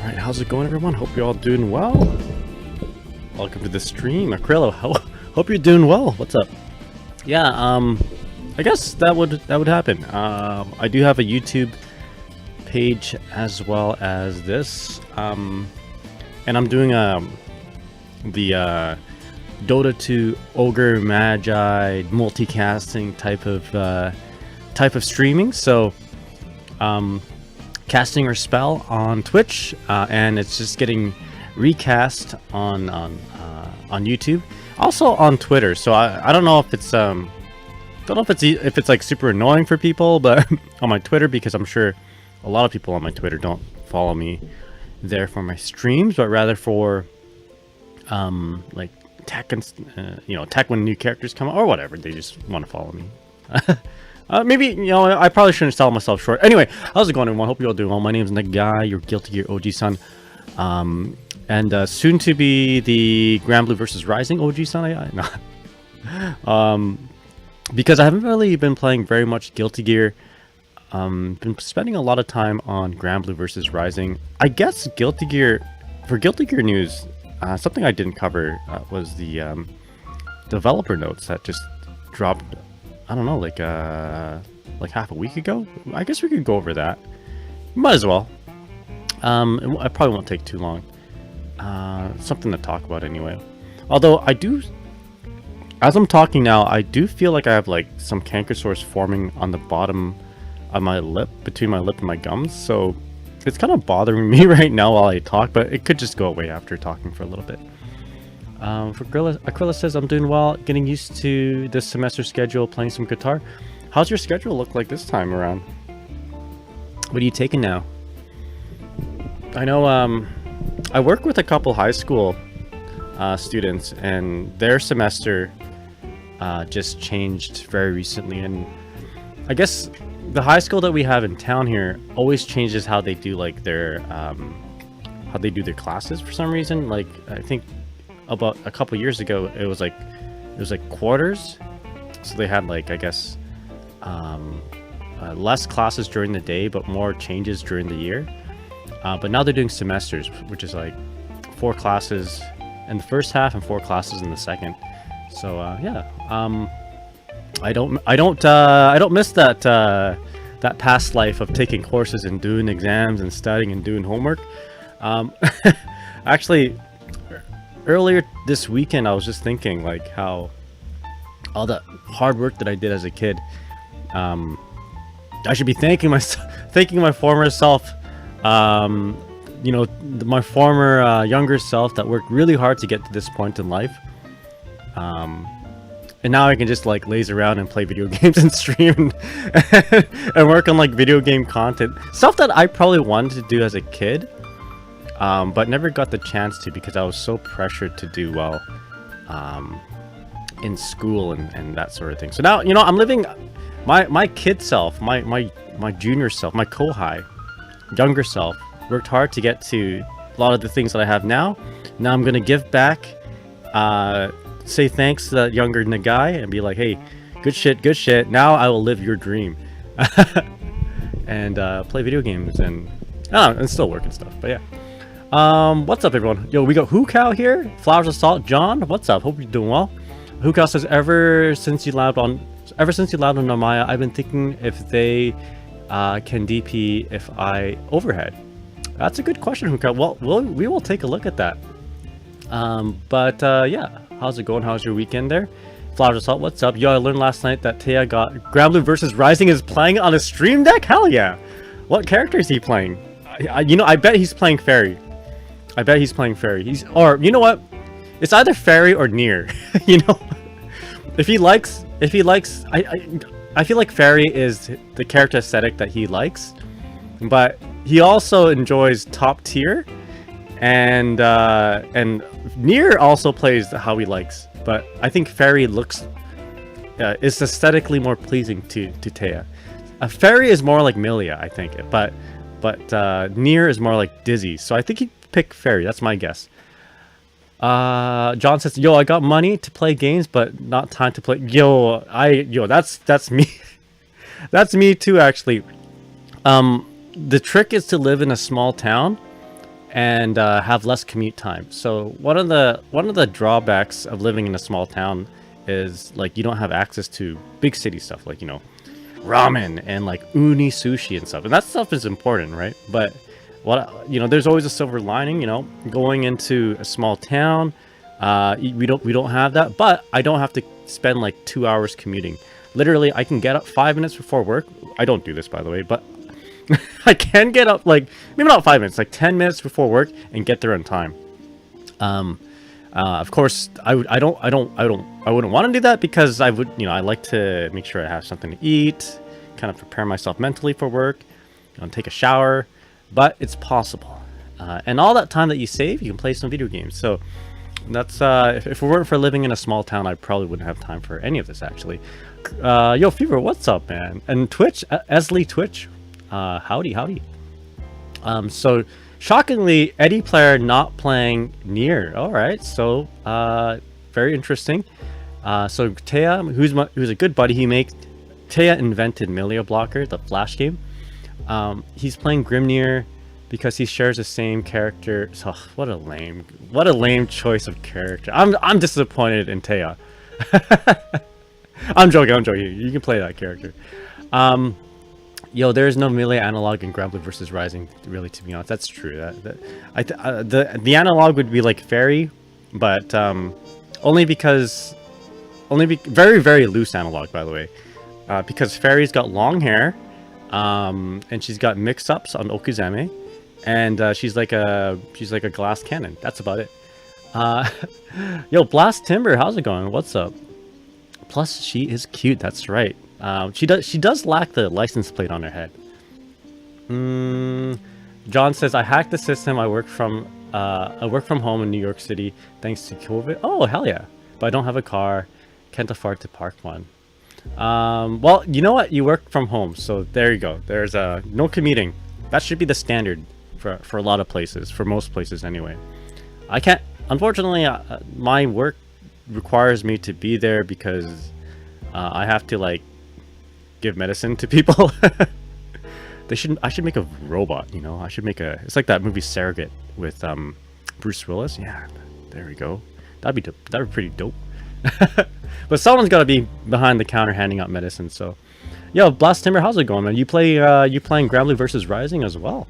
Alright, how's it going, everyone? Hope you're all doing well. Welcome to the stream. Acrylo, hope you're doing well. What's up? Yeah, I guess that would happen. I do have a YouTube page as well as this. And I'm doing the Dota 2 Ogre Magi multicasting type of streaming. So casting or spell on Twitch, and it's just getting recast on YouTube, also on Twitter. So I don't know if it's if it's like super annoying for people, but on my Twitter, because I'm sure a lot of people on my Twitter don't follow me there for my streams, but rather for like tech and tech when new characters come out or whatever. They just want to follow me. Maybe, I probably shouldn't sell myself short. Anyway, how's it going, everyone? Hope you're all doing well. My name's Nick Guy, your Guilty Gear OG son. And soon to be the Grand Blue versus Rising OG son. Because I haven't really been playing very much Guilty Gear. Been spending a lot of time on Grand Blue versus Rising. I guess Guilty Gear news, something I didn't cover was the developer notes that just dropped. I don't know, like half a week ago. I guess we could go over that. Might as well. I probably won't take too long. Something to talk about anyway. Although I do, as I'm talking now, I do feel like I have like some canker sores forming on the bottom of my lip, between my lip and my gums. So it's kind of bothering me right now while I talk, but it could just go away after talking for a little bit. For Aquila says, I'm doing well, getting used to this semester schedule, playing some guitar. How's your schedule look like this time around? What are you taking now? I know I work with a couple high school students, and their semester just changed very recently, and I guess the high school that we have in town here always changes how they do like their classes for some reason. Like, I think about a couple years ago it was like quarters, so they had like, I guess, less classes during the day but more changes during the year, but now they're doing semesters, which is like 4 classes in the first half and 4 classes in the second. So yeah, I don't miss that past life of taking courses and doing exams and studying and doing homework. Actually, earlier this weekend, I was just thinking like how all the hard work that I did as a kid, I should be thanking my former self, my former younger self that worked really hard to get to this point in life. And now I can just like laze around and play video games and stream and work on like video game content, stuff that I probably wanted to do as a kid, but never got the chance to because I was so pressured to do well in school and that sort of thing. So now, I'm living my kid self, my junior self, my kohai, younger self, worked hard to get to a lot of the things that I have now. Now I'm gonna give back, say thanks to that younger Nagai and be like, hey, good shit. Now I will live your dream. And play video games and still work and stuff. But yeah. What's up, everyone? Yo, we got Hukao here. Flowers of Salt. John, what's up? Hope you're doing well. Hukao says, ever since you landed on Narmaya, I've been thinking if they can DP if I overhead. That's a good question, Hukao. Well, we will take a look at that. Yeah, how's it going? How's your weekend there? Flowers of Salt, what's up? Yo, I learned last night that Taya got Grand Blue versus Rising is playing on a stream deck? Hell yeah! What character is he playing? I bet he's playing Ferry. Or you know what? It's either Ferry or Nier. If he likes, I feel like Ferry is the character aesthetic that he likes, but he also enjoys top tier, and Nier also plays how he likes. But I think Ferry is aesthetically more pleasing to Taya. Ferry is more like Milia, I think, but Nier is more like Dizzy. So I think he'd pick Ferry. That's my guess. John says, yo, I got money to play games, but not time to play. Yo, that's me. That's me too, actually. The trick is to live in a small town and have less commute time. So one of the drawbacks of living in a small town is like you don't have access to big city stuff like, ramen and like uni sushi and stuff. And that stuff is important, right? But there's always a silver lining, going into a small town. We don't have that, but I don't have to spend like 2 hours commuting. Literally, I can get up 5 minutes before work. I don't do this, by the way, but I can get up like maybe not 5 minutes, like 10 minutes before work and get there on time. Of course, I wouldn't want to do that because I like to make sure I have something to eat, kind of prepare myself mentally for work, take a shower, but it's possible. And all that time that you save, you can play some video games. So that's if it weren't for living in a small town, I probably wouldn't have time for any of this actually. Yo, Fever, what's up, man? And Twitch, Esley Twitch, howdy. So shockingly, Eddie player not playing Nier. All right, so very interesting. So Taya, who's a good buddy, Taya invented Milia Blocker, the Flash game. He's playing Grimnir because he shares the same character. So what a lame choice of character. I'm disappointed in Taya. I'm joking. You can play that character. Yo, there is no melee analog in Granblue versus Rising, really, to be honest. That's true. The analog would be like Ferry, but very, very loose analog, by the way. Because Ferry's got long hair, and she's got mix-ups on Okuzeme, and she's like a glass cannon. That's about it. Yo, Blast Timber, how's it going? What's up? Plus, she is cute. That's right. She does lack the license plate on her head. John says, I hacked the system. I work from home in New York City thanks to COVID. Oh, hell yeah. But I don't have a car. Can't afford to park one. Well, you know what? You work from home, so there you go. There's no commuting. That should be the standard for a lot of places, for most places anyway. I can't, unfortunately, my work requires me to be there because I have to like give medicine to people. I should make a robot, I should make it's like that movie Surrogate with Bruce Willis. Yeah, there we go. That'd be pretty dope. But someone's got to be behind the counter handing out medicine. So yo, Blast Timber, how's it going, man? You playing Granblue versus Rising as well?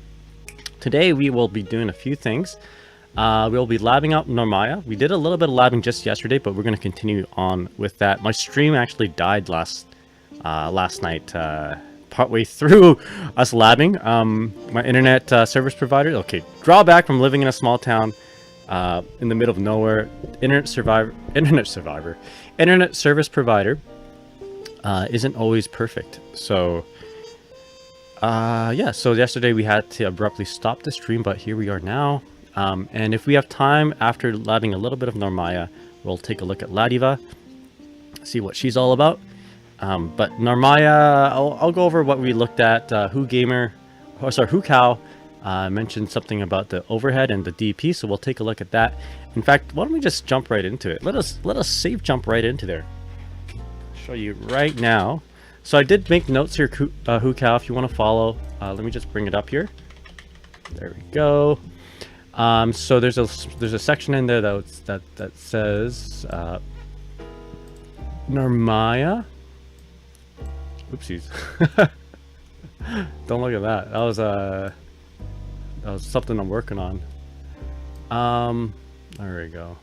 Today we will be doing a few things. We'll be labbing out Narmaya. We did a little bit of labbing just yesterday, but we're going to continue on with that. My stream actually died last night, partway through us labbing. My internet service provider. Okay, drawback from living in a small town in the middle of nowhere. Internet service provider isn't always perfect. So yeah, so yesterday we had to abruptly stop the stream, but here we are now. And if we have time after labbing a little bit of Narmaya, we'll take a look at Ladiva, see what she's all about. But Narmaya, I'll go over what we looked at. Hucow mentioned something about the overhead and the DP, so we'll take a look at that. In fact, why don't we just jump right into it? Let us save jump right into there. Show you right now. So I did make notes here, Hucow, if you want to follow. Let me just bring it up here. There we go. So there's a section in there that says Narmaya. Oopsies. Don't look at that. That was something I'm working on. There we go.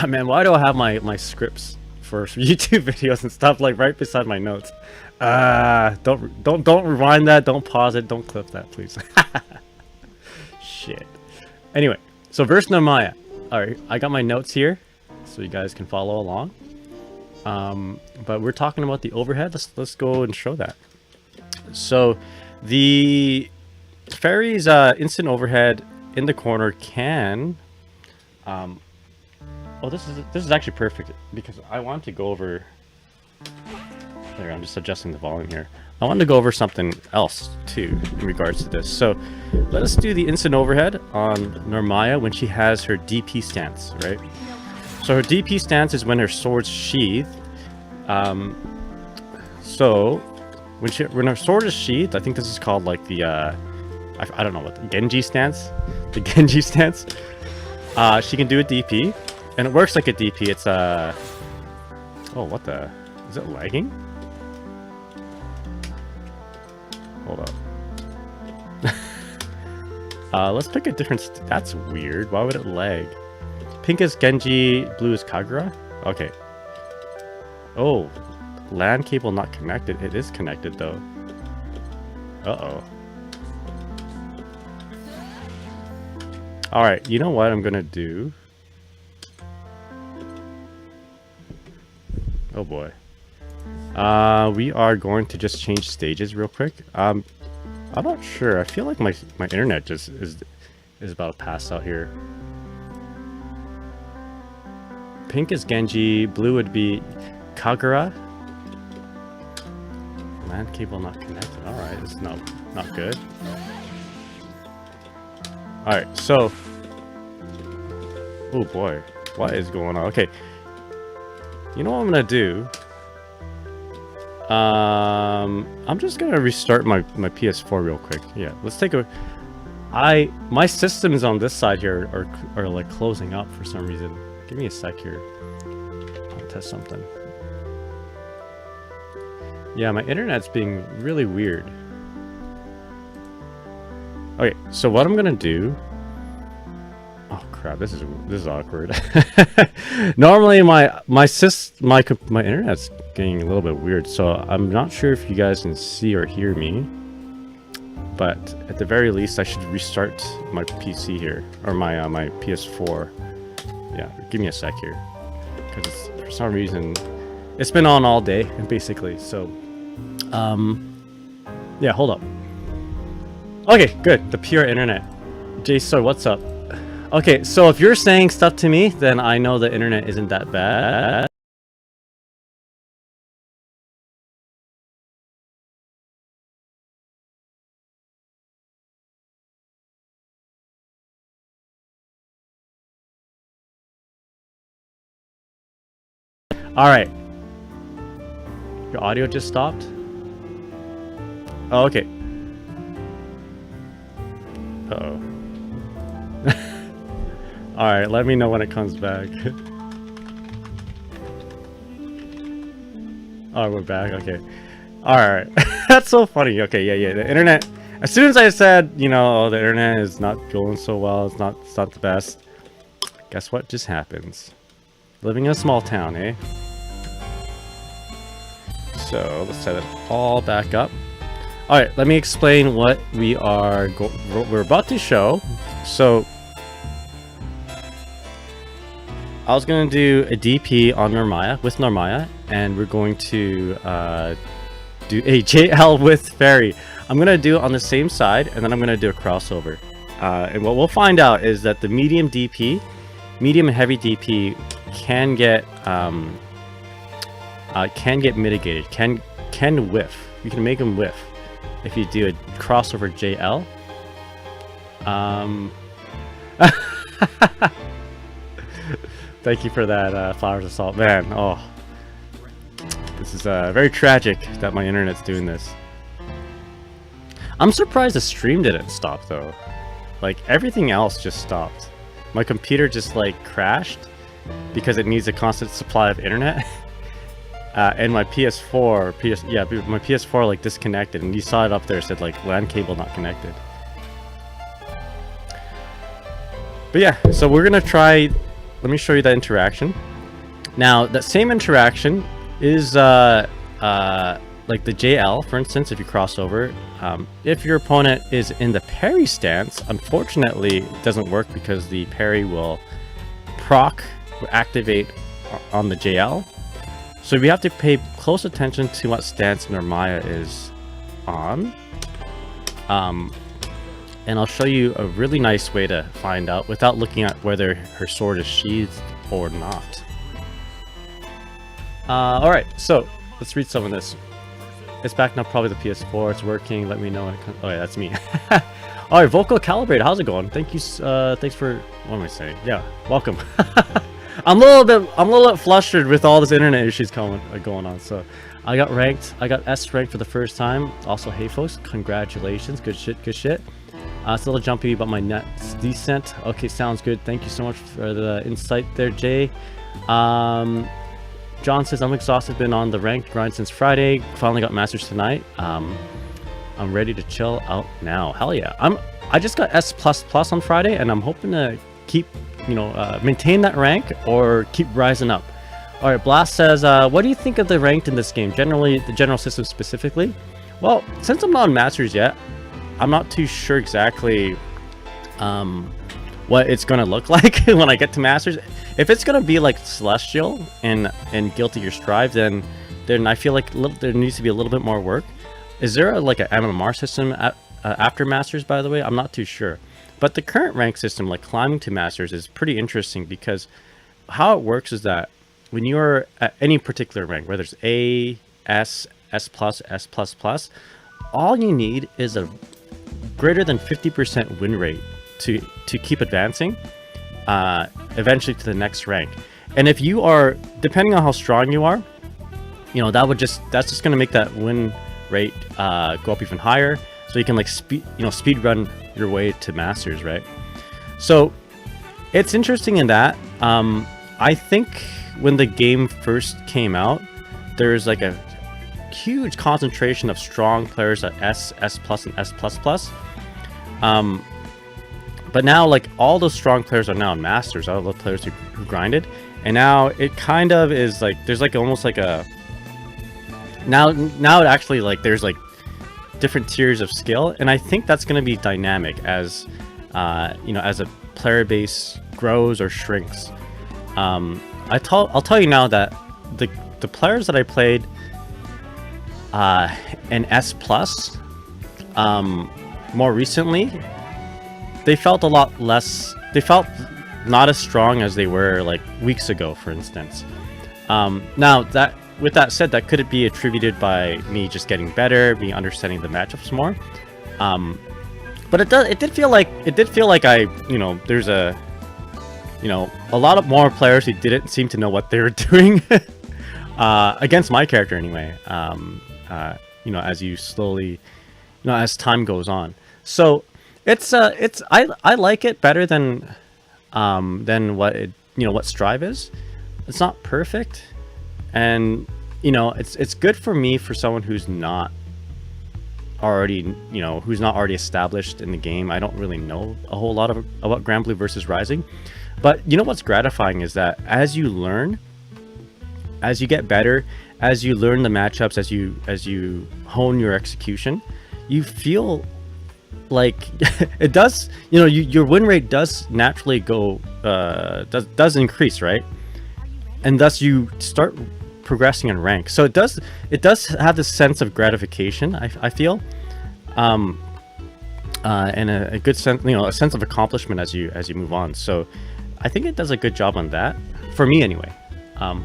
Man, why do I have my scripts for YouTube videos and stuff like right beside my notes? Don't rewind that. Don't pause it. Don't clip that, please. Shit. Anyway, so verse Narmaya. All right, I got my notes here, so you guys can follow along. But we're talking about the overhead. Let's go and show that. So the ferry's instant overhead in the corner can oh, this is actually perfect because I want to go over there. I'm just adjusting the volume here. I wanted to go over something else too in regards to this. So let us do the instant overhead on Narmaya when she has her DP stance, right? So her DP stance is when her sword's sheathed. So when her sword is sheathed, I think this is called like the I don't know what Genji stance. The Genji stance. She can do a DP, and it works like a DP. It's oh, what the? Is it lagging? Hold up. Let's pick a different. That's weird. Why would it lag? Pink is Genji, blue is Kagura. Okay. Oh, LAN cable not connected. It is connected though. Uh-oh. Alright, you know what I'm gonna do? Oh boy. We are going to just change stages real quick. I'm not sure. I feel like my internet just is about to pass out here. Pink is Genji, blue would be Kagura. LAN cable not connected. Alright, it's not good. Alright, so oh boy, what is going on? Okay. You know what I'm gonna do? I'm just gonna restart my PS4 real quick. Yeah, let's take a my systems on this side here are like closing up for some reason. Give me a sec here. I'll test something. Yeah, my internet's being really weird. Okay, so what I'm gonna do... Oh crap, this is awkward. Normally my internet's getting a little bit weird, so I'm not sure if you guys can see or hear me. But at the very least, I should restart my PC here, or my PS4. Yeah, give me a sec here, because for some reason it's been on all day basically. So, yeah, hold up. Okay, good. The pure internet. JStar, what's up? Okay, so if you're saying stuff to me, then I know the internet isn't that bad. Alright. Your audio just stopped? Oh, okay. Uh-oh. Alright, let me know when it comes back. Oh, we're back? Okay. Alright. That's so funny. Okay, yeah. The internet... As soon as I said, you know, oh, the internet is not going so well, it's not the best. Guess what just happens? Living in a small town, eh? So, let's set it all back up. Alright, let me explain what we're about to show. So, I was going to do a DP on Narmaya, with Narmaya, and we're going to do a JL with Ferry. I'm going to do it on the same side, and then I'm going to do a crossover. And what we'll find out is that the medium and heavy DP can get mitigated, can whiff. You can make them whiff if you do a crossover JL. Thank you for that, Flowers of Salt. Man, oh. This is very tragic that my internet's doing this. I'm surprised the stream didn't stop, though. Like, everything else just stopped. My computer just, like, crashed because it needs a constant supply of internet. And my PS4, my PS4, like, disconnected. And you saw it up there, it said, like, LAN cable not connected. But yeah, so we're gonna try... Let me show you that interaction. Now, that same interaction is like the JL, for instance, if you cross over. If your opponent is in the parry stance, unfortunately, it doesn't work because the parry will activate on the JL. So we have to pay close attention to what stance Narmaya is on. And I'll show you a really nice way to find out without looking at whether her sword is sheathed or not. Alright, so let's read some of this. It's back now, probably the PS4. It's working. Let me know when it comes. Oh, yeah, that's me. Alright, Vocal Calibrated. How's it going? Thank you. Thanks for. What am I saying? Yeah, welcome. I'm a little bit flustered with all this internet issues going on. So I got ranked. I got S ranked for the first time. Also, hey folks, congratulations. Good shit. It's a little jumpy, but my net's decent. Okay, sounds good. Thank you so much for the insight there, Jay. John says, I'm exhausted, been on the ranked grind since Friday. Finally got Masters tonight. I'm ready to chill out now. Hell yeah. I just got S++ on Friday, and I'm hoping to keep, maintain that rank or keep rising up. All right, Blast says, what do you think of the ranked in this game? Generally, the general system specifically? Well, since I'm not on Masters yet, I'm not too sure exactly what it's gonna look like when I get to Masters. If it's gonna be like Celestial and Guilty Gear Strive, then I feel like there needs to be a little bit more work. Is there like an MMR system after Masters, by the way? I'm not too sure. But the current rank system, like climbing to Masters, is pretty interesting because how it works is that when you're at any particular rank, whether it's A, S, S+, S++, all you need is a greater than 50% win rate to keep advancing eventually to the next rank. And if you are, depending on how strong you are, that's just going to make that win rate go up even higher, so you can like speed run your way to Masters, right? So it's interesting in that I think when the game first came out, there's like a huge concentration of strong players at S+, and S++. But now, like, all those strong players are now in Masters, all the players who grinded, and now it kind of is like there's like almost like a now it actually like there's like different tiers of skill, and I think that's going to be dynamic as as a player base grows or shrinks. I'll tell you now that the players that I played in S+, more recently, they felt a lot less, they felt not as strong as they were like weeks ago, for instance. Now that, with that said, that could be attributed by me just getting better, me understanding the matchups more. But it did feel like I, there's a lot of more players who didn't seem to know what they were doing against my character anyway. As you slowly, as time goes on. So I like it better than what Strive is. It's not perfect, and it's good for me, for someone who's not already established in the game. I don't really know a whole lot about Granblue versus Rising, but what's gratifying is that as you learn, as you get better, as you learn the matchups, as you hone your execution, you feel like it does, your win rate does naturally go does increase, right? And thus you start progressing in rank. So it does have this sense of gratification, I feel, and a good sense, a sense of accomplishment as you move on. So I think it does a good job on that, for me anyway. But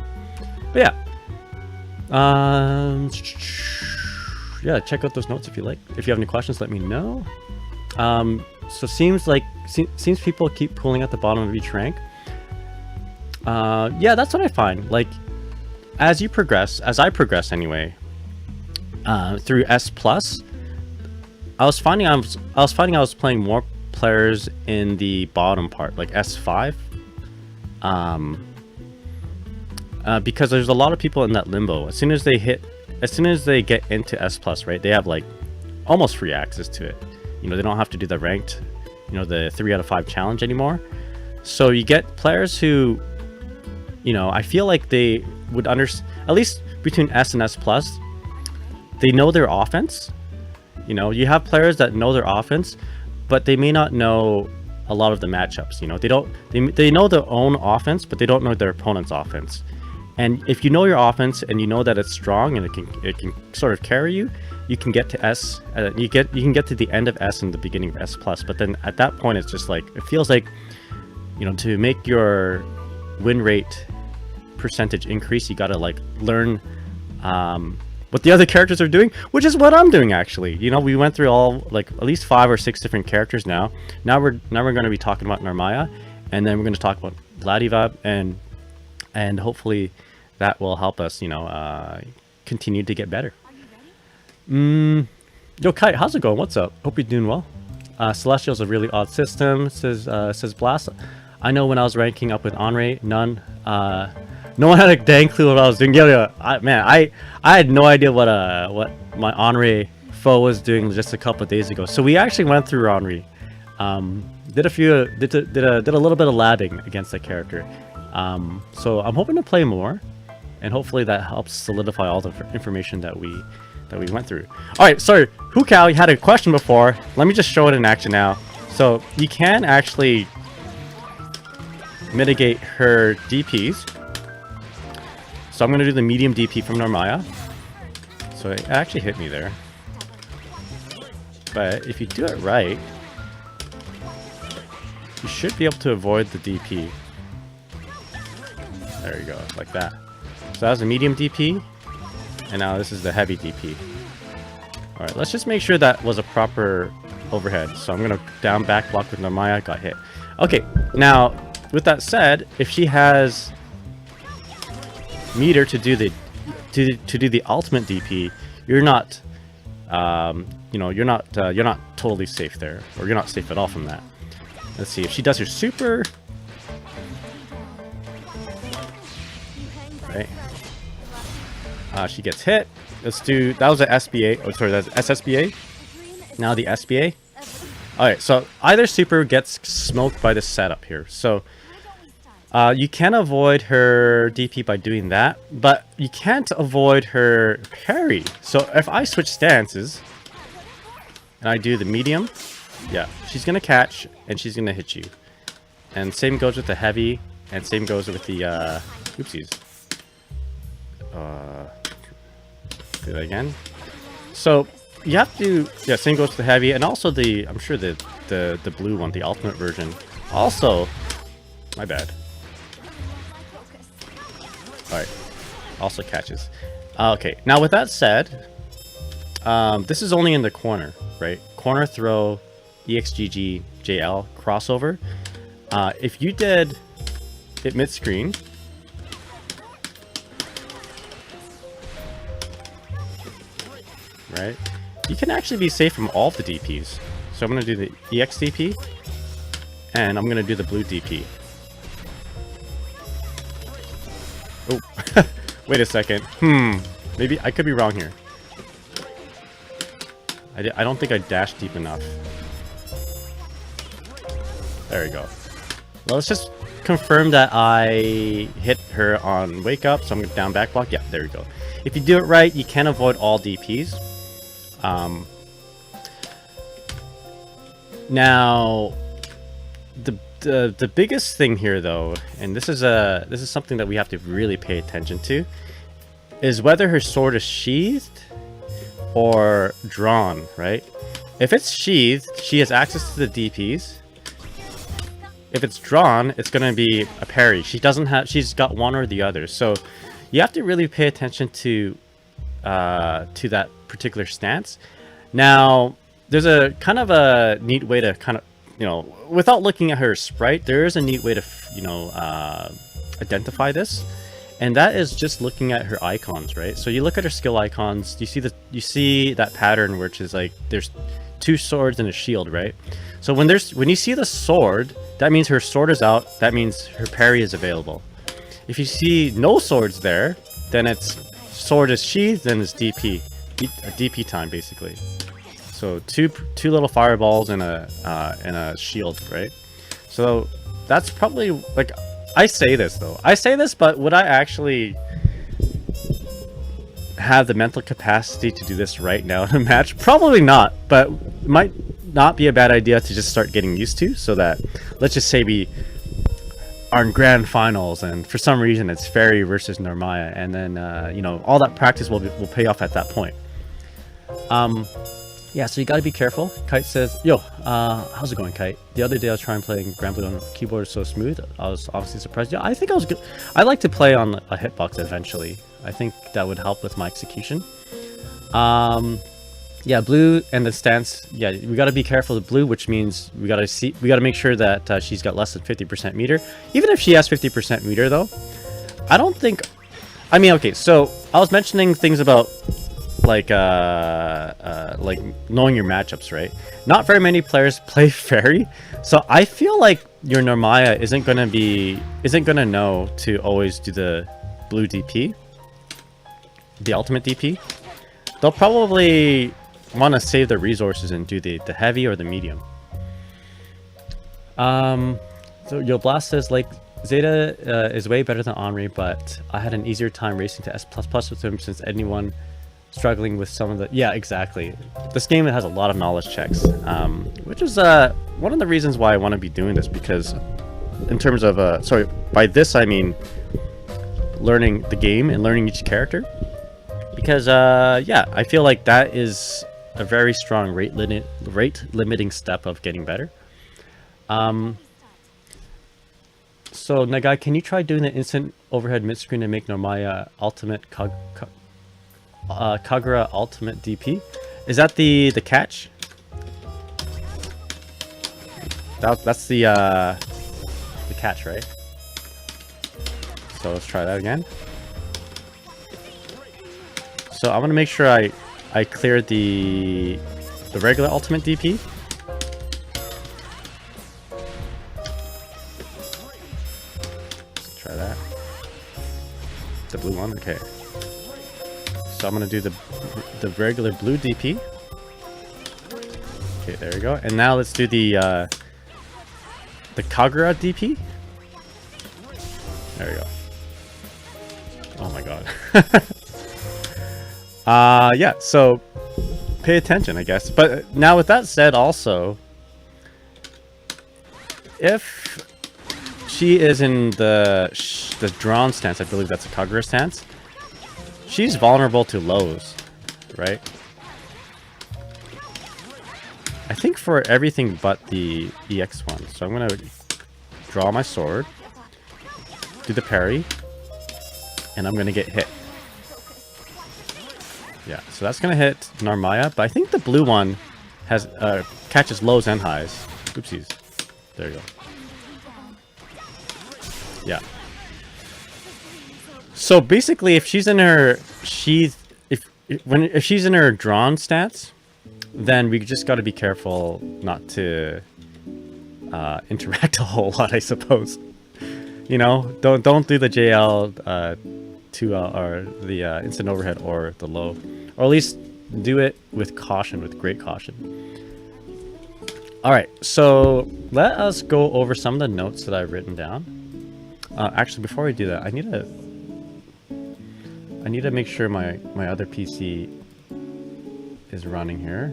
yeah, yeah, check out those notes if you like. If you have any questions, let me know. So seems people keep pulling at the bottom of each rank. Yeah, that's what I find. Like, as I progress anyway, through S+, I was finding I was playing more players in the bottom part, like S5. Because there's a lot of people in that limbo. As soon as they get into S+, right, they have like almost free access to it. They don't have to do the ranked, the 3 out of 5 challenge anymore. So you get players who, I feel like they would understand, at least between S and S+, they know their offense. You have players that know their offense, but they may not know a lot of the matchups. They know their own offense, but they don't know their opponent's offense. And if you know your offense and you know that it's strong and it can sort of carry you, you can get to S. You can get to the end of S and the beginning of S+. But then at that point, it's just like, it feels like, to make your win rate percentage increase, you gotta like learn what the other characters are doing, which is what I'm doing actually. We went through all, like, at least 5 or 6 different characters now. Now we're going to be talking about Narmaya, and then we're going to talk about Ladiva, and hopefully that will help us, continue to get better. Yo, Kite, how's it going? What's up? Hope you're doing well. Celestial's a really odd system, says Blast. I know when I was ranking up with Henri, no one had a dang clue what I was doing. I had no idea what my Henri foe was doing just a couple of days ago. So we actually went through Henri, did a little bit of labbing against that character. So I'm hoping to play more, and hopefully that helps solidify all the information that we went through. All right, sorry, Hukao, you had a question before. Let me just show it in action now. So you can actually mitigate her DPs. So I'm going to do the medium DP from Narmaya. So it actually hit me there. But if you do it right, you should be able to avoid the DP. There you go, like that. So that was a medium DP. And now this is the heavy DP. Alright, let's just make sure that was a proper overhead. So I'm going to down back block with Narmaya, got hit. Okay, now, with that said, if she has meter to do the ultimate DP, you're not you're not totally safe there, or you're not safe at all from that. Let's see if she does her super. Right. She gets hit. Let's do, that was an SBA. Oh, sorry, that's SSBA. Now the SBA. Alright, so either super gets smoked by this setup here. So you can avoid her DP by doing that, but you can't avoid her parry. So if I switch stances and I do the medium, yeah, she's gonna catch and she's gonna hit you. And same goes with the heavy, and same goes with the oopsies. Do that again. So you have to, yeah, same goes with the heavy, and also the, I'm sure the blue one, the ultimate version. Also, my bad. Alright, also catches. Okay, now with that said, this is only in the corner, right? Corner throw, EXGG, JL, crossover. If you did it mid-screen, right, you can actually be safe from all of the DPs. So I'm going to do the EX DP, and I'm going to do the blue DP. Oh, wait a second. Maybe I could be wrong here. I don't think I dashed deep enough. There we go. Well, let's just confirm that I hit her on wake up, so I'm going to down back block. Yeah, there we go. If you do it right, you can avoid all DPs. Now, the biggest thing here, though, and this is something that we have to really pay attention to, is whether her sword is sheathed or drawn, right? If it's sheathed, she has access to the DPs. If it's drawn, it's gonna be a parry. She's got one or the other. So you have to really pay attention to that particular stance. Now, there's a kind of a neat way to kind of, without looking at her sprite, there is a neat way to, identify this. And that is just looking at her icons, right? So you look at her skill icons, you see that pattern, which is like there's two swords and a shield, right? So when you see the sword, that means her sword is out. That means her parry is available. If you see no swords there, then it's sword is sheathed, then it's DP time basically. So two little fireballs and a shield, right? So that's probably, like, I say this, but would I actually have the mental capacity to do this right now in a match? Probably not, but it might not be a bad idea to just start getting used to, so that, let's just say we are in grand finals and for some reason it's Ferry versus Narmaya, and then all that practice will pay off at that point. Yeah, so you gotta be careful. Kite says, yo, how's it going, Kite? The other day I was trying playing Grand Blue on the keyboard, so smooth. I was obviously surprised. Yeah, I think I was good. I like to play on a hitbox eventually. I think that would help with my execution. Yeah, blue and the stance. Yeah, we gotta be careful with blue, which means we gotta make sure that she's got less than 50% meter. Even if she has 50% meter, though, I don't think. I mean, okay. So I was mentioning things about like knowing your matchups, right? Not very many players play Ferry, so I feel like your Narmaya isn't gonna know to always do the blue DP, the ultimate DP. They'll probably want to save their resources and do the heavy or the medium. So your blast says like Zeta is way better than Henri, but I had an easier time racing to S++ with him since anyone struggling with some of the... Yeah, exactly. This game has a lot of knowledge checks, which is one of the reasons why I want to be doing this, because in terms of... sorry, by this I mean learning the game and learning each character. Because, yeah, I feel like that is a very strong rate limiting step of getting better. So, Nagai, can you try doing the instant overhead mid-screen to make Narmaya ultimate Kagura ultimate DP? Is that the catch? That's the catch, right? So let's try that again. So I want to make sure I clear the regular ultimate DP. Let's try that. The blue one, okay. So I'm gonna do the regular blue DP. Okay, there we go. And now let's do the Kagura DP. There we go. Oh my god. Yeah, so pay attention, I guess. But now with that said, also, if she is in the drawn stance, I believe that's a Kagura stance, she's vulnerable to lows, right? I think for everything but the EX one. So I'm gonna draw my sword, do the parry, and I'm gonna get hit. Yeah, so that's gonna hit Narmaya, but I think the blue one has catches lows and highs. Oopsies. There you go. Yeah. So basically, if she's in her if she's in her drawn stance, then we just got to be careful not to interact a whole lot, I suppose. You know, don't do the JL 2L or the instant overhead or the low, or at least do it with caution, with great caution. All right, so let us go over some of the notes that I've written down. Actually, before we do that, I need to make sure my other PC is running here,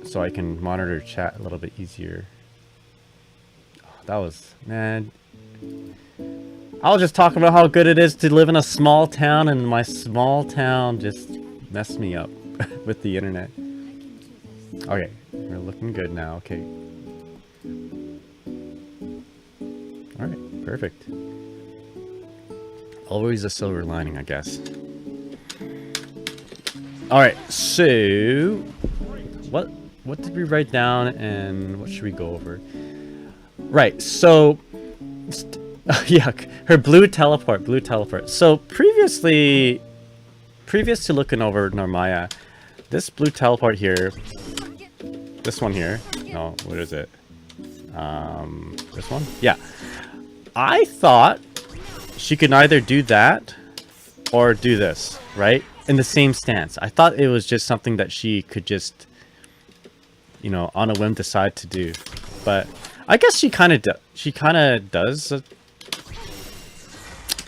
so I can monitor chat a little bit easier. Oh, that was, man. I'll just talk about how good it is to live in a small town, and my small town just messed me up with the internet. Okay, we're looking good now. Okay. Alright, perfect. Always a silver lining, I guess. Alright, so what did we write down and what should we go over? Right, so yeah, her blue teleport. So previous to looking over Narmaya, this blue teleport here, this one here, no, what is it? This one? Yeah. I thought she could either do that or do this, right? In the same stance. I thought it was just something that she could just, you know, on a whim decide to do. But I guess she kind of does.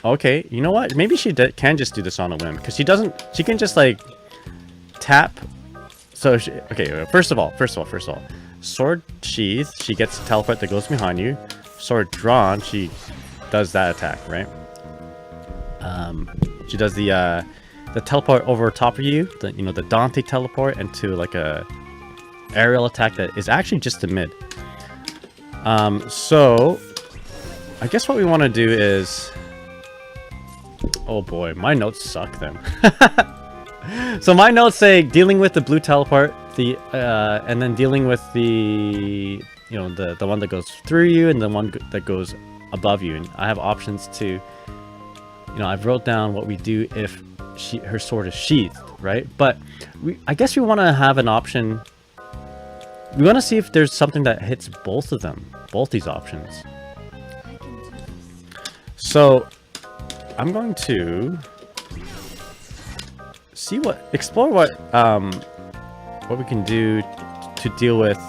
Okay, you know what? Maybe she can just do this on a whim, because she can just like tap. So okay, first of all, sword sheath, she gets a teleport that goes behind you. Sword drawn, she does that attack, right? She does the teleport over top of you, the Dante teleport, into like a aerial attack that is actually just a mid. So I guess what we want to do is, oh boy, my notes suck then. So my notes say dealing with the blue teleport, and then dealing with the the one that goes through you and the one that goes above you, and I have options to you know, I've wrote down what we do if her sword is sheathed, right? But I guess we want to have an option. We want to see if there's something that hits both of them, both these options. So I'm going to explore what we can do to deal with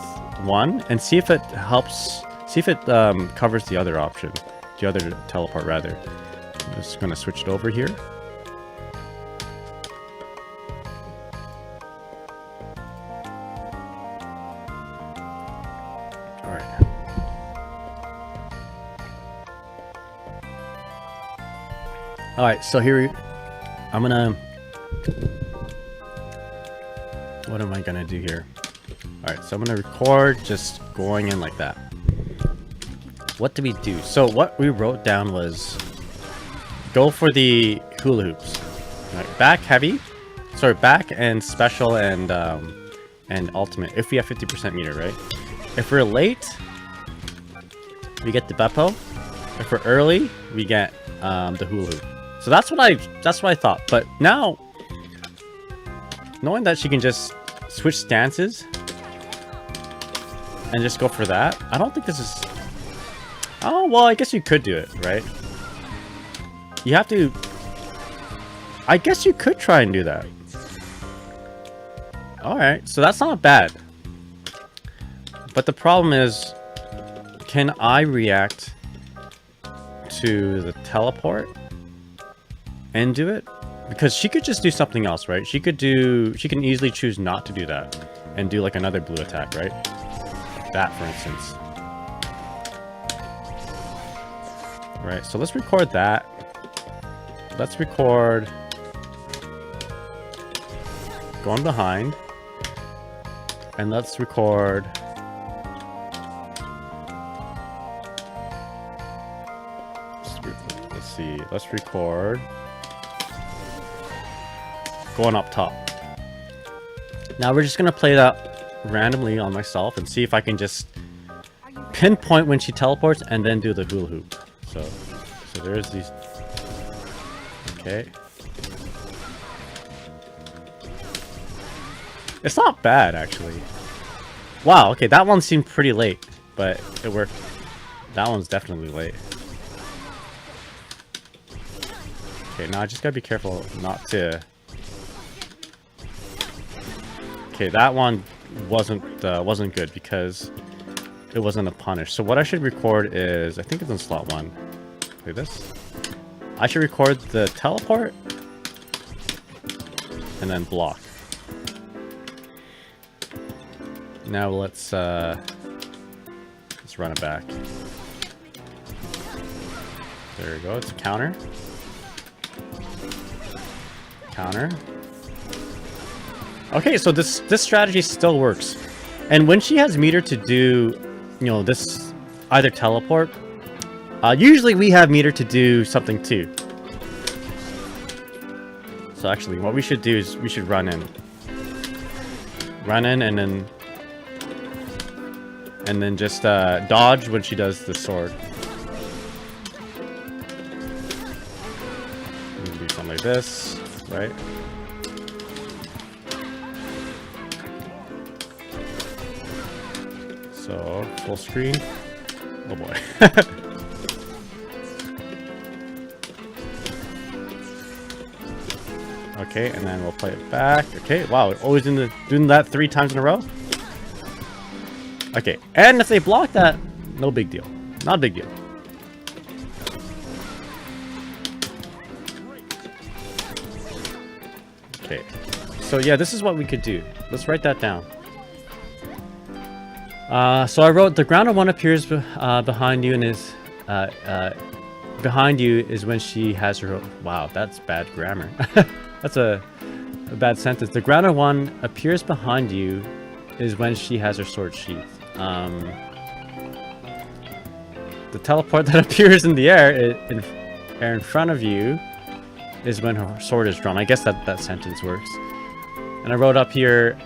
one, and see if it helps, see if it covers the other option, the other teleport rather. I'm just going to switch it over here. Alright. Alright, so here I'm gonna... What am I gonna do here? Alright, so I'm gonna record just going in like that. What do we do? So what we wrote down was go for the hula hoops. Right, back heavy. Sorry, back and special and ultimate. If we have 50% meter, right? If we're late, we get the Beppo. If we're early, we get the hula hoop. So that's what I thought. But now, knowing that she can just switch stances and just go for that, I don't think this is... Oh, well, I guess you could do it, right? You have to... I guess you could try and do that. Alright, so that's not bad. But the problem is, can I react to the teleport and do it? Because she could just do something else, right? She can easily choose not to do that and do like another blue attack, right? Like that, for instance. Right, so let's record that. Let's record going behind. And let's record... Let's see, let's record going up top. Now we're just gonna play that randomly on myself and see if I can just pinpoint when she teleports and then do the hula hoop. So there's these. Okay. It's not bad, actually. Wow, okay, that one seemed pretty late, but it worked. That one's definitely late. Okay, now I just gotta be careful not to... Okay, that one wasn't good because it wasn't a punish. So what I should record is... I think it's in slot 1. Like this. I should record the teleport and then block. Now let's run it back. There we go. It's a counter. Counter. Okay, so this strategy still works. And when she has meter to do, you know, this either teleport, usually we have meter to do something too. So actually, what we should do is we should run in. Run in and then just dodge when she does the sword. Do something like this, right? So full screen. Oh boy. Okay, and then we'll play it back. Okay, wow, always doing that 3 times in a row. Okay, and if they block that, no big deal. Not a big deal. Okay, so yeah, this is what we could do. Let's write that down. So I wrote the grounded one appears behind you and is behind you is when she has her... Wow, that's bad grammar. That's a bad sentence. The grounded one appears behind you is when she has her sword sheath. The teleport that appears in the air in front of you is when her sword is drawn. I guess that sentence works. And I wrote up here,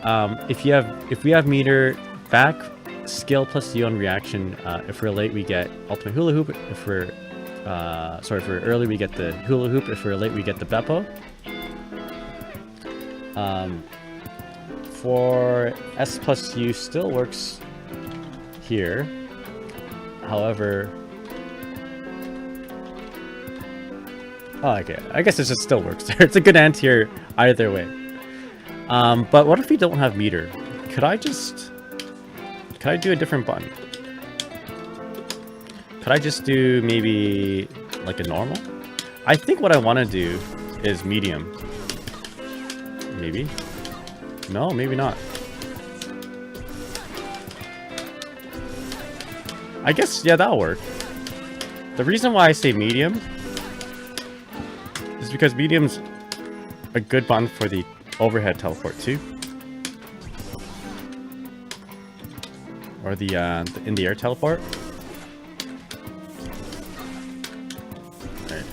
if we have meter back skill plus Z on reaction. If we're late, we get ultimate hula hoop. If we're sorry, if we're early, we get the hula hoop. If we're late, we get the beppo. For S plus U still works here. However, oh, okay. I guess it just still works there. It's a good anti-air either way. But what if we don't have meter? Could I do a different button? Could I just do maybe like a normal? I think what I want to do is medium. Maybe. No, maybe not. I guess, yeah, that'll work. The reason why I say medium is because medium's a good button for the overhead teleport too. Or the in the air teleport. Right.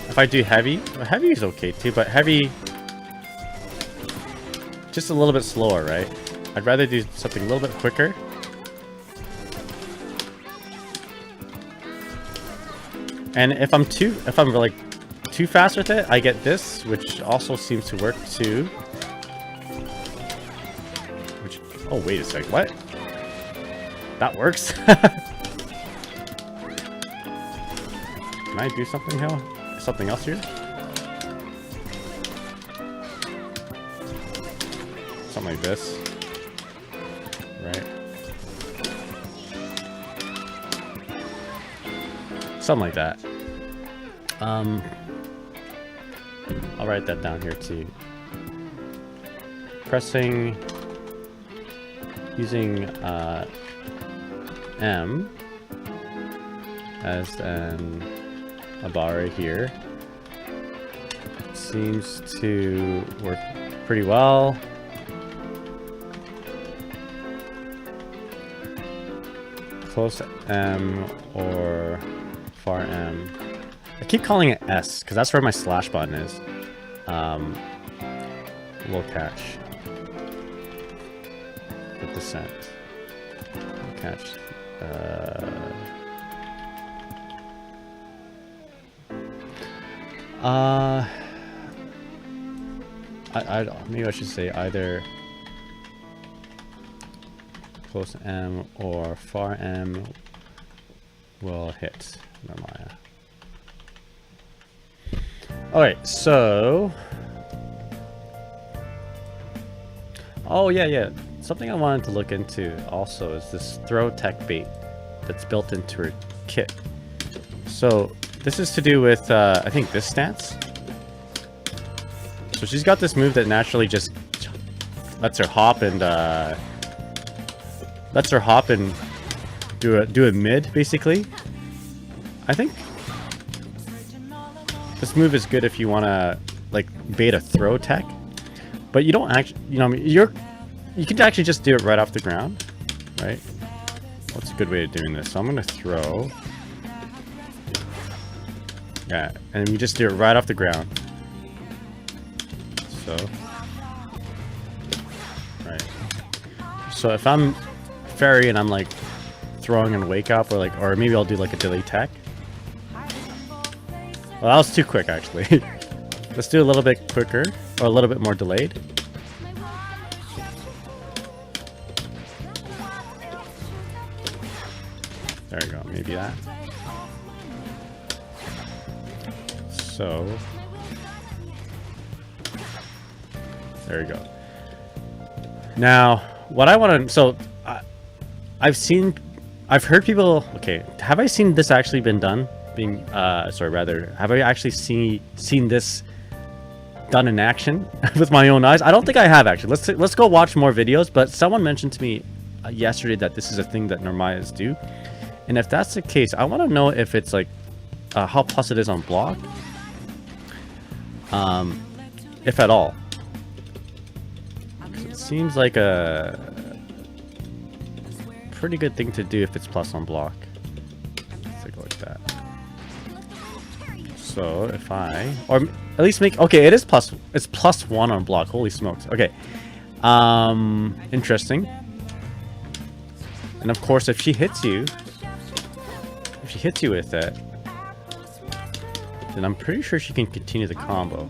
If I do heavy, well, heavy is okay too, but heavy just a little bit slower, right? I'd rather do something a little bit quicker. And if I'm like too fast with it, I get this, which also seems to work too. Which, oh wait a sec, what? That works. Can I do something else here? Something like this. Right. Something like that. I'll write that down here too. Pressing using M as a bar right here seems to work pretty well. Close M or far M. I keep calling it S because that's where my slash button is. Low catch. The descent. Low catch. Maybe I should say either close M or far M will hit Narmaya. Alright, so... Oh, yeah. Something I wanted to look into also is this throw tech bait that's built into her kit. So, this is to do with, I think, this stance. So she's got this move that naturally just lets her hop and, do a mid, basically. I think this move is good if you want to, like, bait a throw tech. But you don't actually, you know, you can actually just do it right off the ground, right? What's a good way of doing this? So I'm going to throw. Yeah, and you just do it right off the ground. So. Right. So if I'm Ferry and I'm, like, throwing and wake up, or maybe I'll do, like, a delay tech. Well, that was too quick, actually. Let's do a little bit quicker, or a little bit more delayed. There we go, maybe that. So... there we go. Now, what I want to... So, I've heard people... Okay, have I seen this actually been done? Have I actually seen this done in action with my own eyes? I don't think I have, actually. Let's go watch more videos, but someone mentioned to me yesterday that this is a thing that Narmayas do. And if that's the case, I want to know if it's like how plus it is on block. If at all. It seems like a pretty good thing to do if it's plus on block. Let's take a look at that. So if or at least make, okay, it's +1 on block. Holy smokes. Okay. Interesting. And of course, if she hits you with it, then I'm pretty sure she can continue the combo.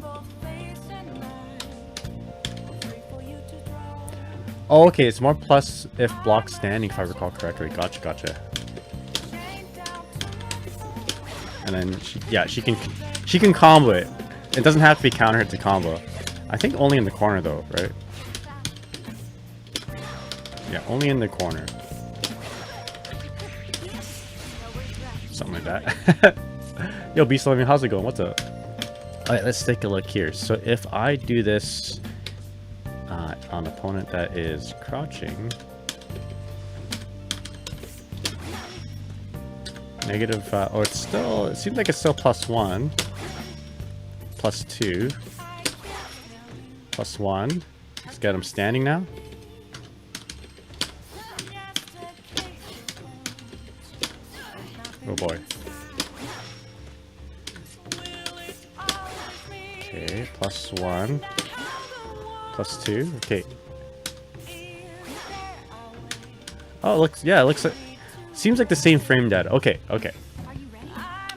Oh, okay, it's more plus if blocked standing, if I recall correctly. Gotcha, gotcha. And then, she can combo it. It doesn't have to be counter hit to combo. I think only in the corner though, right? Yeah, only in the corner. Something like that. Yo, Beast Living, how's it going? What's up? Alright, let's take a look here. So if I do this on an opponent that is crouching, negative, oh, it seems like it's still +1, +2, +1. Let's get him standing now. Oh boy. Okay, +1, +2. Okay. Oh, it looks like, seems like the same frame data. Okay, okay.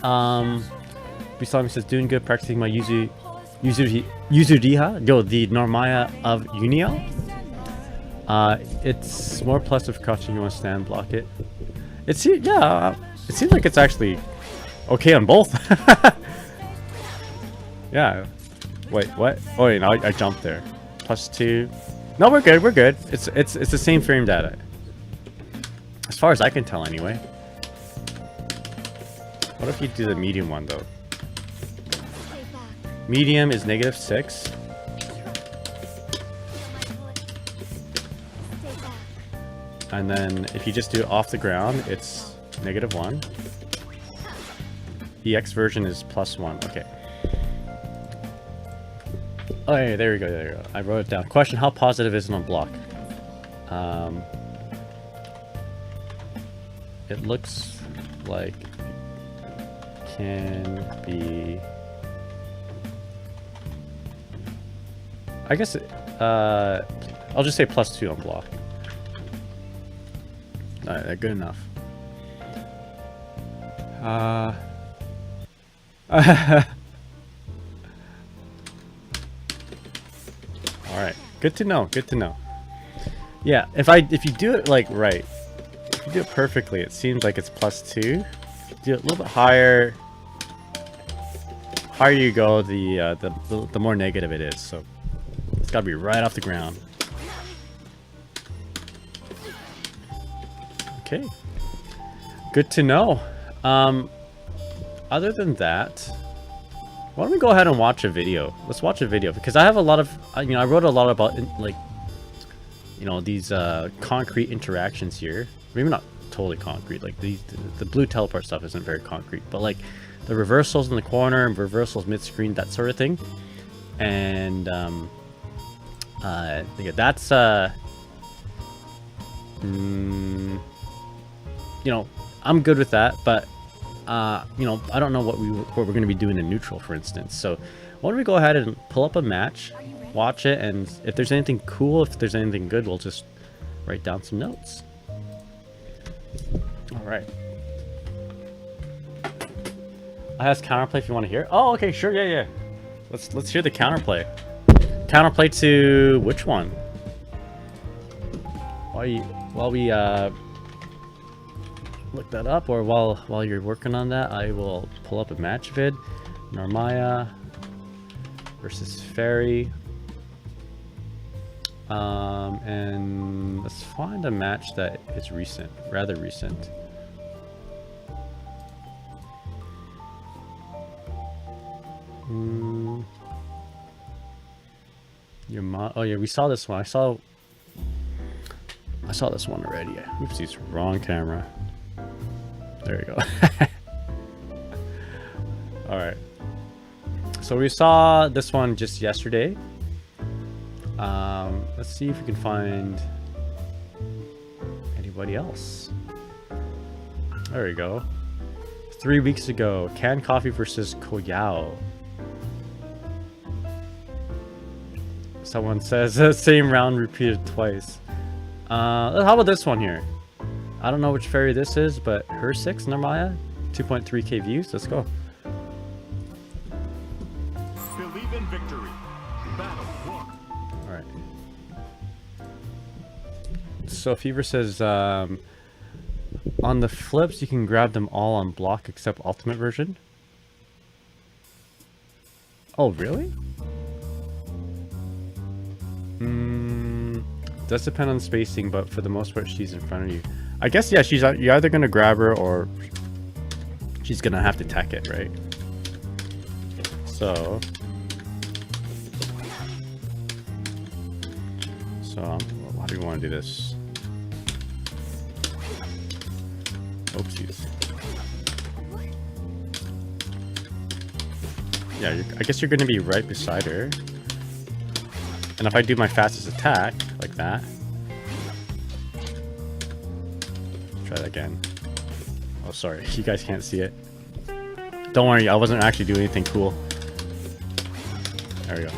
Bisami says, doing good, practicing my Yuzuriha, yo, the Narmaya of Unio. It's more plus if crouching, you want to stand block it. It seems like it's actually okay on both. Yeah. Wait, what? Oh, wait, no, I jumped there. +2. No, we're good. We're good. It's the same frame data, as far as I can tell, anyway. What if you do the medium one though? Medium is -6. And then if you just do it off the ground, it's -1. EX version is +1. Okay. Oh, yeah, there we go. There we go. I wrote it down. Question: how positive is it on block? It looks like it can be. I guess I'll just say +2 on block. Alright, good enough. Alright, good to know, good to know. Yeah, if you do it like right, if you do it perfectly, it seems like it's +2. Do it a little bit higher. Higher you go, the more negative it is. So it's got to be right off the ground. Okay, good to know. Other than that, why don't we go ahead and watch a video? Let's watch a video, because I have a lot of, I wrote a lot about like, these concrete interactions here. Maybe not totally concrete. Like the blue teleport stuff isn't very concrete, but like the reversals in the corner and reversals mid-screen, that sort of thing. And yeah, that's I'm good with that, but I don't know what we're going to be doing in neutral, for instance. So why don't we go ahead and pull up a match, watch it, and if there's anything cool, if there's anything good, we'll just write down some notes. All right. I have counterplay if you want to hear. Oh, okay, sure, yeah. Let's hear the counterplay. Counterplay to which one? While we look that up, or while you're working on that, I will pull up a match vid. Narmaya versus Ferry. And let's find a match that is recent, rather recent. Oh yeah, we saw this one. I saw this one already. Oopsies, wrong camera. There you go. All right. So we saw this one just yesterday. Let's see if we can find anybody else. There we go. 3 weeks ago, Canned Coffee versus Koyao. Someone says same round repeated twice. How about this one here? I don't know which ferry this is, but her 6, Narmaya, 2.3k views. Let's go. Believe in victory. Battle 1. All right. So Fever says, on the flips, you can grab them all on block except ultimate version. Oh, really? Does depend on spacing, but for the most part, she's in front of you. I guess, yeah, you're either going to grab her or she's going to have to tech it, right? So how do we want to do this? Oopsies. Yeah, I guess you're going to be right beside her. And if I do my fastest attack, like that. Try that again. Oh, sorry. You guys can't see it. Don't worry, I wasn't actually doing anything cool. There we go.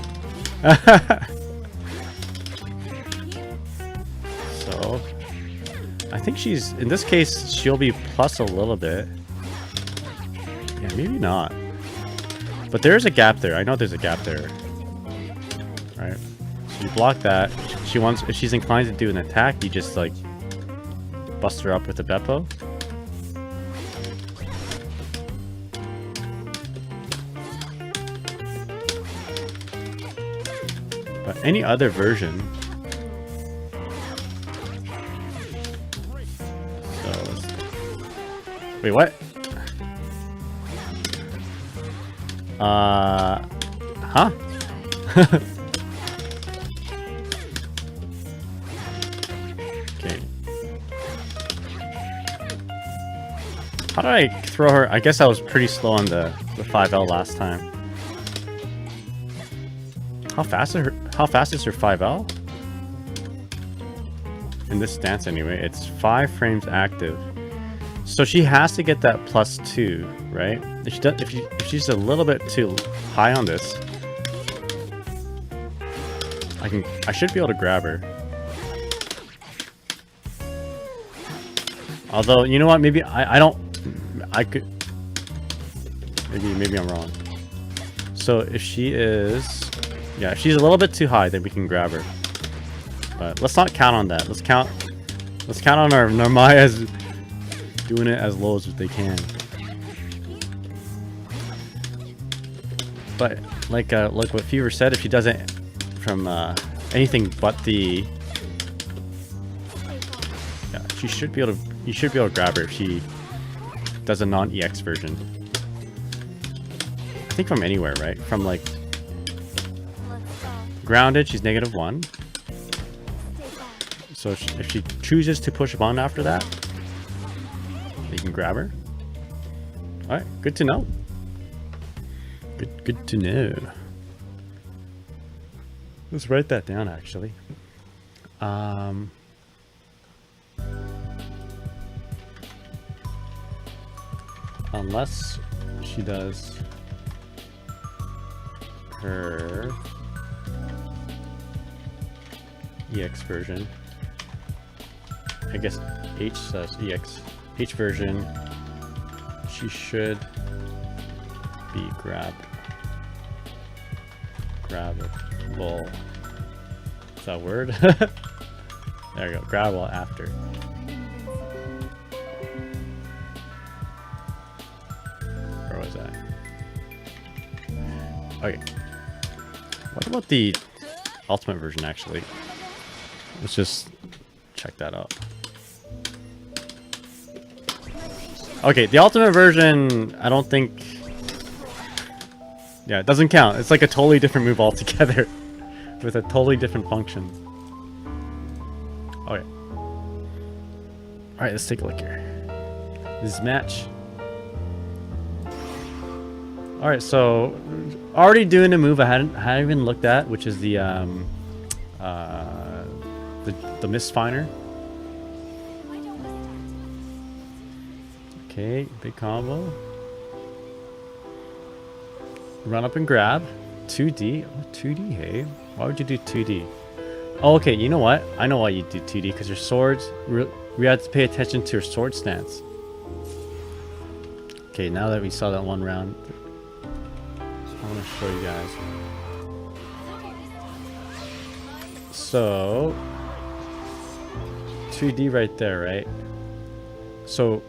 So, I think she's, in this case, she'll be plus a little bit. Yeah, maybe not. But there is a gap there. I know there's a gap there. Alright. So you block that. If she's inclined to do an attack, you just like bust her up with a Beppo. But any other version. So wait, what? Huh? Okay. How did I throw her? I guess I was pretty slow on the 5L last time. How fast is her 5L? In this stance anyway, it's 5 frames active. So she has to get that +2, right? If she's a little bit too high on this, I should be able to grab her. Although, you know what? Maybe I could. Maybe I'm wrong. So if she is, yeah, if she's a little bit too high, then we can grab her. But let's not count on that. Let's count on our Narmayas doing it as low as they can. But like what Fever said, if she does it from anything but the, yeah, she should be able to. You should be able to grab her if she does a non-EX version. I think from anywhere, right? From like grounded, she's -1. So if she chooses to push one after that, you can grab her. All right, good to know. Good to know. Let's write that down, actually. Unless she does her EX version. I guess H says EX. H version. She should be grabbable. Is that a word? There we go. Grabbable after. Where was that? Okay. What about the ultimate version, actually? Let's just check that out. Okay, the ultimate version, I don't think... Yeah, it doesn't count. It's like a totally different move altogether. With a totally different function. Okay. Alright, let's take a look here. This match. Alright, so... Already doing a move I hadn't even looked at, which is the Misfiner. Okay, big combo. Run up and grab. 2D? Oh, 2D, hey? Why would you do 2D? Oh, okay, you know what? I know why you do 2D, because your swords We had to pay attention to her sword stance. Okay, now that we saw that one round, I want to show you guys. So 2D right there, right? So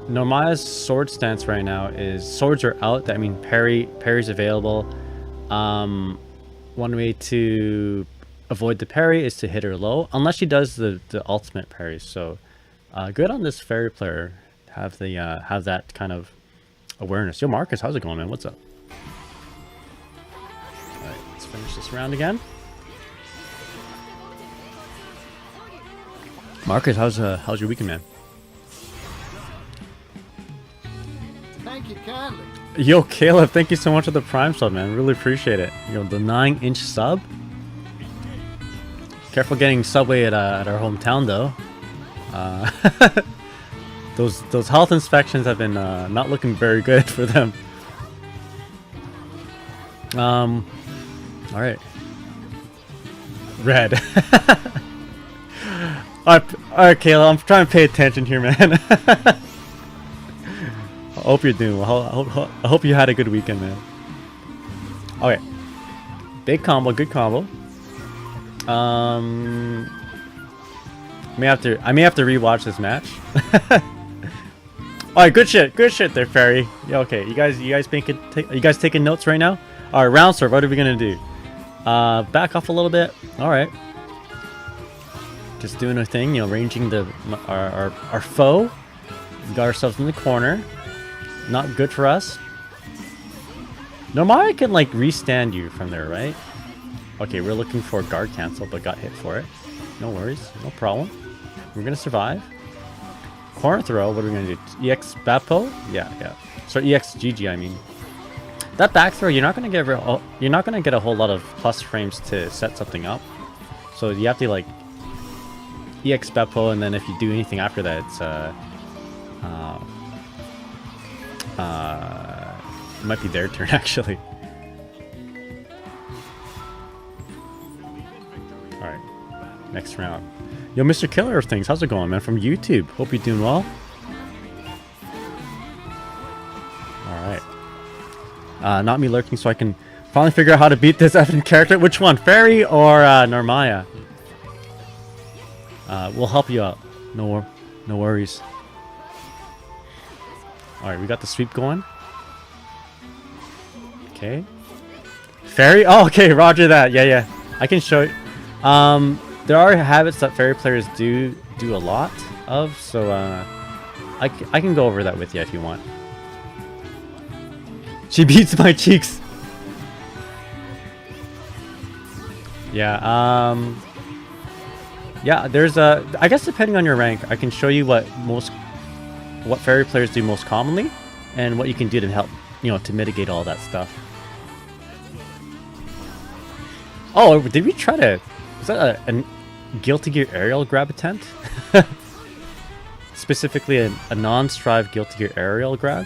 Narmaya's sword stance right now is swords are out. That means parry's available. One way to avoid the parry is to hit her low, unless she does the ultimate parry. So good on this Ferry player. Have that kind of awareness. Yo, Marcus, how's it going, man? What's up? All right, let's finish this round again. Marcus, how's your weekend, man? Thank you kindly. Yo, Caleb, thank you so much for the Prime sub, man. Really appreciate it. Yo, the 9-inch sub. Careful getting Subway at our hometown, though. Those health inspections have been not looking very good for them. All right. Red. All right, Kayla, I'm trying to pay attention here, man. I hope you're doing well. I hope you had a good weekend, man. Okay. Big combo, good combo. I may have to rewatch this match. All right, good shit there, Ferry. Yeah, okay. You guys taking notes right now? All right, round serve. What are we gonna do? Back off a little bit. All right. Just doing our thing, you know, ranging our foe. We got ourselves in the corner. Not good for us. Narmaya can like restand you from there, right? Okay, we're looking for guard cancel, but got hit for it. No worries, no problem. We're gonna survive. Corner throw. What are we gonna do? EX Bappo? Yeah. So EX GG, I mean. That back throw, you're not gonna get a whole lot of plus frames to set something up. So you have to like EX Beppo, and then if you do anything after that, it's it might be their turn actually. All right, next round. Yo, Mr. Killer of Things, how's it going, man? From YouTube. Hope you're doing well. All right. Not me lurking, so I can finally figure out how to beat this effing character. Which one, Ferry or Narmaya? We'll help you out. No worries. All right, we got the sweep going. Okay. Ferry? Oh, okay, roger that. Yeah. I can show you. There are habits that Ferry players do a lot of, so I can go over that with you if you want. She beats my cheeks. Yeah, yeah, there's I guess depending on your rank, I can show you what Ferry players do most commonly, and what you can do to help, you know, to mitigate all that stuff. Oh, did we try to... Was that a Guilty Gear aerial grab attempt? Specifically a non-strive Guilty Gear aerial grab?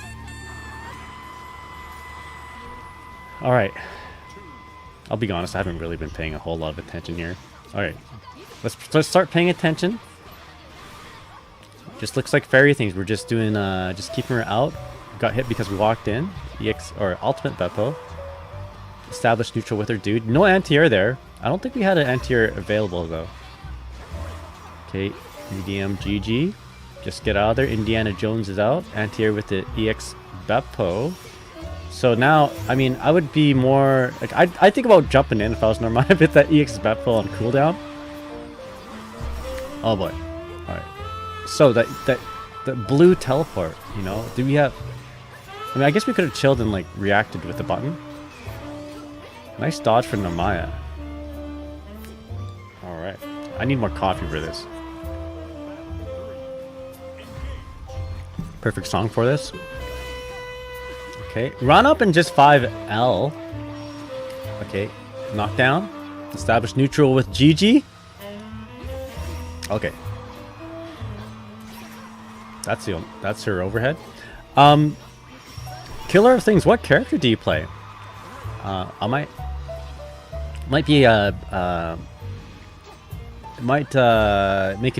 Alright. I'll be honest, I haven't really been paying a whole lot of attention here. Alright. Let's start paying attention. Just looks like Ferry things. We're just doing, just keeping her out. Got hit because we walked in. EX, or Ultimate Beppo. Established neutral with her dude. No anti-air there. I don't think we had an anti-air available though. Okay, medium GG. Just get out of there. Indiana Jones is out. Anti-air with the EX Beppo. So now, I mean, I would be more... like, I think about jumping in if I was Narmaya with that EX Beppo on cooldown. Oh boy. Alright. So that blue teleport, you know, do we have... I mean, I guess we could have chilled and like reacted with the button. Nice dodge for Narmaya. Alright. I need more coffee for this. Perfect song for this. Okay. Run up and just 5L. Okay. Knockdown. Establish neutral with GG. Okay. That's her overhead. Killer of Things, what character do you play? I might make it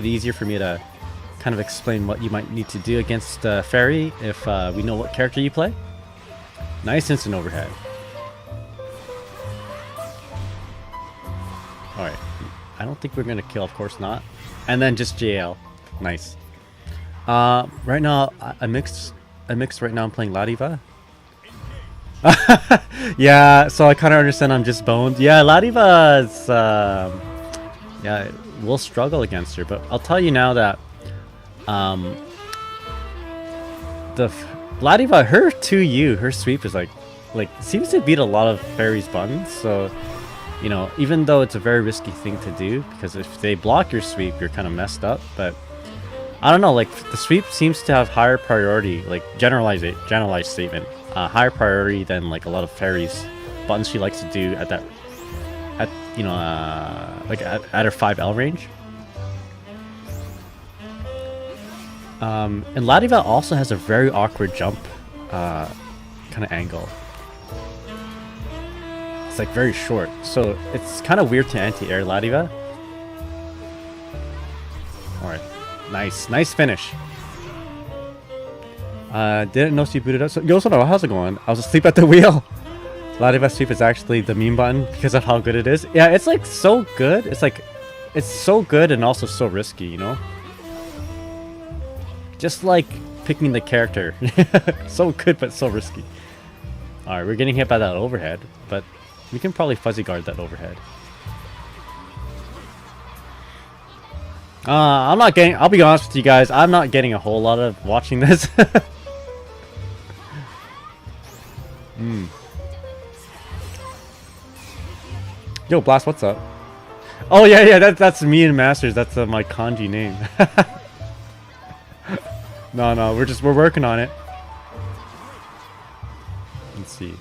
easier for me to kind of explain what you might need to do against Ferry if we know what character you play. Nice instant overhead. Alright. I don't think we're going to kill, of course not. And then just JL. Nice. Right now, I mixed right now. I'm playing Ladiva. Yeah, so I kind of understand I'm just boned. Yeah, Ladiva's... yeah, we'll struggle against her. But I'll tell you now that... Ladiva, her 2U, her sweep is like seems to beat a lot of Ferry's buttons. So, you know, even though it's a very risky thing to do, because if they block your sweep, you're kind of messed up. But I don't know, like the sweep seems to have higher priority, like generalized statement, higher priority than like a lot of Ferry's buttons she likes to do at you know, like at her 5L range. And Ladiva also has a very awkward jump kind of angle. It's like very short, so it's kind of weird to anti-air Ladiva. Alright, nice finish. Didn't know she booted up. So, yo, how's it going? I was asleep at the wheel. Ladiva sweep is actually the meme button because of how good it is. Yeah, it's like so good. It's like, it's so good and also so risky, you know? Just like picking the character. So good, but so risky. Alright, we're getting hit by that overhead, but we can probably fuzzy guard that overhead. I'm not getting, I'll be honest with you guys, I'm not getting a whole lot of watching this. Yo, Blast, what's up? Oh yeah, that's me and Masters, that's my kanji name. No, we're working on it. Let's see.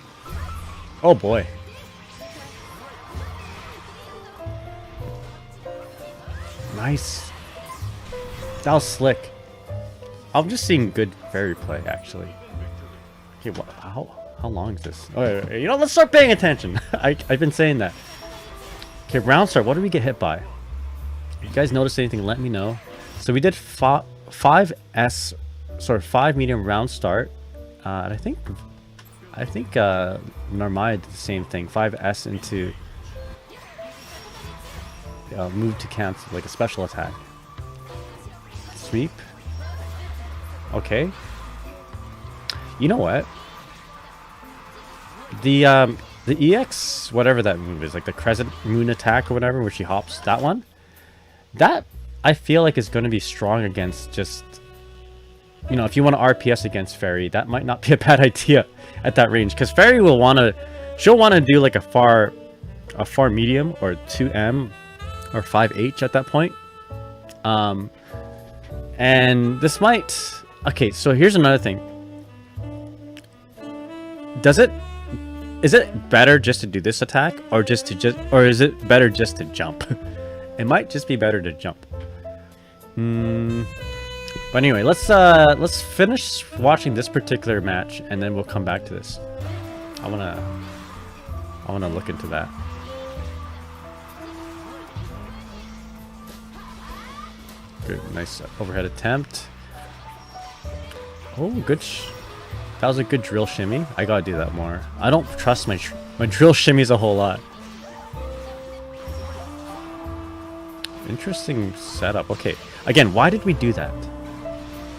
Oh boy. Nice. That was slick. I'm just seeing good Ferry play actually. Okay, what? How long is this? Oh, wait, you know, let's start paying attention. I've been saying that. Okay, round start. What did we get hit by? You guys notice anything? Let me know. So we did 5 medium round start, and I think Narmaya did the same thing. 5S into move to cancel, like a special attack. Sweep. Okay. You know what? The EX, whatever that move is, like the crescent moon attack or whatever, where she hops, that one, that I feel like is going to be strong against just, you know, if you want to RPS against Ferry, that might not be a bad idea at that range, because Ferry will want to, she'll want to do like a far medium or 2M or 5H at that point. And this might, okay, so here's another thing. Is it better just to do this attack, or is it better just to jump? It might just be better to jump. But anyway, let's finish watching this particular match, and then we'll come back to this. I wanna look into that. Good, nice overhead attempt. Oh, good. That was a good drill shimmy. I gotta do that more. I don't trust my drill shimmies a whole lot. Interesting setup. Okay, again, why did we do that?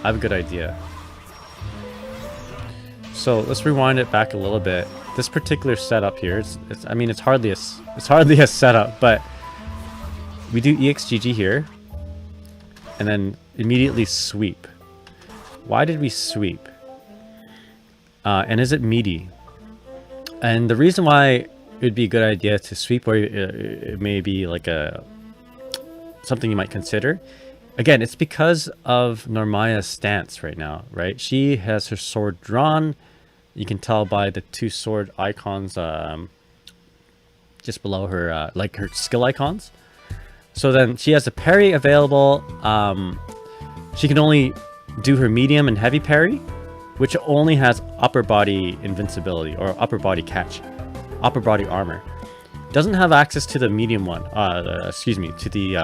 I have a good idea. So let's rewind it back a little bit. This particular setup here, I mean, it's hardly a setup, but we do EXGG here, and then immediately sweep. Why did we sweep? And is it meaty? And the reason why it would be a good idea to sweep, or it may be like something you might consider. Again, it's because of Narmaya's stance right now, right? She has her sword drawn. You can tell by the 2 sword icons just below her, like her skill icons. So then she has a parry available. She can only do her medium and heavy parry, which only has upper body invincibility or upper body catch, upper body armor. Doesn't have access to the medium one. Excuse me, to the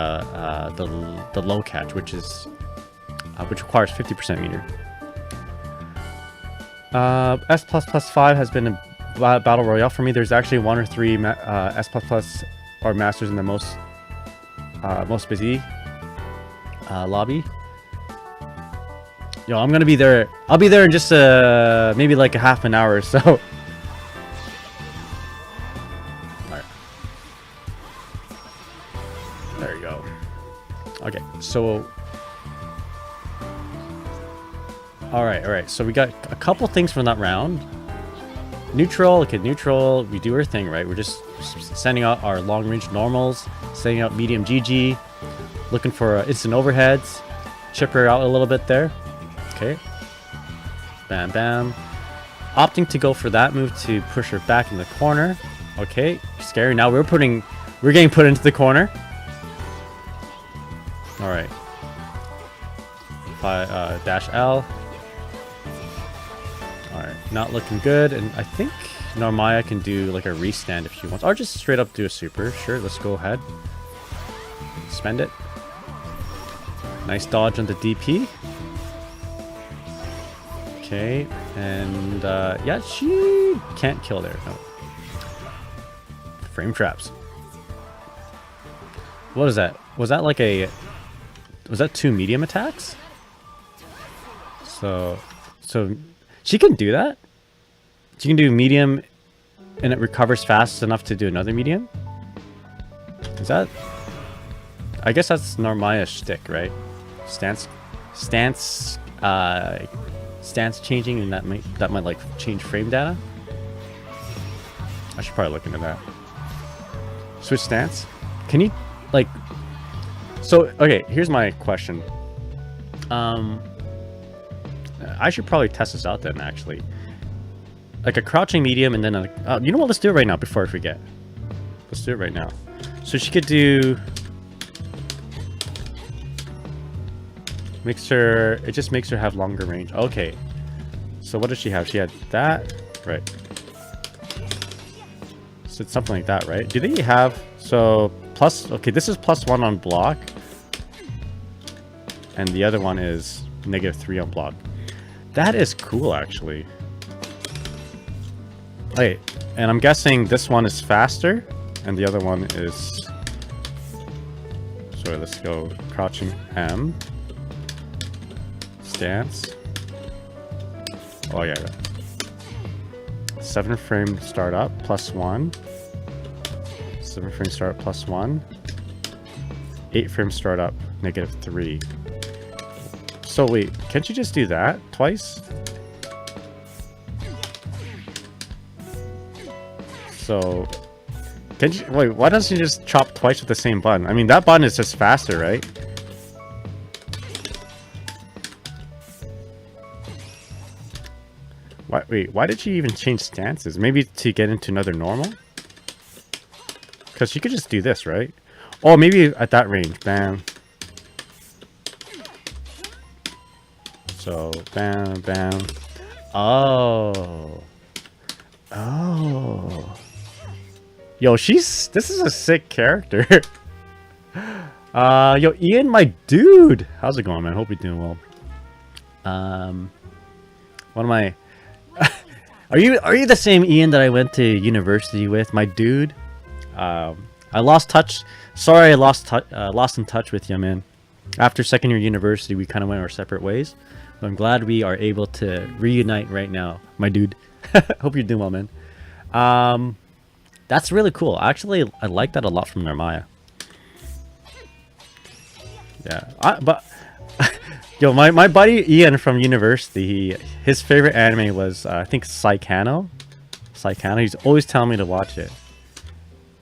low catch, which is which requires 50% meter. S++5 has been a battle royale for me. There's actually 1 or 3 S++ or masters in the most busy lobby. Yo, I'm gonna be there. I'll be there in just maybe like a half an hour or so. Alright. There you go. Okay, so Alright, so we got a couple things from that round. Neutral, okay, neutral, we do our thing, right? We're just sending out our long-range normals, sending out medium GG, looking for instant overheads, chip her out a little bit there. Okay. Bam, bam. Opting to go for that move to push her back in the corner. Okay, scary. Now we're getting put into the corner. Alright. Dash L. Alright, not looking good, and I think Narmaya can do like a restand if she wants, or just straight up do a super. Sure, let's go ahead. Spend it. Nice dodge on the DP. Okay, and yeah, she can't kill there. No. Frame traps. What is that? Was that like a... Was that 2 medium attacks? So she can do that? She can do medium and it recovers fast enough to do another medium? Is that... I guess that's Narmaya's shtick, right? Stance changing, and that might like change frame data. I should probably look into that. Switch stance. Can you like... So okay, here's my question. I should probably test this out then, actually. Like a crouching medium and then a... you know what? Let's do it right now before I forget. Let's do it right now. So she could do... Makes her... It just makes her have longer range. Okay. So what does she have? She had that. Right. So it's something like that, right? Do they have... So plus... Okay, this is +1 on block. And the other one is -3 on block. That is cool, actually. Wait, and I'm guessing this one is faster, and the other one is... Sorry, let's go crouching M. Stance. Oh yeah. 7 frame startup +1. 7 frame startup +1. 8 frame startup -3. So wait, can't you just do that twice? So, can you wait? Why doesn't you just chop twice with the same button? I mean, that button is just faster, right? Wait, why did she even change stances? Maybe to get into another normal? Because she could just do this, right? Oh, maybe at that range. Bam. So, bam, bam. Oh. Oh. Yo, this is a sick character. Yo, Ian, my dude. How's it going, man? Hope you're doing well. One of my... Are you the same Ian that I went to university with, my dude? I lost touch. Sorry, I lost in touch with you, man. After second year university, we kind of went our separate ways. But I'm glad we are able to reunite right now, my dude. Hope you're doing well, man. That's really cool. Actually, I like that a lot from Narmaya. Yeah, but yo, my buddy Ian from university, his favorite anime was I think Saikano. He's always telling me to watch it.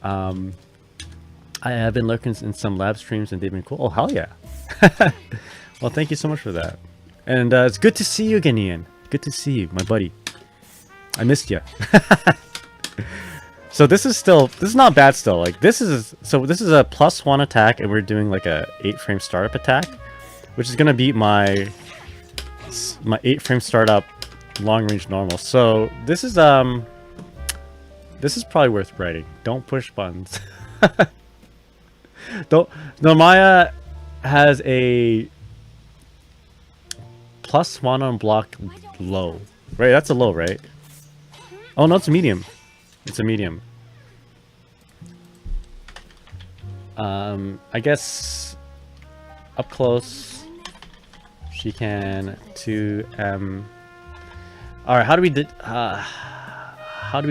I have been looking in some lab streams and they've been cool. Oh hell yeah! Well, thank you so much for that. And it's good to see you again, Ian. Good to see you, my buddy. I missed you. So this is not bad still. Like this is a +1 attack, and we're doing like a 8 frame startup attack, which is gonna beat my 8 frame startup long range normal. So this is probably worth writing. Don't push buttons. Don't. Narmaya has a +1 on block low. Right, that's a low, right? Oh no, it's a medium. It's a medium. I guess up close she can 2M. All right, how do we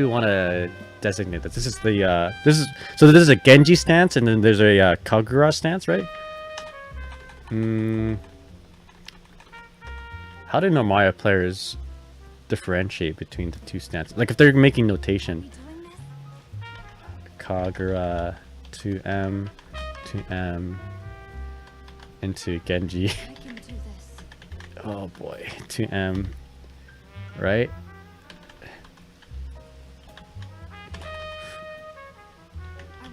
want to designate this? This is the so this is a Genji stance, and then there's a Kagura stance, right? How do Narmaya players differentiate between the two stances? Like if they're making notation. Kagura 2M into Genji. Oh boy, 2M, right?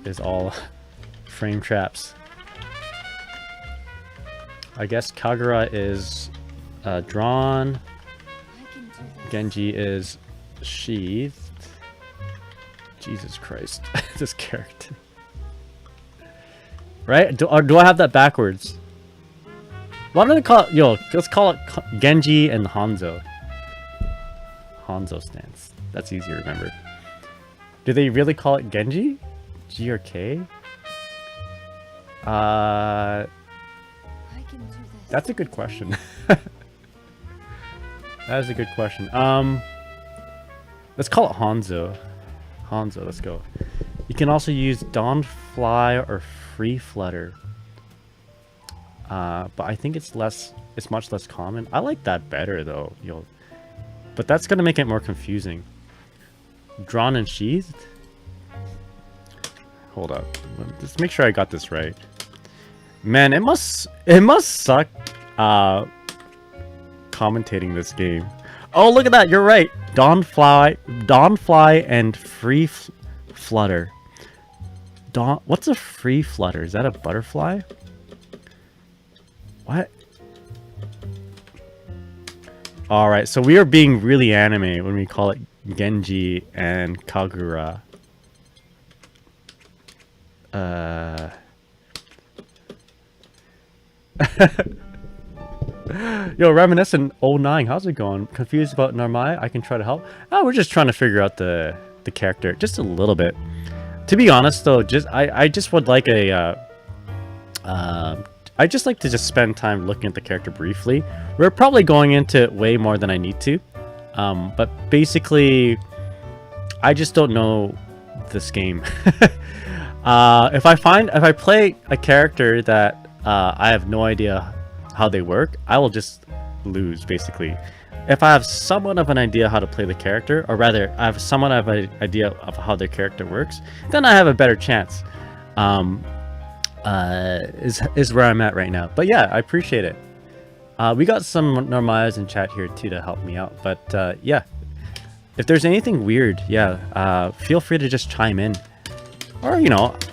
Is all frame traps. I guess Kagura is drawn. Genji is sheathed. Jesus Christ, this character. Right? Do I have that backwards? Why don't they call it? Yo, let's call it Genji and Hanzo. Hanzo stance. That's easy to remember. Do they really call it Genji? G or K? That's a good question. That is a good question. Let's call it Hanzo. Hanzo, let's go. You can also use Dawnfly or Free Flutter. But I think it's much less common. I like that better though, but that's gonna make it more confusing. Drawn and sheathed? Hold up. Let's make sure I got this right. Man, it must suck commentating this game. Oh, look at that, you're right. Dawnfly and Free Flutter. What's a Free Flutter? Is that a butterfly? What? Alright, so we are being really anime when we call it Genji and Kagura. Yo, Reminiscent 09, how's it going? Confused about Narmaya? I can try to help. Oh, we're just trying to figure out the character just a little bit. To be honest though, I just would like I just like to just spend time looking at the character briefly. We're probably going into it way more than I need to. But basically, I just don't know this game. If I play a character that I have no idea how they work, I will just lose, basically. If I have somewhat of an idea how to play the character, or rather, I have somewhat of an idea of how their character works, then I have a better chance. Is where I'm at right now. But yeah, I appreciate it. We got some Narmayas in chat here too to help me out. But yeah, if there's anything weird, yeah, feel free to just chime in. Or,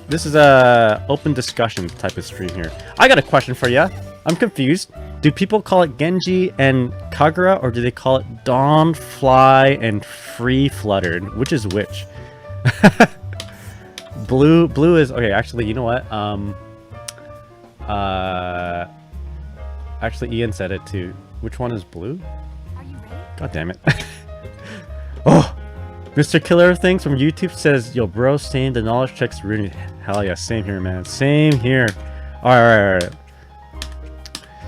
this is a open discussion type of stream here. I got a question for you. I'm confused. Do people call it Genji and Kagura, or do they call it Dawnfly and Free Flutter? Which is which? Blue is okay. Actually, you know what? Actually, Ian said it too. Which one is blue? Are you ready? God damn it! Oh, Mr. Killer Things from YouTube says, "Yo, bro, saying the knowledge check's really hell yeah. Same here, man. Same here. All right.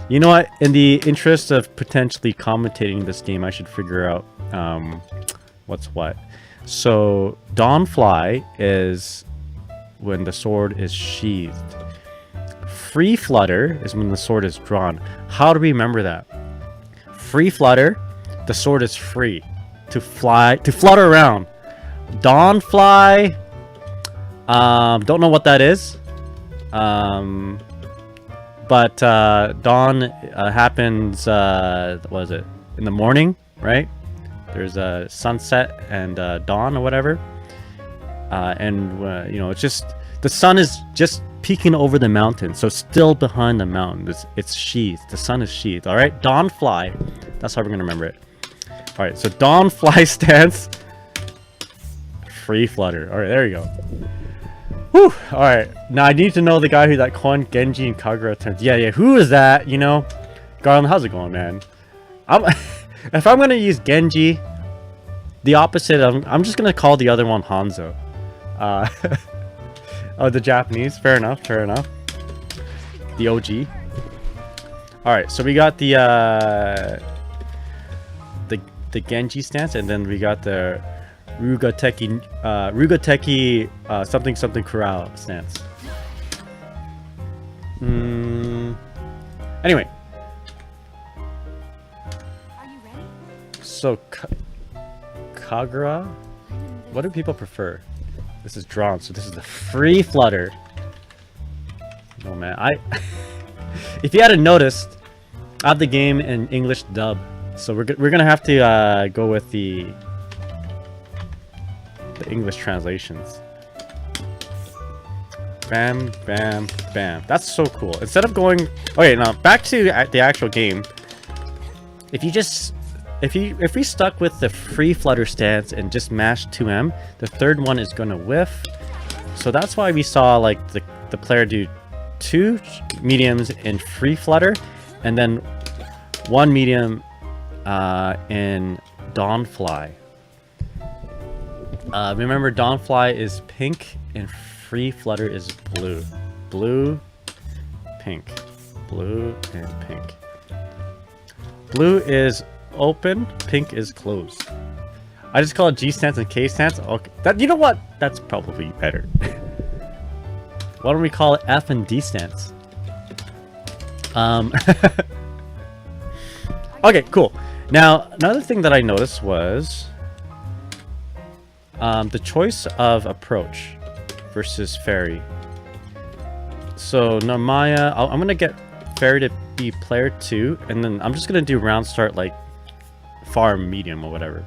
You know what? In the interest of potentially commentating this game, I should figure out what's what. So, Dawnfly is when the sword is sheathed. Free Flutter is when the sword is drawn. How do we remember that? Free Flutter, the sword is free to flutter around. Dawnfly, don't know what that is. But dawn happens, what is it? In the morning, right? There's a sunset and dawn or whatever. It's just the sun is just peeking over the mountain, so still behind the mountain. It's sheathed. The sun is sheathed. All right, Dawnfly. That's how we're gonna remember it. All right, so Dawnfly stance. Free Flutter. All right, there you go. Whew. All right, now I need to know the guy that coined Genji and Kagura terms. Yeah. Who is that? Garland, how's it going, man? I'm if I'm gonna use Genji, the opposite. I'm just gonna call the other one Hanzo. Uh, oh, the Japanese. Fair enough. Fair enough. The OG. All right, so we got the Genji stance, and then we got the Rugateki something something Corral stance. Anyway, Are you ready? so Kagura, what do people prefer? This is drawn, so this is the free flutter. Oh man, if you hadn't noticed, I have the game in English dub, so we're gonna have to go with the English translations. Bam, bam, bam. That's so cool. Instead of going, okay, now back to the actual game. If we stuck with the free flutter stance and just mashed 2M, the third one is gonna whiff. So that's why we saw like the player do 2 mediums in free flutter, and then 1 medium in Dawnfly. Remember, Dawnfly is pink and free flutter is blue. Blue, pink. Blue and pink. Blue is open, pink is closed. I just call it G stance and K stance. Okay, you know what? That's probably better. Why don't we call it F and D stance? Okay, cool. Now, another thing that I noticed was the choice of approach versus Ferry. So Narmaya, I'm gonna get Ferry to be player 2, and then I'm just gonna do round start like farm medium or whatever.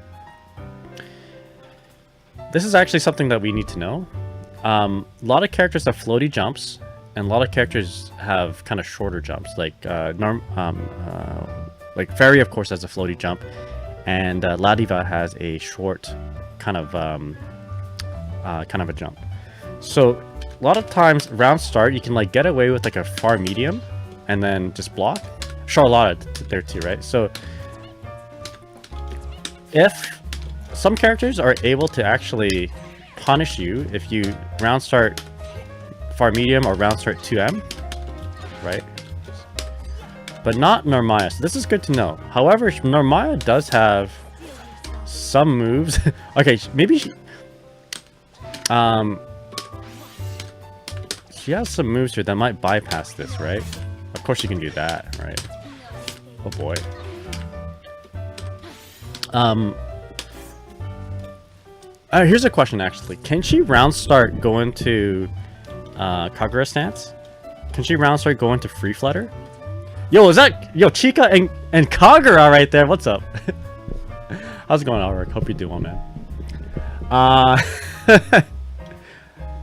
This is actually something that we need to know. A lot of characters have floaty jumps, and a lot of characters have kind of shorter jumps. Like Ferry, of course, has a floaty jump, and Ladiva has a short kind of a jump. So a lot of times round start you can like get away with like a far medium and then just block. Charlotte there too, right? So if some characters are able to actually punish you if you round start far medium or round start 2M, right? But not Narmaya, so this is good to know. However, Narmaya does have some moves. Okay, maybe she has some moves here that might bypass this, right? Of course you can do that, right? Oh boy. Here's a question actually. Can she round start go into Kagura stance? Can she round start go into free flutter? Yo, is that Chica and Kagura right there? What's up? How's it going, Alric? Hope you're doing well,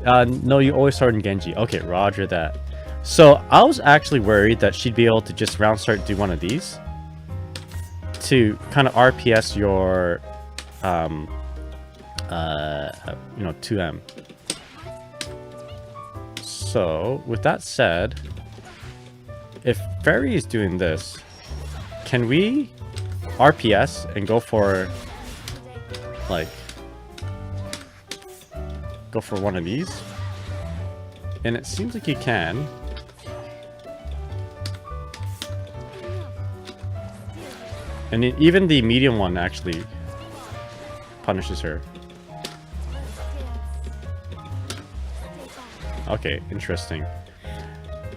man. No, you always start in Genji. Okay, roger that. So I was actually worried that she'd be able to just round start do one of these to kind of RPS your 2M. So with that said, if Ferry is doing this, can we RPS and go for like one of these? And it seems like you can. And even the medium one actually punishes her. Okay, interesting.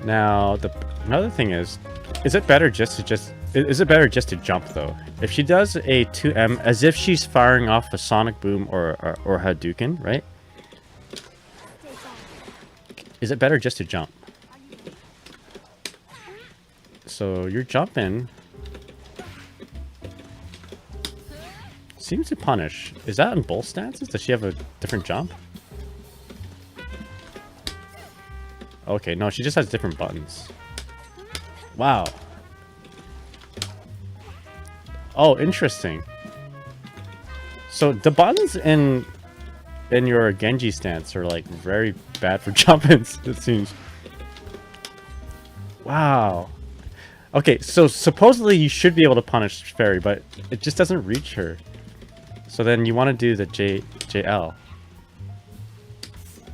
Now another thing is it better just to jump though? If she does a 2M as if she's firing off a sonic boom or Hadouken, right? Is it better just to jump? So you're jumping. Seems to punish. Is that in both stances? Does she have a different jump? Okay, no, she just has different buttons. Wow. Oh, interesting. So the buttons in your Genji stance are like very bad for jumping, it seems. Wow. Okay, so supposedly you should be able to punish Ferry, but it just doesn't reach her. So then you want to do the JL.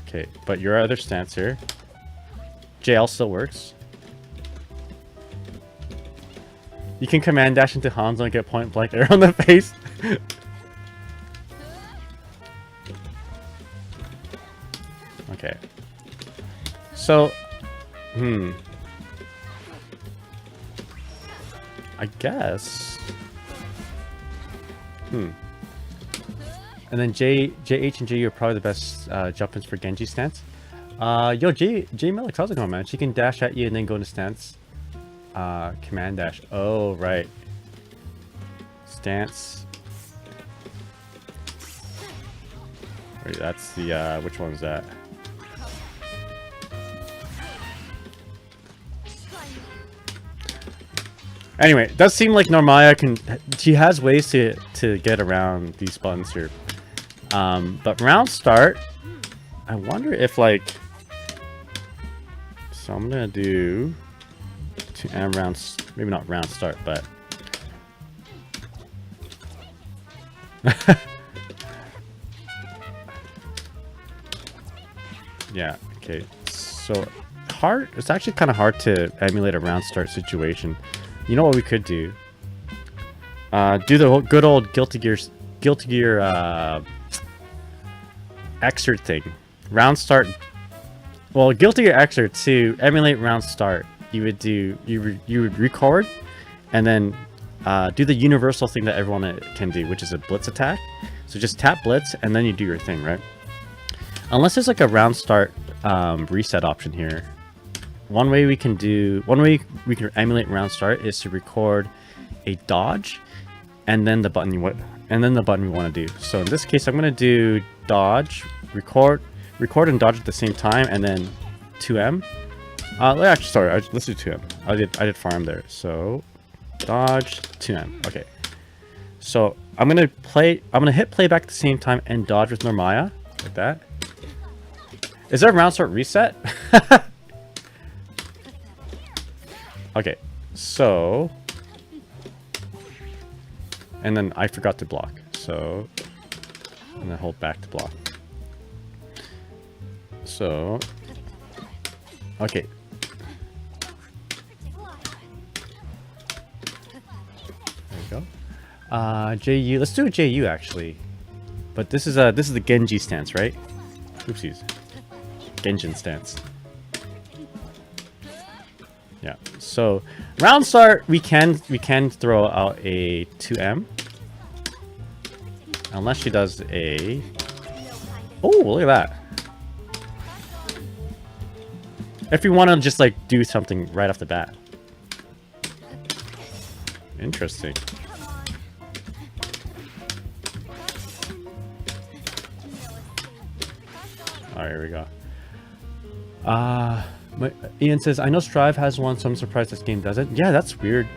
Okay, but your other stance here. JL still works. You can command dash into Hanzo and get point blank arrow on the face. Okay. So, I guess. And then JH and JU are probably the best jump-ins for Genji stance. Yo, J Melix, how's it going, man? She can dash at you and then go into stance. Command dash. Oh, right. Stance. Wait, that's the, which one's that? Anyway, it does seem like Narmaya she has ways to get around these buttons here. But round start, I wonder if like, so I'm gonna do and rounds, maybe not round start, but yeah, okay. So hard, it's actually kind of hard to emulate a round start situation. You know what we could do? Do the good old Guilty Gear exert thing. Round start. Well, Guilty Gear exert to emulate round start. You would do you would record, and then do the universal thing that everyone can do, which is a blitz attack. So just tap blitz, and then you do your thing, right? Unless there's like a round start reset option here. One way we can emulate round start is to record a dodge, and then the button we want to do. So in this case, I'm going to do dodge, record and dodge at the same time, and then 2M. Actually, sorry, let's do 2M. I did farm there. So dodge 2M. Okay. So I'm gonna hit playback at the same time and dodge with Narmaya like that. Is there a round start reset? Okay, so, and then I forgot to block, so, and then hold back to block. So, okay. There we go. JU, let's do a JU actually. But this is the Genji stance, right? Oopsies. Genjin stance. Yeah. So round start, we can throw out a 2M, unless she does a. Oh, look at that! If you want to just like do something right off the bat. Interesting. All right, here we go. Ian says, I know Strive has one, so I'm surprised this game doesn't. Yeah, that's weird.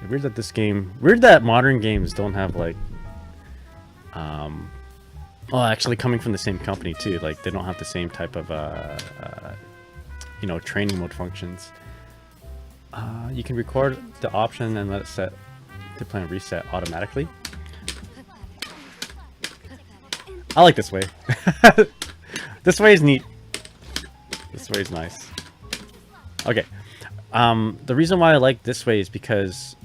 Weird that modern games don't have like, oh, actually coming from the same company too. Like they don't have the same type of, training mode functions. You can record the option and let it set to plan reset automatically. I like this way. This way is neat. This way is nice. Okay. The reason why I like this way is because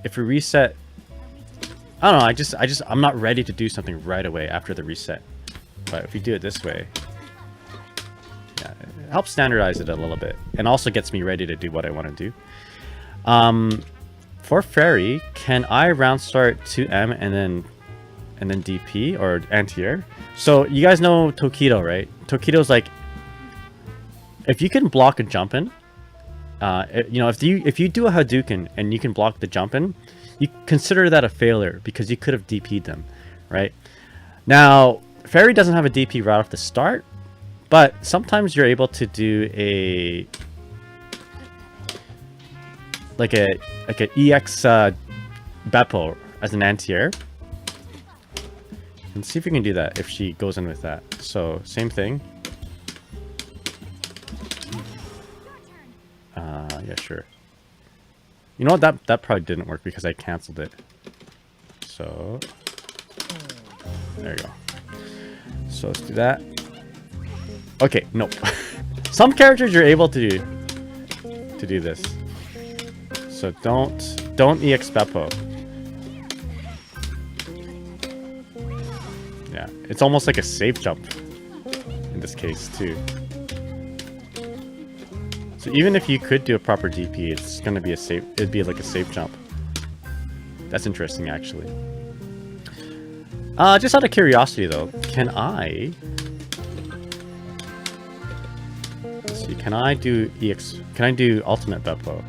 if we reset, I don't know, I'm not ready to do something right away after the reset. But if we do it this way, yeah, it helps standardize it a little bit and also gets me ready to do what I want to do. For Ferry, can I round start 2M and then DP or anti-air? So you guys know Tokido, right? Tokido's like, if you can block a jump in, if you do a Hadouken and you can block the jump in, you consider that a failure because you could have DP'd them, right? Now, Ferry doesn't have a DP right off the start, but sometimes you're able to do a EX Beppo as an anti-air. And see if you can do that if she goes in with that. So same thing. Yeah, sure. You know what? That probably didn't work because I canceled it. So there you go. So let's do that. Okay, nope. Some characters you're able to do this. So don't EX Beppo. Yeah, it's almost like a safe jump in this case too. So even if you could do a proper DP, it's gonna be a safe. It'd be like a safe jump. That's interesting, actually. Just out of curiosity, though, can I? Let's see. Can I do EX? Can I do Ultimate Beppo?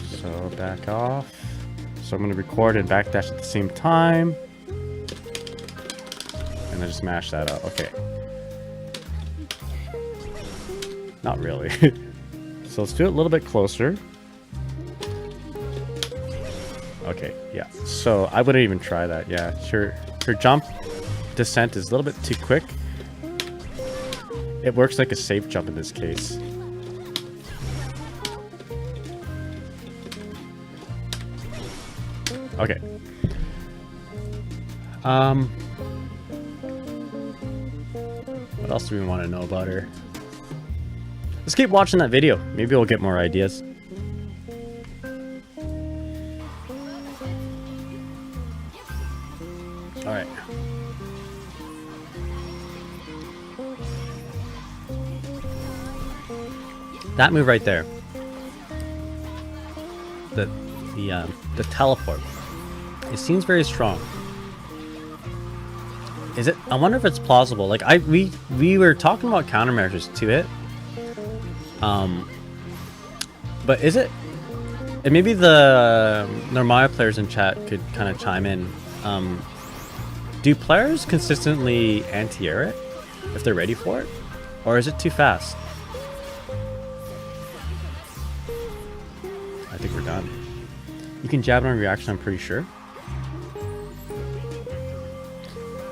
So back off. So I'm gonna record and backdash at the same time, and then just mash that up. Okay. Not really. So let's do it a little bit closer. Okay, yeah. So I wouldn't even try that. Yeah, her jump descent is a little bit too quick. It works like a safe jump in this case. Okay. What else do we want to know about her? Let's keep watching that video. Maybe we'll get more ideas. Alright. That move right there. The teleport. It seems very strong. Is it? I wonder if it's plausible. Like we were talking about countermeasures to it. But is it? And maybe the Narmaya players in chat could kind of chime in. Do players consistently anti-air it if they're ready for it, or is it too fast? I think we're done. You can jab on reaction, I'm pretty sure.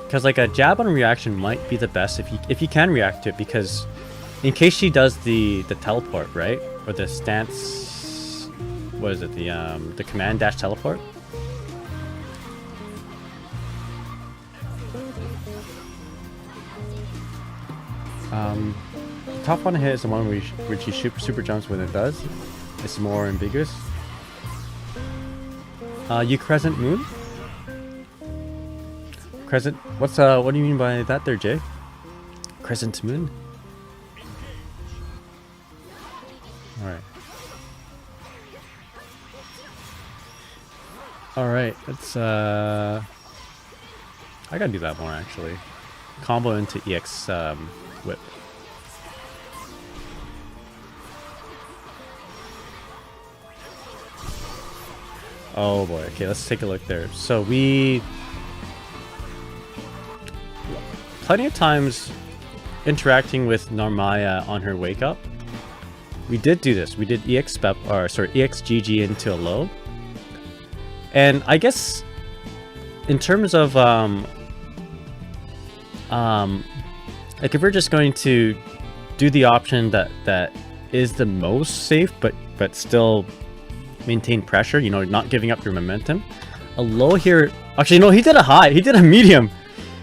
Because like a jab on reaction might be the best if you can react to it, because in case she does the teleport, right? Or the stance, what is it? The command dash teleport. Top one hit is the one where she super jumps when it does. It's more ambiguous. You crescent moon? Crescent? What do you mean by that there, Jay? Crescent moon? Alright. Alright, let's I gotta do that more actually. Combo into EX whip. Oh boy, okay, let's take a look there. So we plenty of times interacting with Narmaya on her wake up. We did do this. We did EXGG into a low. And I guess in terms of like if we're just going to do the option that is the most safe but still maintain pressure, you know, not giving up your momentum. A low here, actually no, he did a high, he did a medium.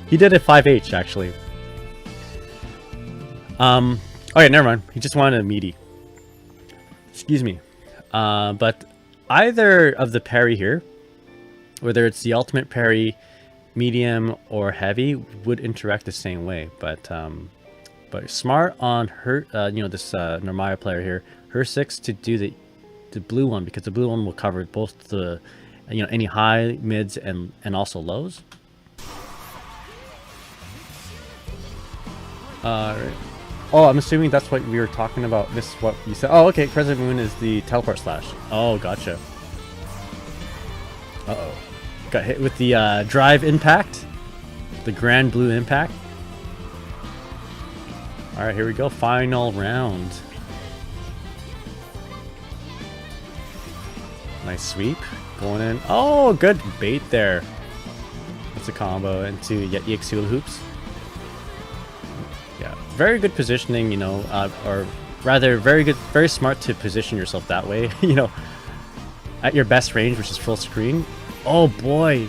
He did a 5H actually. Oh yeah, never mind. He just wanted a meaty. Excuse me. But either of the parry here, whether it's the ultimate parry, medium or heavy, would interact the same way. But smart on her, you know, this Narmaya player here, her 6 to do the blue one, because the blue one will cover both the, you know, any high, mids, and also lows. Right. Oh, I'm assuming that's what we were talking about. This is what you said. Oh, okay. Crescent Moon is the teleport slash. Oh, gotcha. Uh-oh. Got hit with the drive impact. The grand blue impact. Alright, here we go. Final round. Nice sweep. Going in. Oh, good bait there. That's a combo into EX hula hoops. Yeah, very good positioning, you know, or Rather, very good, very smart to position yourself that way. You know, at your best range, which is full screen. Oh boy,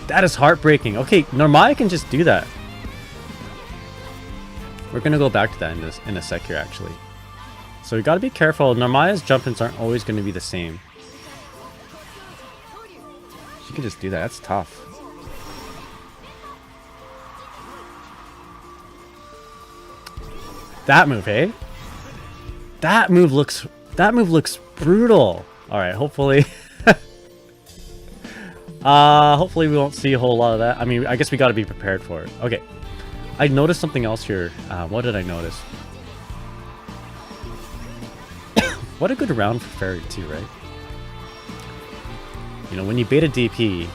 that is heartbreaking. Okay, Narmaya can just do that. We're gonna go back to that in a sec here, actually. So we gotta be careful. Narmaya's jump-ins aren't always gonna be the same. She can just do that. That's tough. That move, eh? That move looks brutal. All right, hopefully. Hopefully we won't see a whole lot of that. I mean, I guess we got to be prepared for it. Okay. I noticed something else here. What did I notice? What a good round for Ferry too, right? You know, when you bait a DP,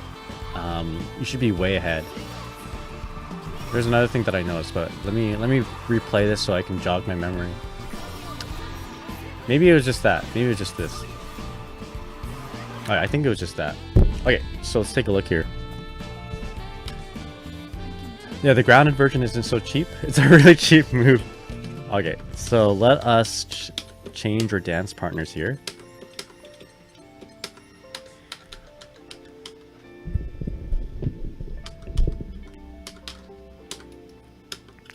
you should be way ahead. There's another thing that I noticed, but let me replay this so I can jog my memory. Maybe it was just that. Maybe it was just this. Alright, I think it was just that. Okay, so let's take a look here. Yeah, the grounded version isn't so cheap. It's a really cheap move. Okay, so let us change our dance partners here.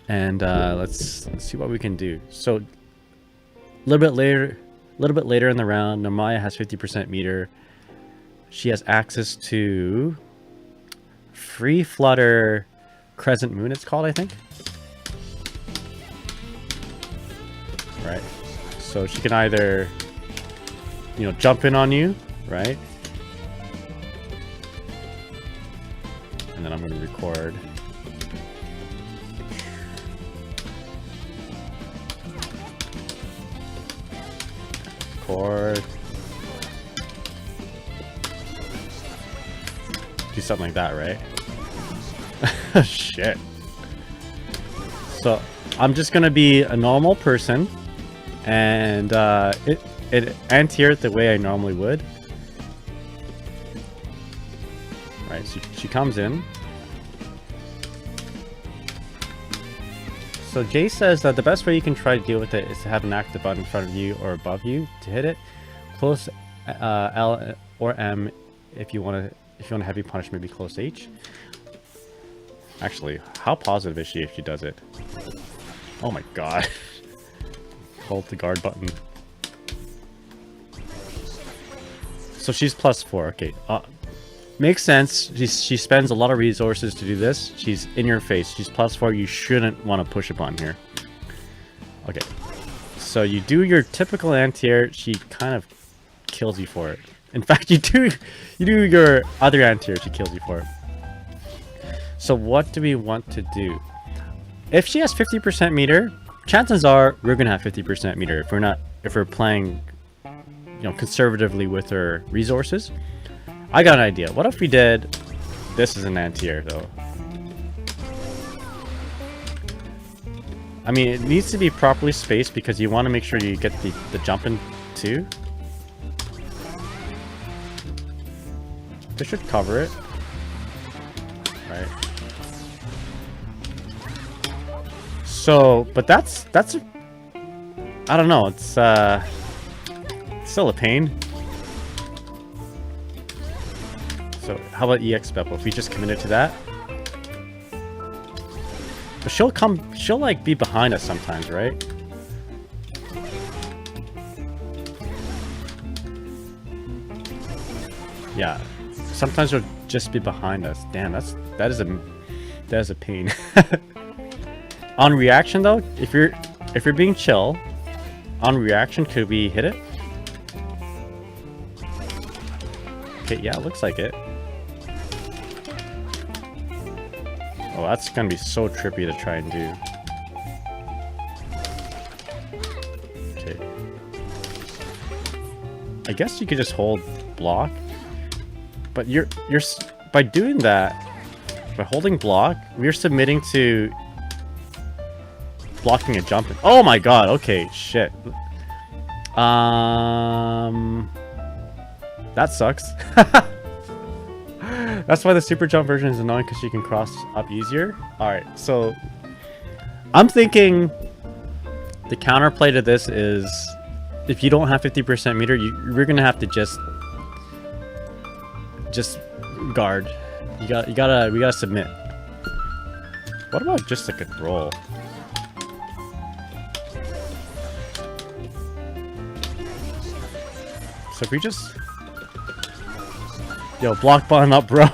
And let's see what we can do. So a little bit later in the round, Narmaya has 50% meter. She has access to Free Flutter Crescent Moon, it's called, I think. Right. So she can either, you know, jump in on you, right? And then I'm going to record. Do something like that, right? Shit. So I'm just gonna be a normal person and it anti-air it the way I normally would. Right, so she comes in. So Jay says that the best way you can try to deal with it is to have an active button in front of you or above you to hit it. Close L or M if you want to heavy punish, maybe close H. Actually, how positive is she if she does it? Oh my god. Hold the guard button. So she's +4. Okay. Makes sense. She spends a lot of resources to do this. She's in your face. She's +4. You shouldn't want to push a button here. Okay. So you do your typical anti-air. She kind of kills you for it. In fact, you do your other anti-air. She kills you for it. So what do we want to do? If she has 50% meter, chances are we're gonna have 50% meter. If we're playing, you know, conservatively with her resources. I got an idea. What if we did... This is an anti-air, though. I mean, it needs to be properly spaced because you want to make sure you get the jump in, too. This should cover it. Right. So, but that's I don't know. It's still a pain. So how about EX Beppo? If we just committed to that, but she'll like be behind us sometimes, right? Yeah, sometimes she'll just be behind us. Damn, that is a pain. On reaction though, if you're being chill, on reaction, could we hit it? Okay, yeah, it looks like it. Oh, that's gonna be so trippy to try and do. Okay. I guess you could just hold block, but you're by doing that, by holding block, we're submitting to blocking a jump. Oh my god. Okay, shit. That sucks. That's why the super jump version is annoying, because you can cross up easier. Alright, so I'm thinking the counterplay to this is, if you don't have 50% meter, you're gonna have to just guard. We gotta submit. What about just like a roll? So if we just... Yo, block button up, bro.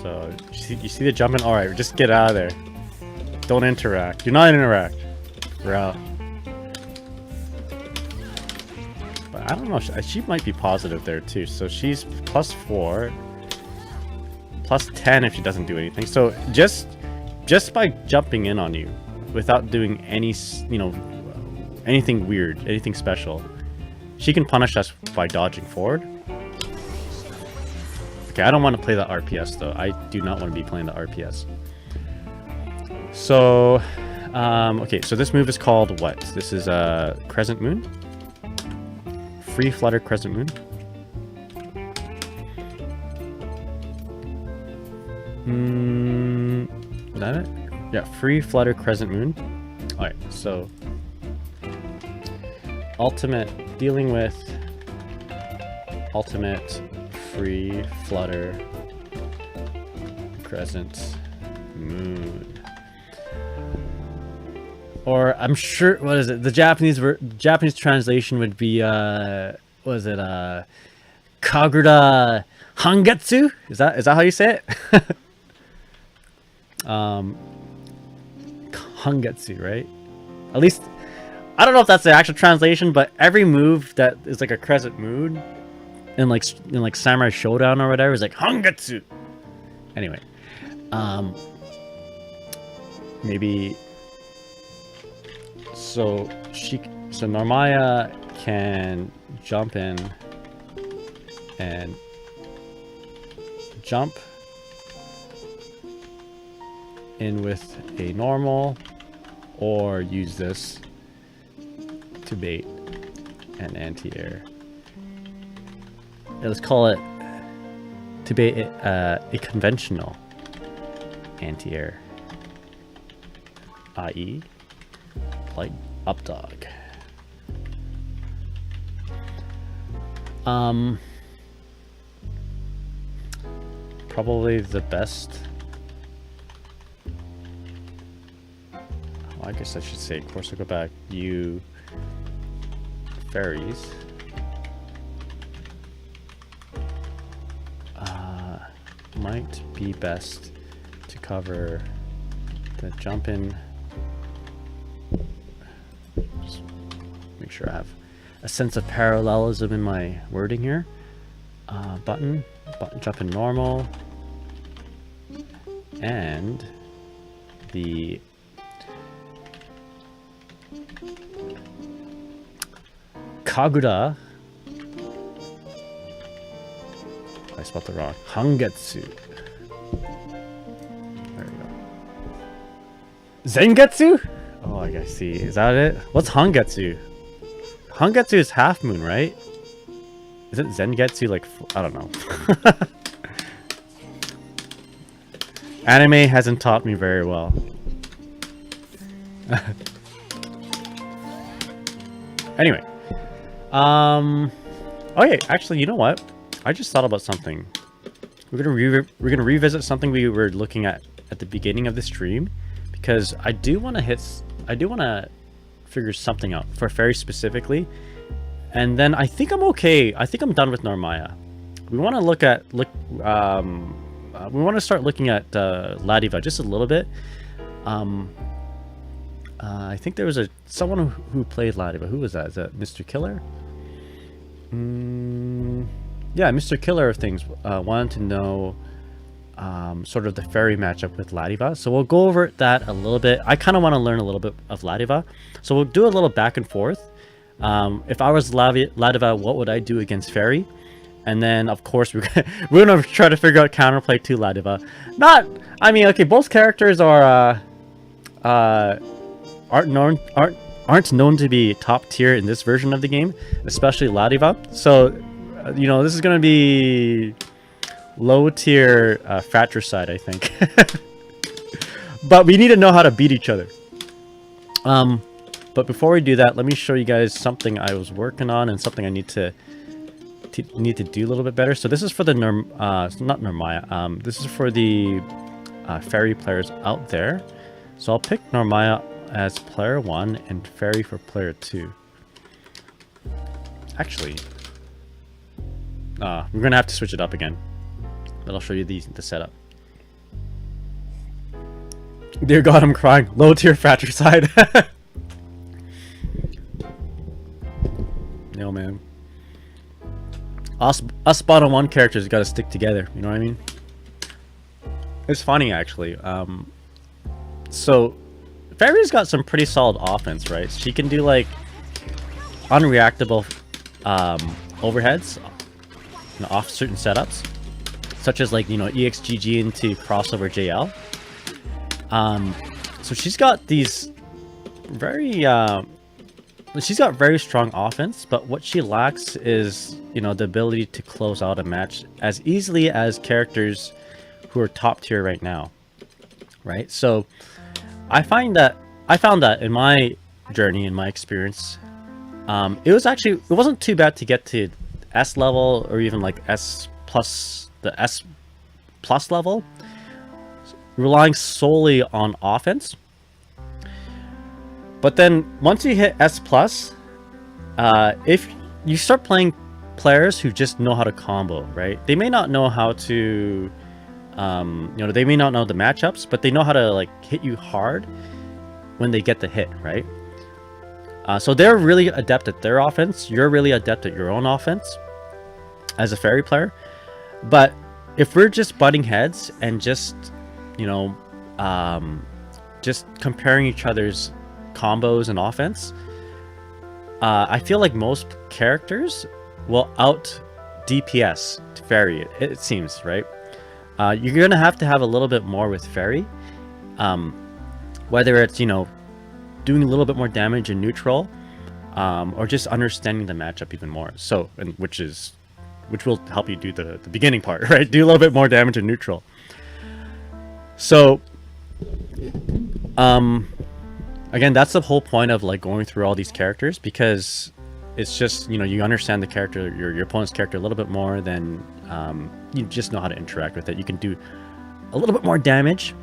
So, you see the jumping? Alright, just get out of there. Don't interact. Do not interact. We're out. But I don't know, she might be positive there too. So she's +4. +10 if she doesn't do anything. So just by jumping in on you, without doing any, you know, anything weird, anything special, she can punish us by dodging forward. Okay, I don't want to play the RPS though. I do not want to be playing the RPS. So, okay, so this move is called what? This is a Crescent Moon. Free Flutter Crescent Moon. Is that it? Yeah, Free Flutter Crescent Moon. Alright, so ultimate, dealing with ultimate Free Flutter Crescent Moon. Or I'm sure, what is it? The Japanese translation would be what is it? Kagura Hangetsu? Is that how you say it? Hangetsu, right? At least I don't know if that's the actual translation, but every move that is like a crescent moon in like Samurai Showdown or whatever is like Hangetsu. Anyway, maybe so Narmaya can jump in and jump in with a normal, or use this to bait an anti-air. Yeah, let's call it to bait a conventional anti-air, i.e. like up dog. Probably the best. I guess I should say, of course, I'll go back. You ferries. Might be best to cover the jump in. Just make sure I have a sense of parallelism in my wording here. Button, jump in normal, and the Kagura. I spelled it wrong. Hangetsu. There we go. Zengetsu? Oh, I see. Is that it? What's Hangetsu? Hangetsu is half moon, right? Isn't Zengetsu like... I don't know. Anime hasn't taught me very well. Anyway. Okay, actually, you know what? I just thought about something. We're gonna revisit something we were looking at the beginning of the stream, because I do want to figure something out for Ferry specifically, and then I think I'm okay. I think I'm done with Narmaya. We want to we want to start looking at Ladiva just a little bit. I think there was someone who played Ladiva. Who was that? Is that Mr. Killer? Yeah, Mr. Killer of things wanted to know sort of the Ferry matchup with Ladiva. So we'll go over that a little bit. I kind of want to learn a little bit of Ladiva. So we'll do a little back and forth. If I was Ladiva, what would I do against Ferry? And then, of course, we're gonna try to figure out counterplay to Ladiva. I mean, okay, both characters are aren't known to be top tier in this version of the game, especially Ladiva. So, you know, this is gonna be low tier fratricide, I think. But we need to know how to beat each other. But before we do that, let me show you guys something I was working on and something I need to do a little bit better. So this is for the not Narmaya. This is for the Ferry players out there. So I'll pick Narmaya as player 1 and Ferry for player 2. Actually, we're gonna have to switch it up again. But I'll show you the setup. Dear God, I'm crying. Low tier fratricide. No, man. Us bottom 1 characters gotta stick together. You know what I mean? It's funny, actually. So Ferry's got some pretty solid offense, right? She can do like unreactable overheads, you know, off certain setups, such as like, you know, EXGG into crossover JL. So she's got these very she's got very strong offense, but what she lacks is, you know, the ability to close out a match as easily as characters who are top tier right now, right? So I found that in my journey, in my experience, it wasn't too bad to get to S level or even like S plus, the S plus level, relying solely on offense. But then once you hit S plus, if you start playing players who just know how to combo, right? They may not know how to, you know, they may not know the matchups, but they know how to like hit you hard when they get the hit, right? So they're really adept at their offense. You're really adept at your own offense as a Ferry player. But if we're just butting heads and just, you know, just comparing each other's combos and offense, I feel like most characters will out DPS to Ferry, it seems, right? You're gonna have to have a little bit more with Ferry, whether it's, you know, doing a little bit more damage in neutral, or just understanding the matchup even more. So, which will help you do the beginning part, right? Do a little bit more damage in neutral. So, again, that's the whole point of like going through all these characters, because it's just, you know, you understand the character, your opponent's character a little bit more than you just know how to interact with it. You can do a little bit more damage,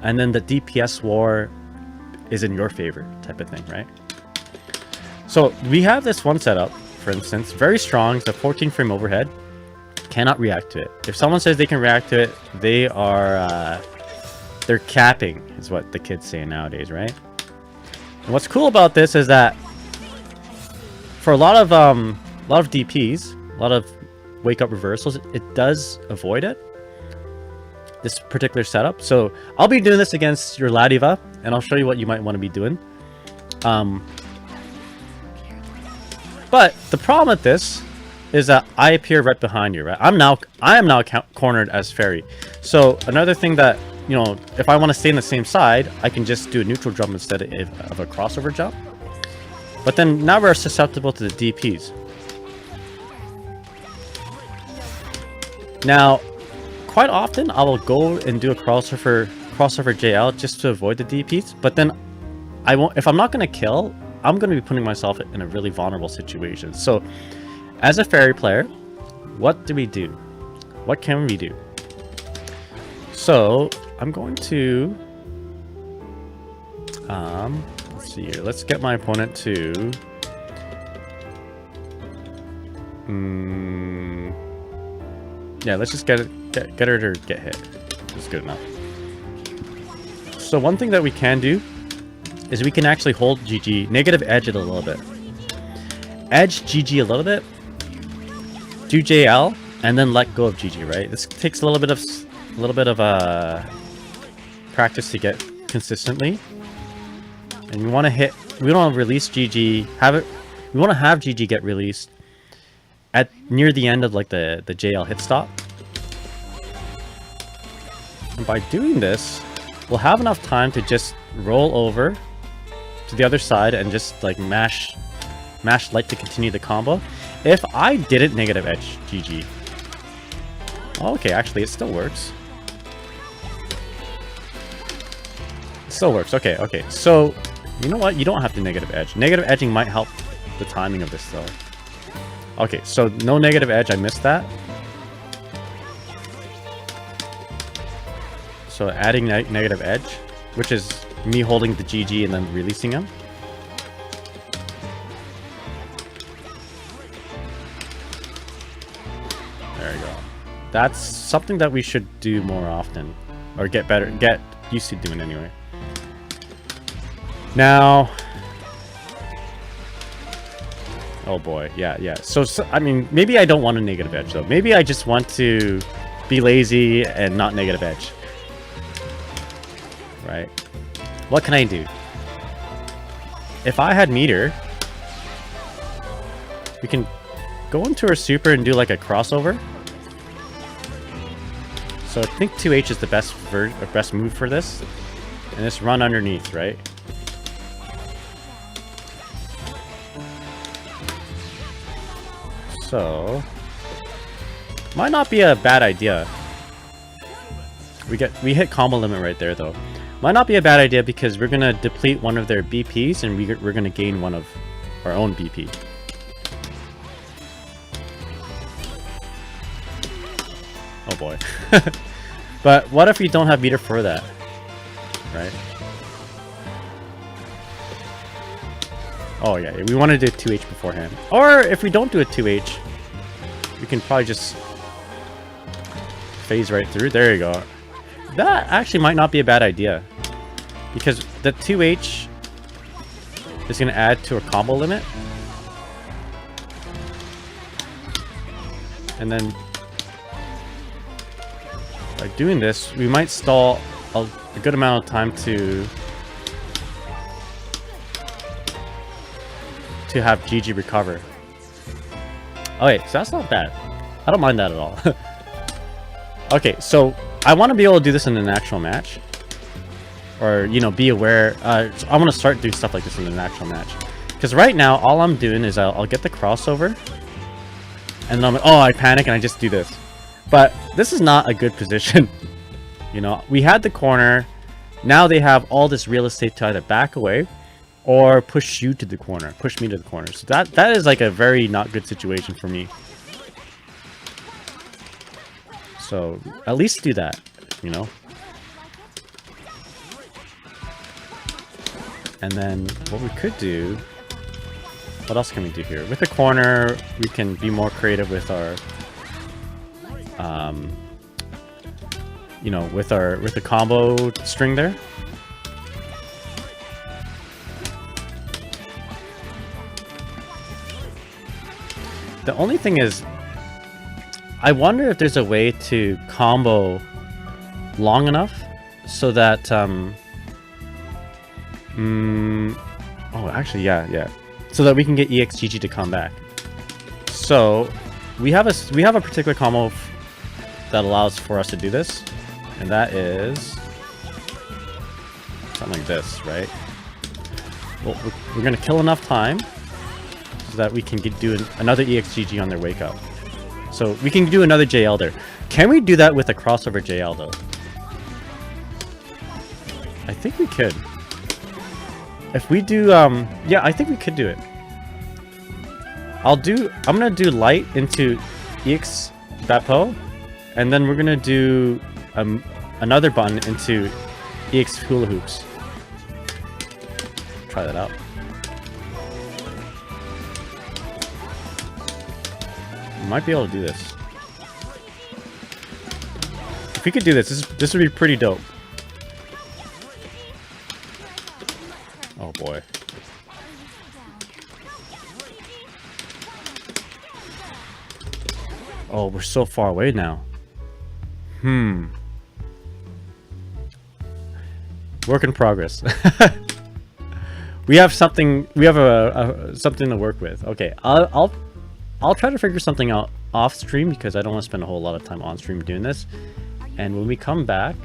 and then the DPS war is in your favor type of thing, right? So we have this one setup, for instance, very strong. It's a 14 frame overhead, cannot react to it. If someone says they can react to it, they are they're capping, is what the kids say nowadays, right? And what's cool about this is that for a lot of DPs, a lot of wake up reversals, it does avoid it, this particular setup. So I'll be doing this against your Ladiva, and I'll show you what you might want to be doing. But the problem with this is that I appear right behind you, right? I am now cornered as Ferry. So another thing that, you know, if I want to stay in the same side, I can just do a neutral jump instead of a crossover jump. But then now we're susceptible to the DPs. Now, quite often I will go and do a crossover JL just to avoid the DPs. But then I won't. If I'm not going to kill, I'm going to be putting myself in a really vulnerable situation. So, as a Ferry player, what do we do? What can we do? So I'm going to let's see here. Let's get my opponent to yeah, let's just get her to get hit. That's good enough. So one thing that we can do is we can actually hold GG, negative edge it a little bit, edge GG a little bit, do JL, and then let go of GG. Right? This takes a little bit of practice to get consistently, and we want to hit. We don't want to release GG. We want to have GG get released at near the end of like the JL hit stop. And by doing this, we'll have enough time to just roll over to the other side and just like mash light to continue the combo. If I didn't negative edge GG, Oh, okay, actually, it still works. It still works. Okay, okay. So, you know what? You don't have to negative edge. Negative edging might help the timing of this, though. Okay, so no negative edge. I missed that. So adding negative edge, which is me holding the GG and then releasing him. There you go. That's something that we should do more often, or get used to doing anyway. Now, oh boy, yeah. So I mean, maybe I don't want a negative edge though. Maybe I just want to be lazy and not negative edge. Right? What can I do? If I had meter, we can go into our super and do like a crossover. So I think 2H is the best move for this, and just run underneath, right? So might not be a bad idea. We hit combo limit right there though. Might not be a bad idea because we're gonna deplete one of their BPs and we're gonna gain one of our own BP. Oh boy. But what if we don't have meter for that? Right? Oh yeah, we want to do 2H beforehand. Or if we don't do a 2H, we can probably just phase right through. There you go. That actually might not be a bad idea. Because the 2H is going to add to a combo limit. And then by doing this, we might stall a good amount of time to have GG recover. Okay, so that's not bad. I don't mind that at all. Okay, so I want to be able to do this in an actual match. Or, you know, be aware. I want to start doing stuff like this in an actual match. Because right now, all I'm doing is I'll get the crossover. And then I panic and I just do this. But this is not a good position. You know, we had the corner. Now they have all this real estate to either back away or push you to the corner. Push me to the corner. So that is like a very not good situation for me. So at least do that, you know. And then what we could do, what else can we do here? With the corner, we can be more creative with our, you know, with the combo string there. The only thing is, I wonder if there's a way to combo long enough so that, oh, actually, yeah. So that we can get EXGG to come back. So we have a particular combo that allows for us to do this, and that is something like this, right? Well, we're gonna kill enough time so that we can do another EXGG on their wake up. So we can do another JL there. Can we do that with a crossover JL though? I think we could. If we do, yeah, I think we could do it. I'm gonna do light into EX Bapo, and then we're gonna do another button into EX Hula Hoops. Try that out. We might be able to do this. If we could do this, this would be pretty dope. Oh boy. Oh, we're so far away now. Work in progress. We have something. We have something to work with. Okay, I'll try to figure something out off stream because I don't want to spend a whole lot of time on stream doing this. And when we come back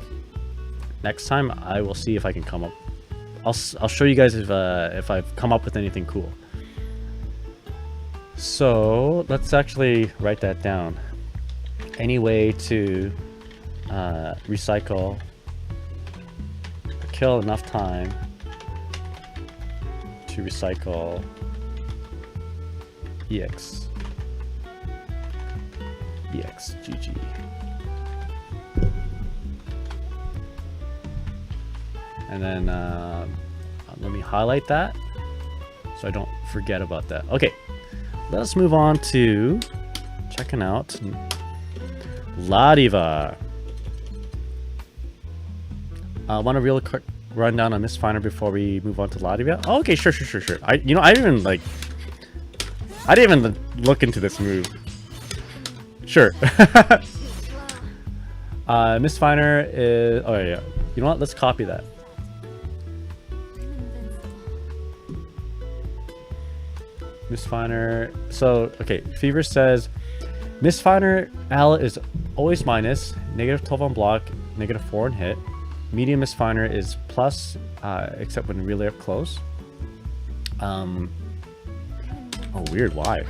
next time, I will see if I can come up. I'll show you guys if I've come up with anything cool. So let's actually write that down. any way to recycle or kill enough time to recycle EX. EX, GG. And then let me highlight that so I don't forget about that. Okay, let's move on to checking out Ladiva. Want a real quick rundown on Miss Finder before we move on to Ladiva? Oh, okay, sure. I didn't even look into this move. Sure. Miss Finder is. Oh yeah. You know what? Let's copy that. Miss Finder. So okay, Fever says Miss Finder L is always minus, -12 on block, -4 on hit. Medium Miss Finder is plus, except when really up close. Oh weird, why?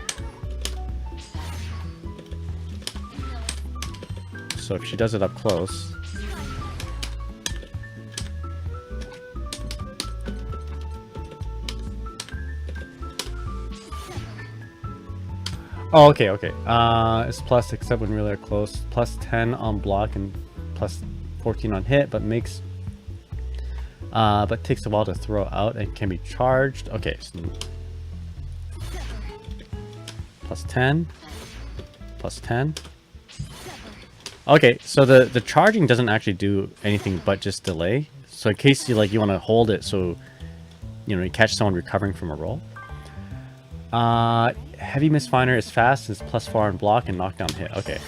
So if she does it up close. Oh, okay. It's plus except when really close. Plus 10 on block and plus 14 on hit, but takes a while to throw out and can be charged. Okay, so plus 10, plus 10. Okay, so the charging doesn't actually do anything but just delay. So in case you want to hold it, so you catch someone recovering from a roll. Heavy Miss Finder is fast, is +4 on block and knockdown hit. Okay.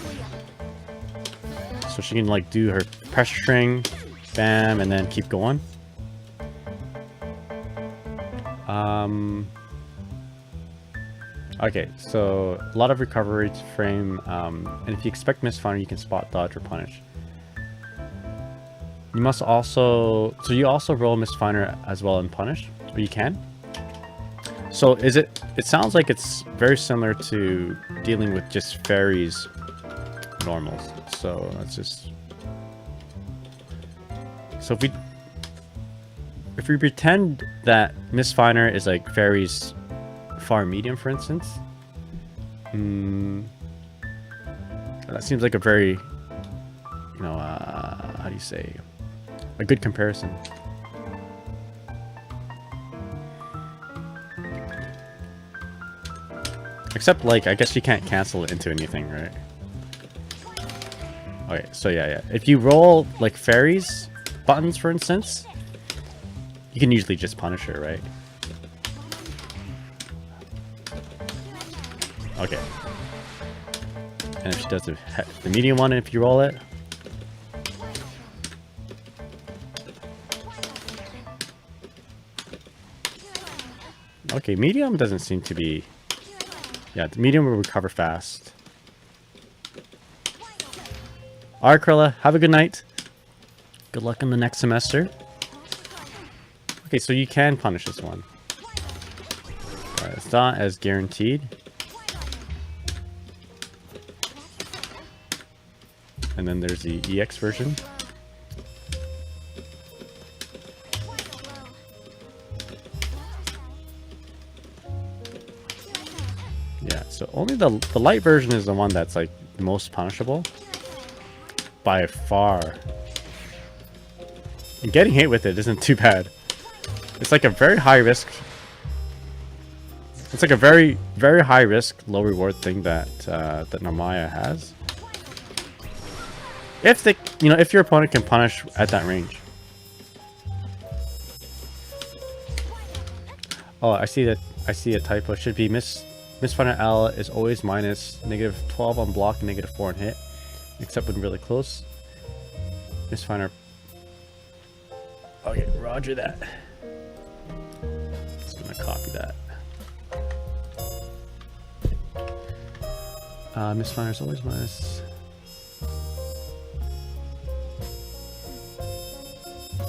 So she can do her pressure string, bam, and then keep going. Okay, so a lot of recovery to frame, and if you expect Miss Finder, you can spot, dodge, or punish. You must also, so you also roll Miss Finder as well and punish, or you can. So it sounds like it's very similar to dealing with just Ferry's normals. So let's just, so if we pretend that Miss Finder is like Ferry's far medium, for instance, that seems like a very, how do you say, a good comparison. Except, I guess you can't cancel it into anything, right? Okay, so yeah. If you roll, Fairy's buttons, for instance, you can usually just punish her, right? Okay. And if she does the medium one, if you roll it. Okay, medium doesn't seem to be... Yeah, the medium will recover fast. Alright, Krilla, have a good night. Good luck in the next semester. Okay, so you can punish this one. Alright, it's not as guaranteed. And then there's the EX version. Yeah, so only the light version is the one that's the most punishable by far. And getting hit with it isn't too bad. It's a very high risk. It's a very, very high risk, low reward thing that Narmaya has. If your opponent can punish at that range. Oh, I see a typo. It should be Miss Finder L is always minus, -12 on block, -4 on hit, except when really close. Miss Finder. Okay, roger that. Just gonna copy that. Miss Finder is always minus.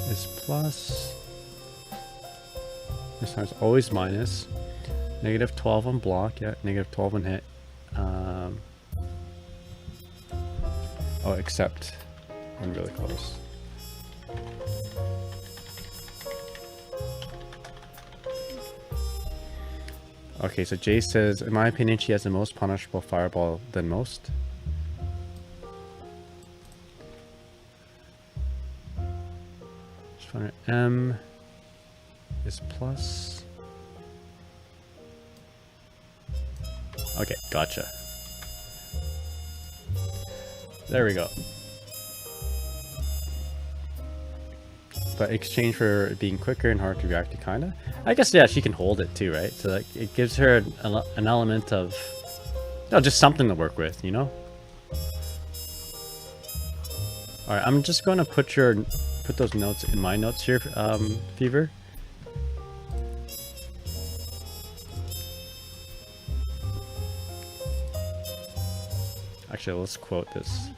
Is plus. Miss Finder is always minus. -12 on block, yeah, -12 on hit. except when really close. Okay, so Jay says, in my opinion, she has the most punishable fireball than most. M is plus. Okay, gotcha. There we go. But exchange for being quicker and hard to react to, kinda. I guess, yeah, she can hold it too, right? So like, it gives her an element of, just something to work with, you know? All right, I'm just going to put those notes in my notes here, Fever. Actually, let's quote this.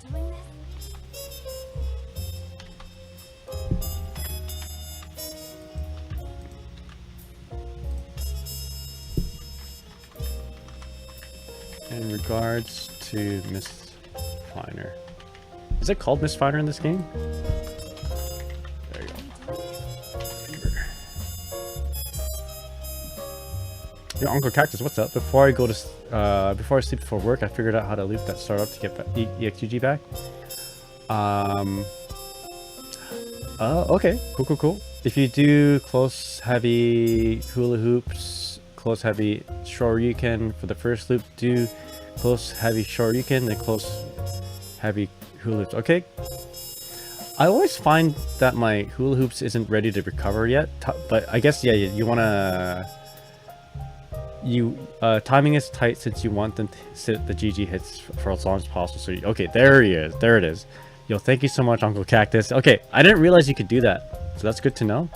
In regards to Miss Finer. Is it called Miss Finer in this game? There you go. Fever. Yo, Uncle Cactus, what's up? Before I sleep before work, I figured out how to loop that startup to get EXGG back. Okay. Cool. If you do close heavy hula hoops, close heavy shoryuken for the first loop, do close heavy shoryuken, then close heavy hula hoops. Okay. I always find that my hula hoops isn't ready to recover yet, but I guess, yeah, you want to... timing is tight since you want them to sit the GG hits for as long as possible. So, okay, there he is. There it is. Yo, thank you so much, Uncle Cactus. Okay, I didn't realize you could do that. So that's good to know.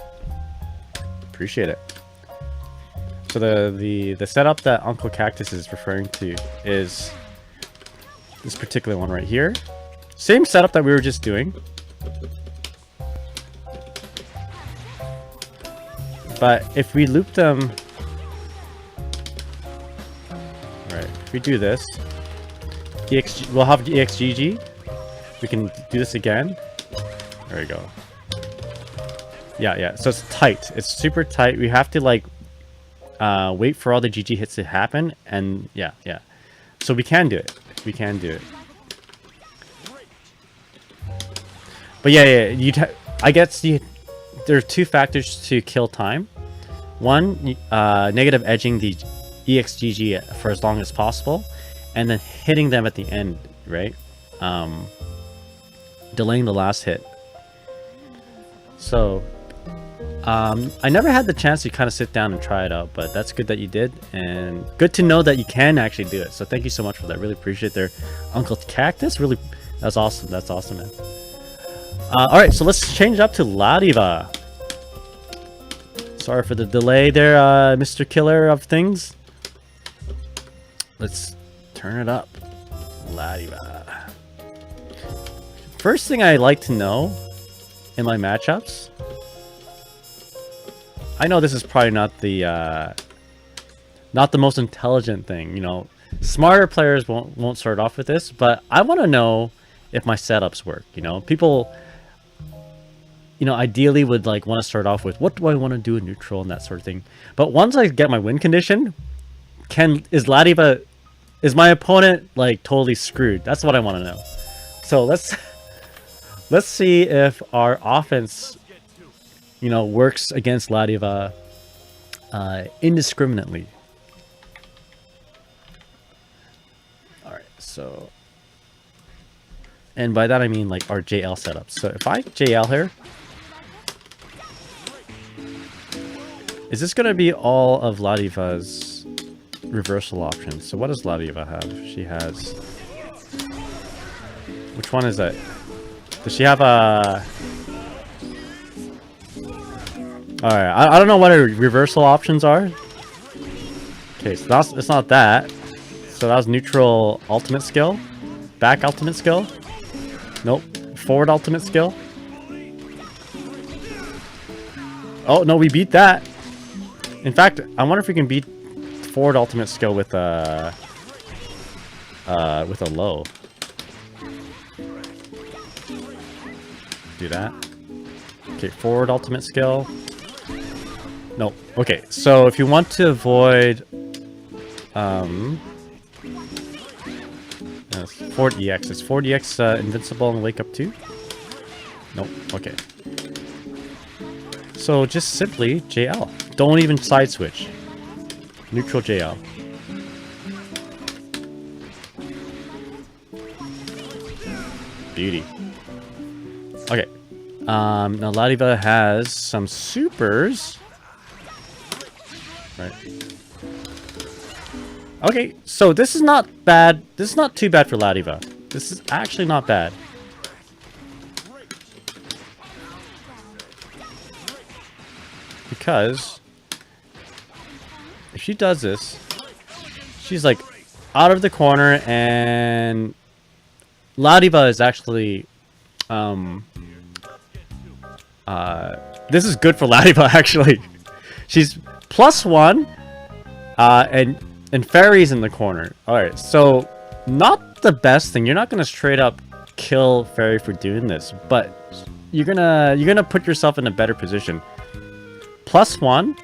Appreciate it. So the setup that Uncle Cactus is referring to is this particular one right here. Same setup that we were just doing. But if we loop them... Alright, if we do this, we'll have EXGG. We can do this again. There we go. Yeah, so it's tight. It's super tight. We have to, like, wait for all the GG hits to happen, and yeah. So we can do it. But yeah, I guess there are two factors to kill time. One, negative edging the EXGG for as long as possible, and then hitting them at the end, right? Delaying the last hit. So I never had the chance to kind of sit down and try it out, but that's good that you did, and good to know that you can actually do it. So thank you so much for that. Really appreciate their Uncle Cactus. Really, that's awesome. That's awesome, man. All right, so let's change it up to Ladiva. Sorry for the delay there, Mr. Killer of things. Let's turn it up. Ladiva. First thing I like to know in my matchups. I know this is probably not the most intelligent thing, you know. Smarter players won't start off with this, but I want to know if my setups work, you know. People, you know, ideally would like want to start off with what do I want to do in neutral and that sort of thing. But once I get my win condition, is my opponent like totally screwed? That's what I want to know. So let's see if our offense, you know, works against Ladiva indiscriminately. All right, so, and by that I mean like our JL setup. So if I JL here, is this going to be all of Ladiva's reversal options? So what does Ladiva have? She has, which one is that? Does she have a... Alright, I don't know what her reversal options are. Okay, so it's not that. So that was neutral ultimate skill. Back ultimate skill. Nope. Forward ultimate skill. Oh, no, we beat that. In fact, I wonder if we can beat forward ultimate skill with a low. do that. Okay, forward ultimate skill. No. Okay, so if you want to avoid forward EX. Is forward EX invincible and wake up too? Nope. Okay. So just simply JL. Don't even side switch. Neutral JL. Beauty. Okay. Now Ladiva has some supers. Right. Okay, so this is not bad. This is not too bad for Ladiva. This is actually not bad. Because if she does this, she's like out of the corner, and Ladiva is actually this is good for Ladiva actually. She's +1 and Ferry's in the corner. Alright, so not the best thing. You're not gonna straight up kill Ferry for doing this, but you're gonna put yourself in a better position. +1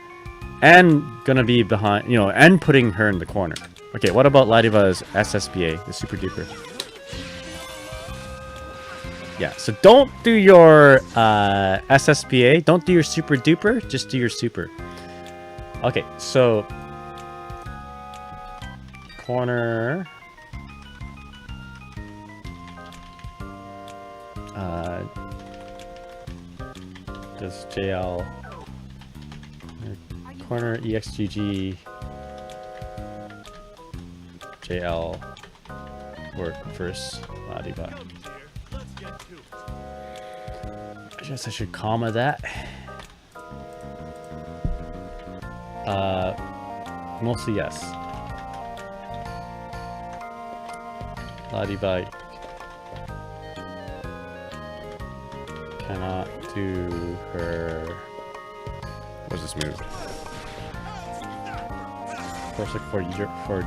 and gonna be behind, you know, and putting her in the corner. Okay, what about Ladiva's SSBA, the super duper? Yeah, so don't do your SSBA, don't do your super duper, just do your super. Okay, so corner does JL corner EXGG JL work versus Ladiva? I guess I should comma that. Mostly yes. Ladiva cannot do her. What's this move? Corsic for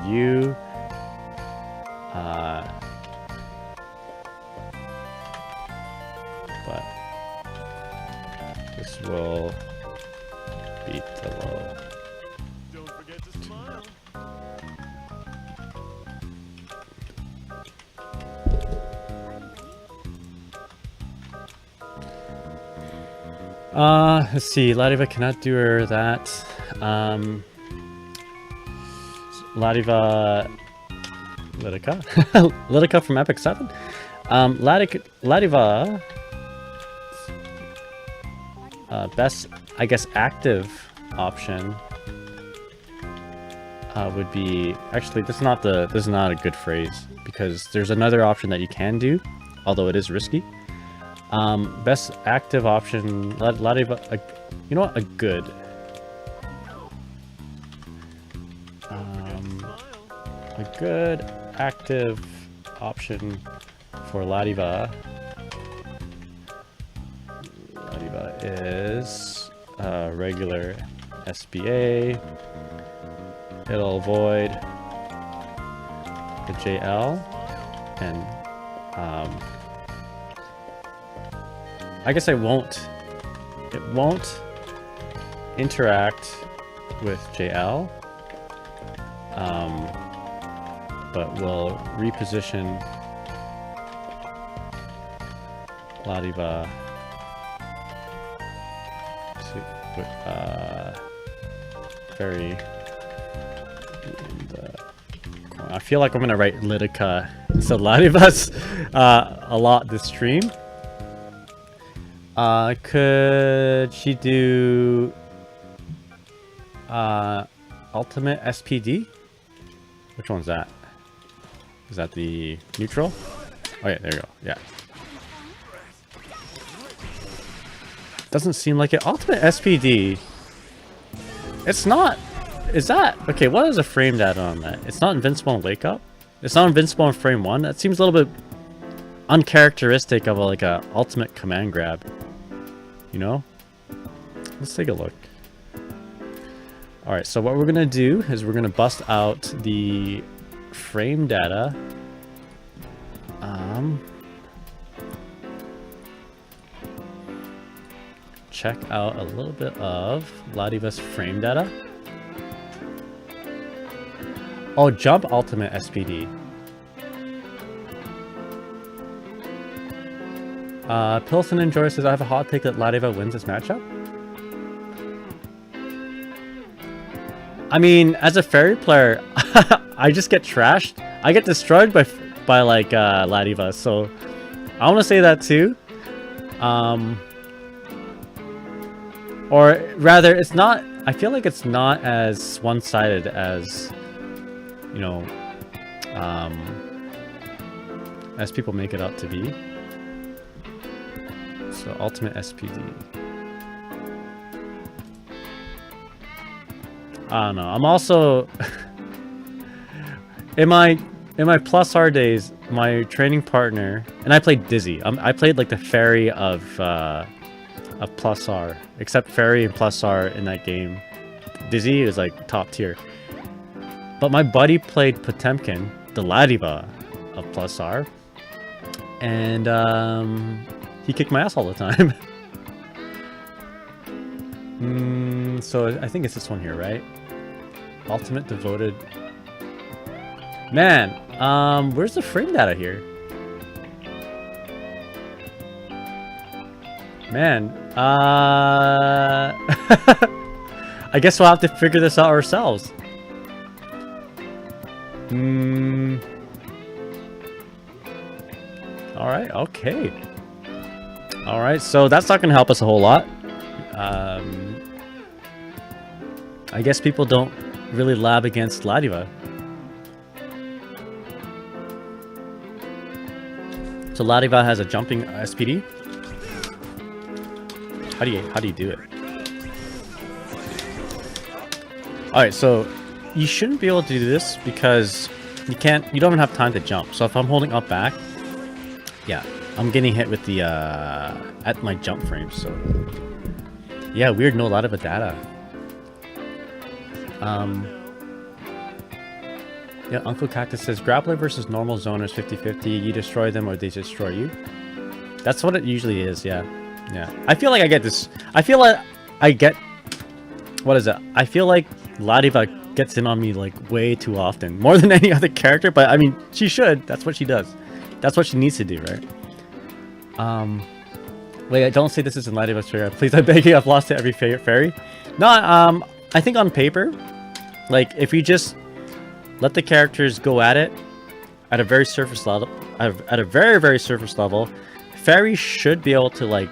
you. But this will beat the low. Don't forget to smile. Let's see. Ladiva cannot do her that. Ladiva Lidica from Epic 7. Ladiva best, I guess, active option would be, actually this is not a good phrase, because there's another option that you can do, although it is risky. Best active option, Ladiva, you know what, a good active option for Ladiva is regular SBA. It'll avoid the JL, and I guess it won't interact with JL, but will reposition Ladiva to Ferry. I feel like I'm gonna write Lidica so Ladiva's a lot this stream. Could she do ultimate SPD? Which one's that? Is that the neutral? Oh yeah, there you go. Yeah. Doesn't seem like it. Ultimate SPD. It's not. Is that okay? What is a frame data on that? It's not invincible in wake up. It's not invincible in frame 1. That seems a little bit uncharacteristic of like a ultimate command grab. You know? Let's take a look. All right. So what we're gonna do is we're gonna bust out the frame data. check out a little bit of Ladiva's frame data. Oh, jump ultimate SPD. Pilson Enjoyer says, I have a hot take that Ladiva wins this matchup. I mean, as a Ferry player, I just get trashed. I get destroyed by like Ladiva, so I want to say that too. Or rather, it's not. I feel like it's not as one-sided as, you know, as people make it out to be. So ultimate SPD. I don't know. I'm also in my plus R days, my training partner and I played Dizzy. I played like the Ferry of plus R, except Ferry and plus R in that game. Dizzy is like top tier. But my buddy played Potemkin, the Ladiva of plus R, and he kicked my ass all the time. So I think it's this one here, right? Ultimate devoted. Man, where's the frame data here? Man, I guess we'll have to figure this out ourselves. Alright, okay. Alright, so that's not gonna help us a whole lot. I guess people don't really lab against Ladiva. So Ladiva has a jumping SPD. How do you do it? Alright, so you shouldn't be able to do this because you don't have time to jump. So if I'm holding up back, yeah, I'm getting hit with the at my jump frame. So yeah, weird, no Ladiva data. Yeah, Uncle Cactus says grappler versus normal zoners 50-50. You destroy them or they destroy you. That's what it usually is, yeah. Yeah. I feel like I get this. I feel like I get. What is it? I feel like Ladiva gets in on me like way too often. More than any other character, but I mean, she should. That's what she does. That's what she needs to do, right? Wait, don't say this isn't Ladiva's Ferry. Please, I beg you, I've lost to every Ferry. No, I think on paper, like, if you just let the characters go at it at a very surface level, at a very, very surface level, Ferry should be able to, like,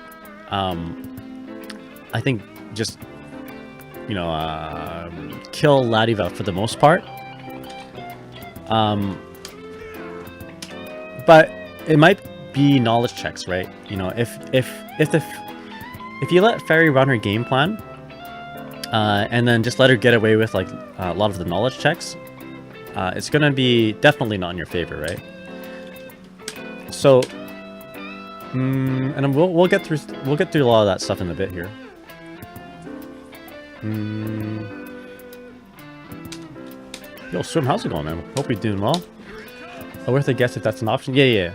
I think just, you know, kill Ladiva for the most part. But it might be knowledge checks, right? You know, if you let Ferry run her game plan, and then just let her get away with like a lot of the knowledge checks, it's gonna be definitely not in your favor, right? So, and we'll get through a lot of that stuff in a bit here. Yo, Swim, how's it going, man? Hope you're doing well. Oh, worth a guess if that's an option. Yeah.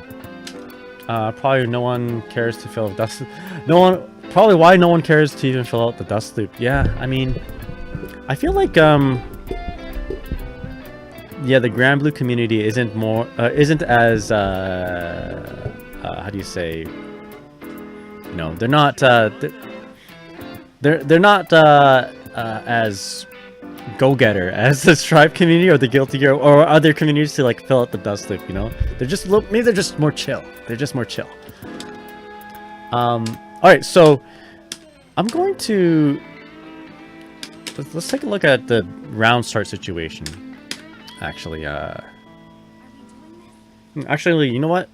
Probably no one cares to fill dust. Probably why no one cares to even fill out the dust loop. Yeah, I mean, I feel like yeah, the Grand Blue community isn't as how do you say? You know, they're not they're not as go-getter as the Stripe community or the Guilty Gear or other communities to like fill out the dust loop. You know, they're just maybe they're just more chill. They're just more chill. All right, so I'm going to let's take a look at the round start situation. Actually, you know what?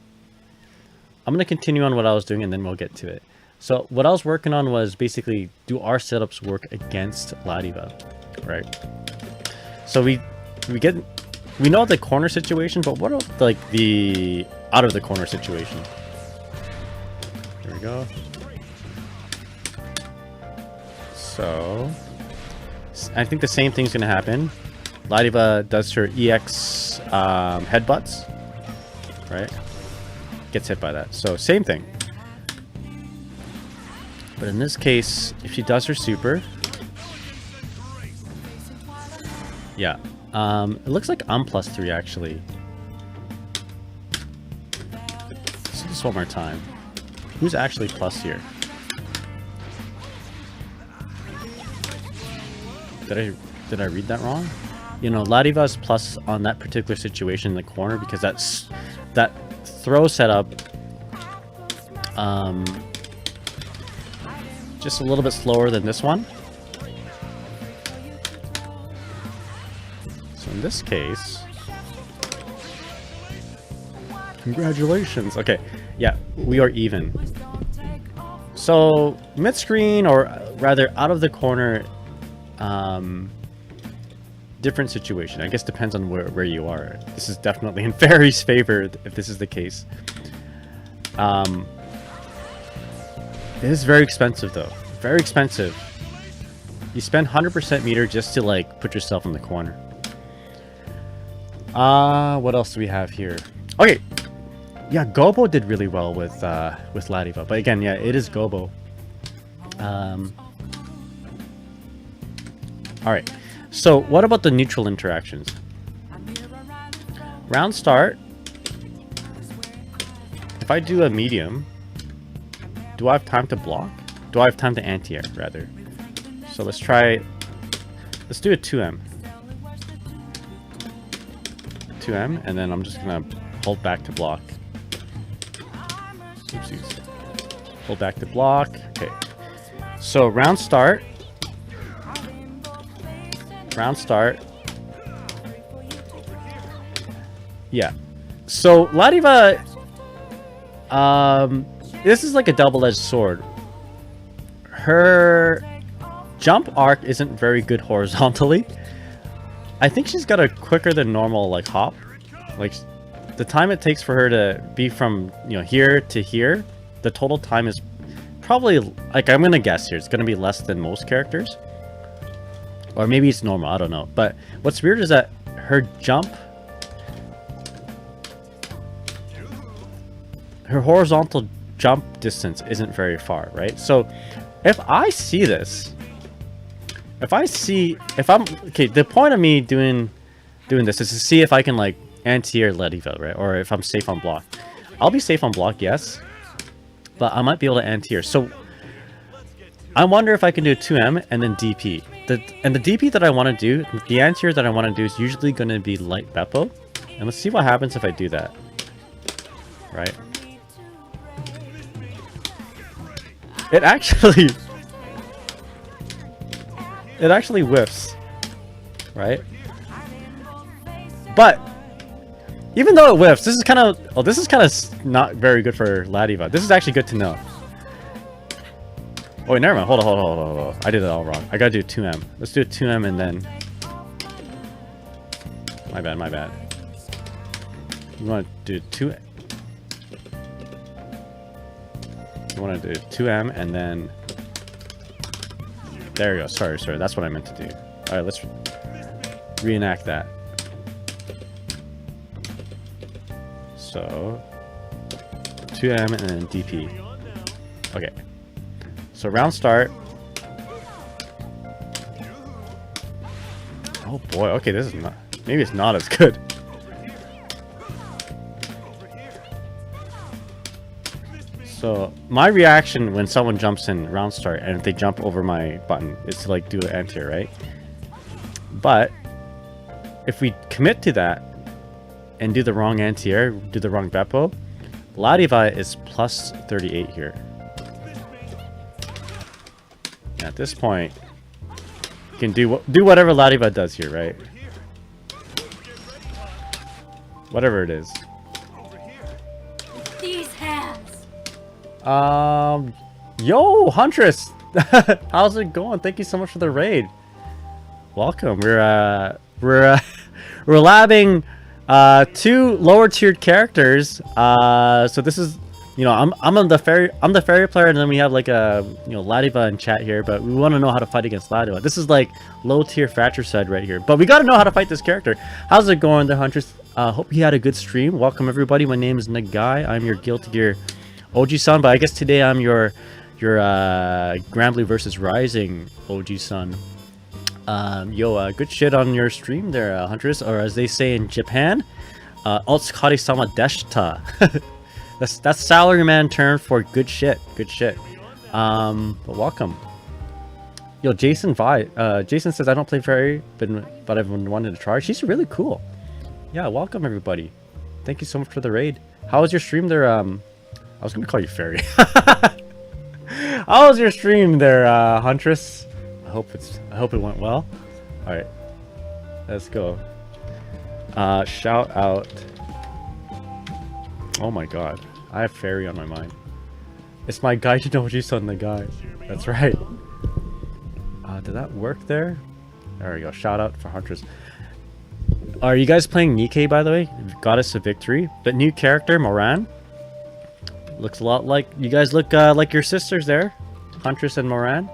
I'm gonna continue on what I was doing, and then we'll get to it. So what I was working on was basically, do our setups work against Ladiva, right? So we know the corner situation, but what about like the out of the corner situation? Here we go. So I think the same thing's gonna happen. Ladiva does her EX headbutts, right? Gets hit by that. So same thing. But in this case, if she does her super, yeah, it looks like I'm +3 actually. Let's do this one more time. Who's actually plus here? Did I read that wrong? You know, Ladiva is plus on that particular situation in the corner because that throw setup just a little bit slower than this one. So in this case, congratulations. Okay, yeah, we are even. So mid-screen, or rather out of the corner, different situation. I guess depends on where you are. This is definitely in Ferry's favor if this is the case. It is very expensive though. Very expensive. You spend 100% meter just to like put yourself in the corner. What else do we have here? Okay. Yeah, Gobo did really well with Ladiva. But again, yeah, it is Gobo. Alright. So what about the neutral interactions? Round start. If I do a medium, do I have time to block? Do I have time to anti-air, rather? So let's try... Let's do a 2M. 2M, and then I'm just gonna hold back to block. Oopsies. Hold back to block. Okay. So round start. Round start. Yeah. So Ladiva, this is like a double-edged sword. Her jump arc isn't very good horizontally. I think she's got a quicker than normal like hop. Like the time it takes for her to be from, you know, here to here, the total time is probably, like, I'm gonna guess here, it's gonna be less than most characters. Or maybe it's normal, I don't know. But what's weird is that her jump, her horizontal jump distance isn't very far, right? So if I see this, if I'm okay, the point of me doing this is to see if I can like anti-air Ladiva, right? Or if I'm safe on block. I'll be safe on block, yes, but I might be able to anti-air. So I wonder if I can do 2M and then DP. And the DP that I want to do, the anti-air that I want to do is usually going to be light Beppo. And let's see what happens if I do that. Right? It actually whiffs, right? But even though it whiffs, this is kind of not very good for Ladiva. This is actually good to know. Oh wait, never mind. Hold on. I did it all wrong. I gotta do 2M. Let's do 2M and then. My bad. You want to do 2. You want to do 2M and then. There we go. Sorry. That's what I meant to do. All right, let's reenact that. So 2M and then DP. Okay. So round start. Oh boy. Okay, this is not. Maybe it's not as good. So my reaction when someone jumps in round start and if they jump over my button is to like do an anti-air, right? But if we commit to that and do the wrong anti-air, do the wrong Beppo, Ladiva is plus 38 here. At this point, you can do whatever Ladiva does here, right? Whatever it is. These hands. Yo, Huntress! How's it going? Thank you so much for the raid. Welcome. We're labbing 2 lower tiered characters. So this is, you know, I'm the ferry player, and then we have like a, you know, Ladiva in chat here, but we want to know how to fight against Ladiva. This is like low tier fratricide right here, but we got to know how to fight this character. How's it going there, Huntress? Hope you had a good stream. Welcome everybody. My name is Nagai. I'm your Guilty Gear OG son, but I guess today I'm your your Granblue versus Rising OG son. Good shit on your stream there, Huntress, or as they say in Japan, Otsukare-sama deshita. That's salaryman term for good shit. Good shit. But welcome. Yo, Jason Jason says I don't play Ferry, but I've been wanting to try. She's really cool. Yeah, welcome everybody. Thank you so much for the raid. How was your stream there? I was gonna call you Ferry. How was your stream there, Huntress? I hope it went well. All right, let's go. Shout out. Oh my god, I have Ferry on my mind. It's my guy to know you son the guy. That's right. Did that work there? There we go. Shout out for Huntress. Are you guys playing Nikkei, by the way? Goddess of Victory. The new character, Moran. Looks a lot like... You guys look like your sisters there. Huntress and Moran.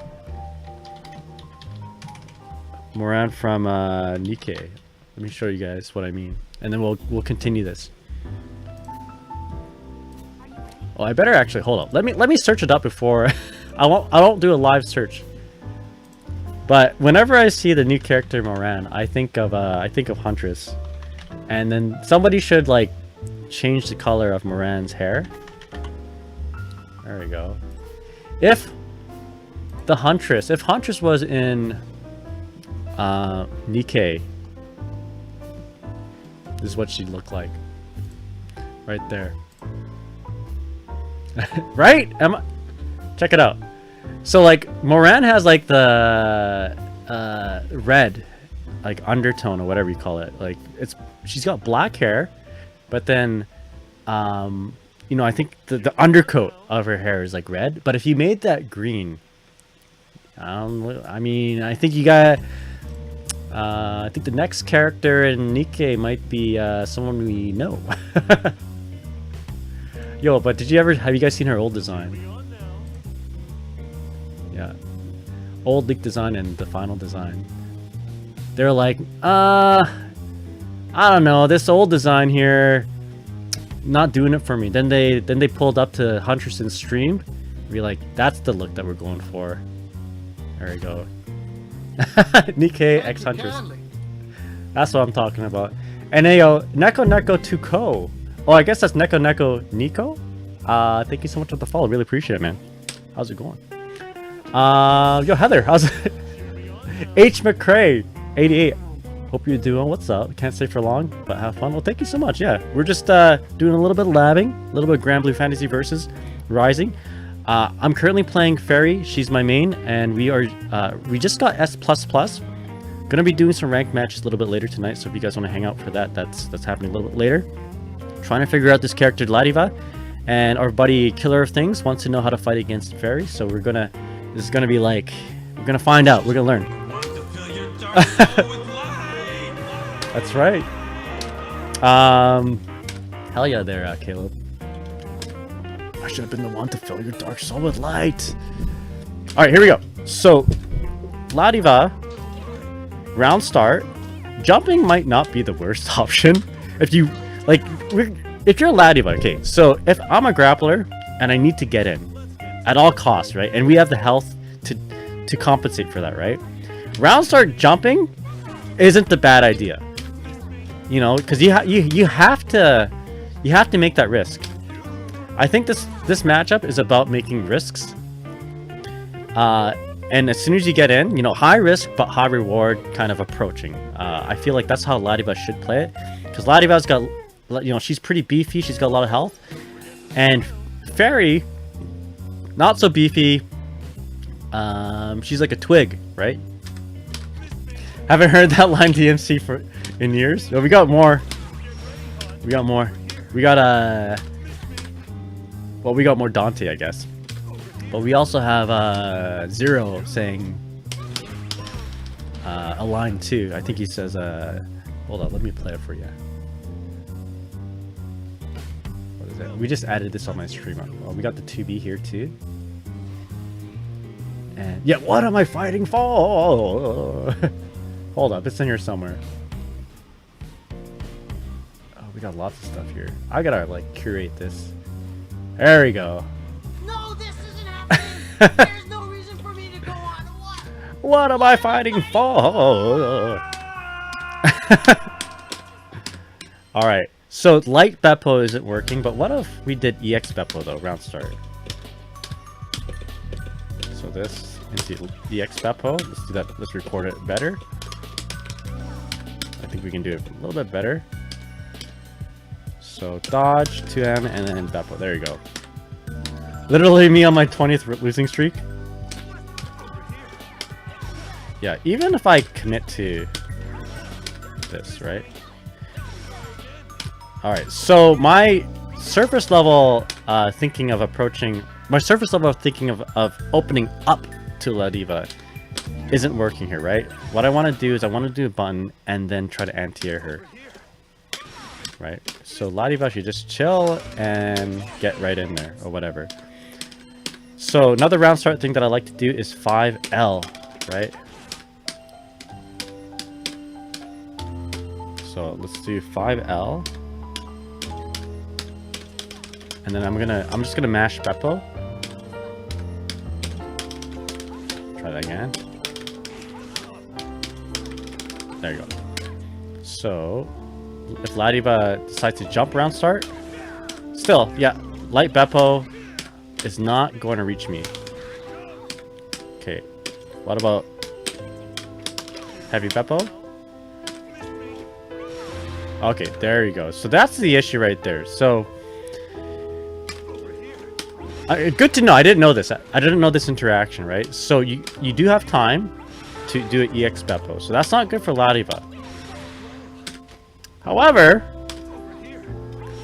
Moran from Nikkei. Let me show you guys what I mean. And then we'll continue this. Oh, I better actually... Hold up. Let me search it up before... I won't do a live search. But whenever I see the new character Moran, I think of Huntress, and then somebody should like change the color of Moran's hair. There we go. If Huntress was in Nikkei, this is what she'd look like. Right there. Right? Check it out. So like Moran has like the red like undertone or whatever you call it. Like she's got black hair, but then you know, I think the undercoat of her hair is like red. But if you made that green, I mean, I think you got I think the next character in Nikkei might be someone we know. Yo, but have you guys seen her old design? Yeah, old leak design and the final design. They're like, I don't know, this old design here, not doing it for me. Then they pulled up to Huntress's stream. Be like, that's the look that we're going for. There we go. Nikkei X Huntress. That's what I'm talking about. And yo, Neko Neko Tuko. Oh, I guess that's Neko Neko Nico. Thank you so much for the follow. Really appreciate it, man. How's it going? Yo, Heather, how's it? H. McCrae, 88. Hope you're doing. What's up? Can't stay for long, but have fun. Well, thank you so much. Yeah, we're just doing a little bit of labbing, a little bit of Granblue Fantasy versus Rising. I'm currently playing Ferry. She's my main, and we just got S++. Gonna be doing some ranked matches a little bit later tonight. So if you guys want to hang out for that, that's happening a little bit later. Trying to figure out this character Ladiva, and our buddy Killer of Things wants to know how to fight against Ferry. So this is gonna be like, we're gonna find out. We're gonna learn. That's right. Hell yeah, there, Caleb. I should have been the one to fill your dark soul with light. All right, here we go. So, Ladiva, round start. Jumping might not be the worst option if you like. If you're Ladiva, okay. So if I'm a grappler and I need to get in at all costs, right? And we have the health to compensate for that, right? Round start jumping isn't the bad idea, you know, because you have to make that risk. I think this matchup is about making risks, and as soon as you get in, you know, high risk but high reward kind of approaching. I feel like that's how Ladiva should play it, because Ladiva's got, you know, she's pretty beefy, she's got a lot of health, and Ferry, not so beefy. She's like a twig, right? Haven't heard that line DMC in years. Oh, we got more. We got more Dante, I guess. But we also have Zero saying a line too. I think he says, hold on, let me play it for you. What is it? We just added this on my stream. Well, we got the 2B here too. And yeah, what am I fighting for? Hold up, it's in here somewhere. Oh, we got lots of stuff here. I gotta like curate this. There we go. No, this isn't happening. There's no reason for me to go on. What am I fighting for? Alright, so light Beppo isn't working, but what if we did EX Beppo though, round start? So this into EX Beppo, let's do that, let's record it better. I think we can do it a little bit better. So dodge, 2M, and then Beppo, there you go. Literally me on my 20th losing streak. Yeah, even if I commit to this, right? Alright, so my surface level thinking of opening up to Ladiva isn't working here, right? What I want to do is I want to do a button and then try to anti-air her. Right? So Ladiva should just chill and get right in there, or whatever. So another round start thing that I like to do is 5L, right? So let's do 5L. And then I'm just gonna mash Beppo. Try that again. There you go. So if Ladiva decides to jump round start, still, yeah, light Beppo is not going to reach me. Okay, what about heavy Beppo? Okay, there you go. So that's the issue right there. So good to know. I didn't know this. I didn't know this interaction, right? So you do have time to do an EX Beppo. So that's not good for Ladiva. However,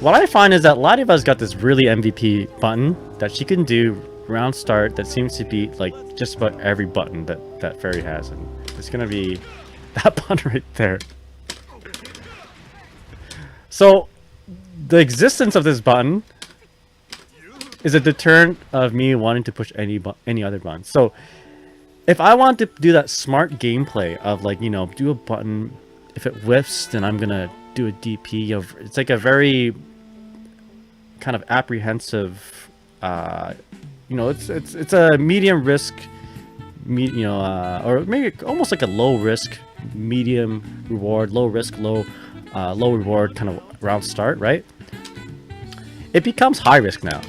what I find is that Ladiva's got this really MVP button that she can do round start that seems to be like just about every button that Ferry has, and it's gonna be that button right there. So the existence of this button is a deterrent of me wanting to push any other button. So if I want to do that smart gameplay of, like, you know, do a button, if it whiffs, then I'm gonna do a DP of, it's like a very kind of apprehensive, you know, it's a medium risk, you know, or maybe almost like a low risk, medium reward, low risk, low reward kind of round start, right? It becomes high risk now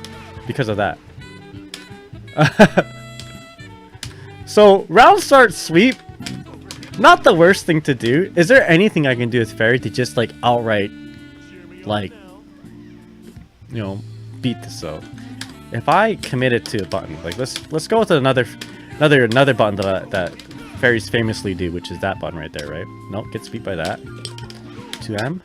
because of that. So round start sweep, not the worst thing to do. Is there anything I can do with Ferry to just like outright, like, you know, beat this though? If I commit it to a button, like let's go with another button that Ferries famously do, which is that button right there, right? Nope, gets beat by that. 2M.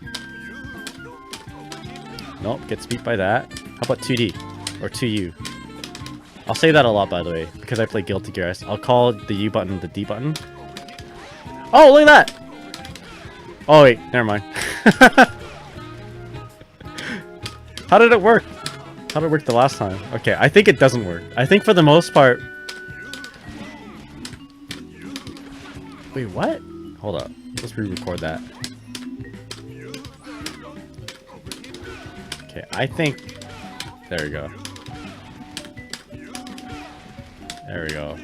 Nope, gets beat by that. How about 2D or 2U? I'll say that a lot, by the way, because I play Guilty Gear. I'll call the U button the D button. Oh, look at that! Oh wait, never mind. How did it work? How did it work the last time? Okay, I think it doesn't work. I think for the most part... Wait, what? Hold up. Let's re-record that. Okay, I think... There we go. There we go.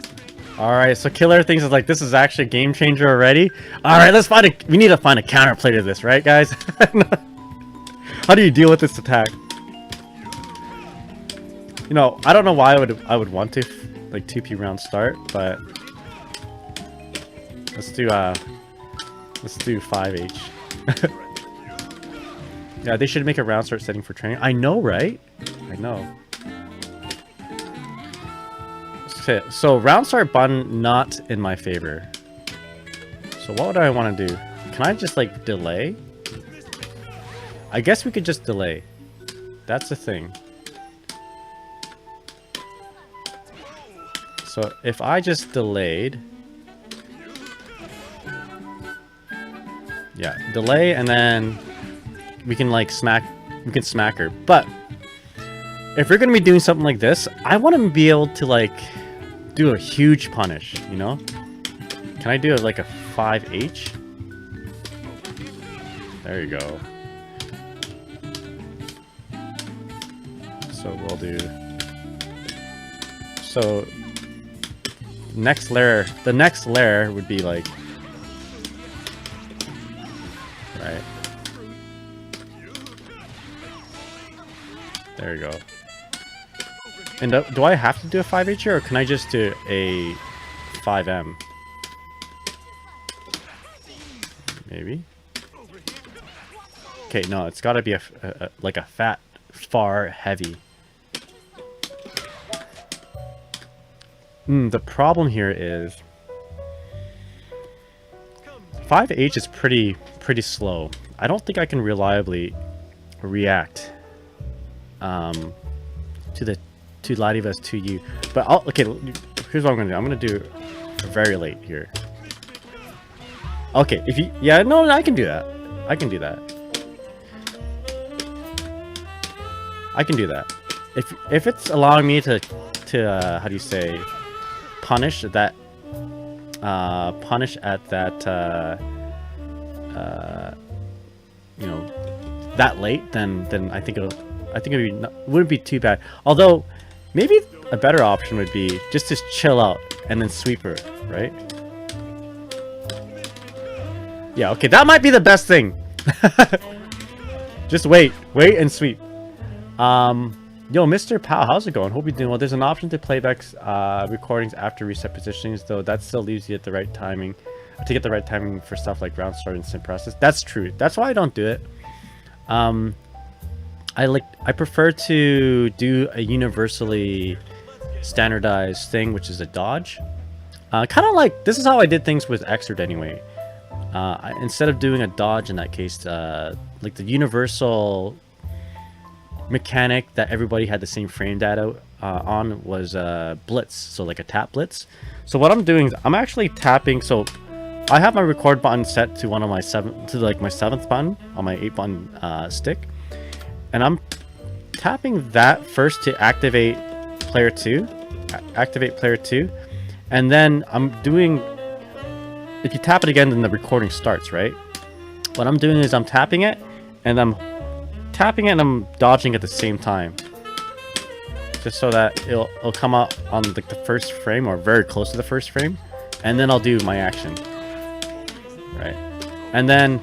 Alright, so Killer thinks it's like, this is actually a game changer already. Alright, let's find a... We need to find a counterplay to this, right, guys? How do you deal with this attack? You know, I don't know why I would want to, like, 2P round start, but... Let's do 5H. Yeah, they should make a round start setting for training. I know, right? I know. Okay, so round start button not in my favor. So what would I want to do? Can I just like delay? I guess we could just delay. That's the thing. So if I just delayed, yeah, delay, and then we can like smack her. But if we're gonna be doing something like this, I want to be able to like do a huge punish, you know? Can I do it like a 5H? There you go. So we'll do... So next layer, the next layer would be like, right. There you go. And do I have to do a 5H here, or can I just do a 5M? Maybe. Okay, no, it's got to be like a fat, far, heavy. The problem here is 5H is pretty slow. I don't think I can reliably react to Ladiva's 2U. But okay, here's what I'm gonna do. I'm gonna do very late here. Okay, no, I can do that. I can do that. I can do that. If it's allowing me to how do you say, punish that punish at that you know, that late, then I think it wouldn't be too bad. Although maybe a better option would be just to chill out and then sweep her, right? Yeah, okay, that might be the best thing. Just wait and sweep. Yo, Mr. Pow, how's it going? Hope you're doing well. There's an option to playback recordings after reset positionings, though that still leaves you at the right timing to get the right timing for stuff like round start and sim process. That's true. That's why I don't do it. I prefer to do a universally standardized thing, which is a dodge. Kind of like, this is how I did things with Xrd anyway. Instead of doing a dodge in that case, like the universal mechanic that everybody had the same frame data on was blitz, so like a tap blitz. So what I'm doing is I'm actually tapping. So I have my record button set to my 7th button on my 8-button stick, and I'm tapping that first to activate player 2, and then I'm doing, if you tap it again, then the recording starts, right? What I'm doing is I'm tapping it, and I'm dodging at the same time, just so that it'll come out on like the first frame or very close to the first frame, and then I'll do my action, right? And then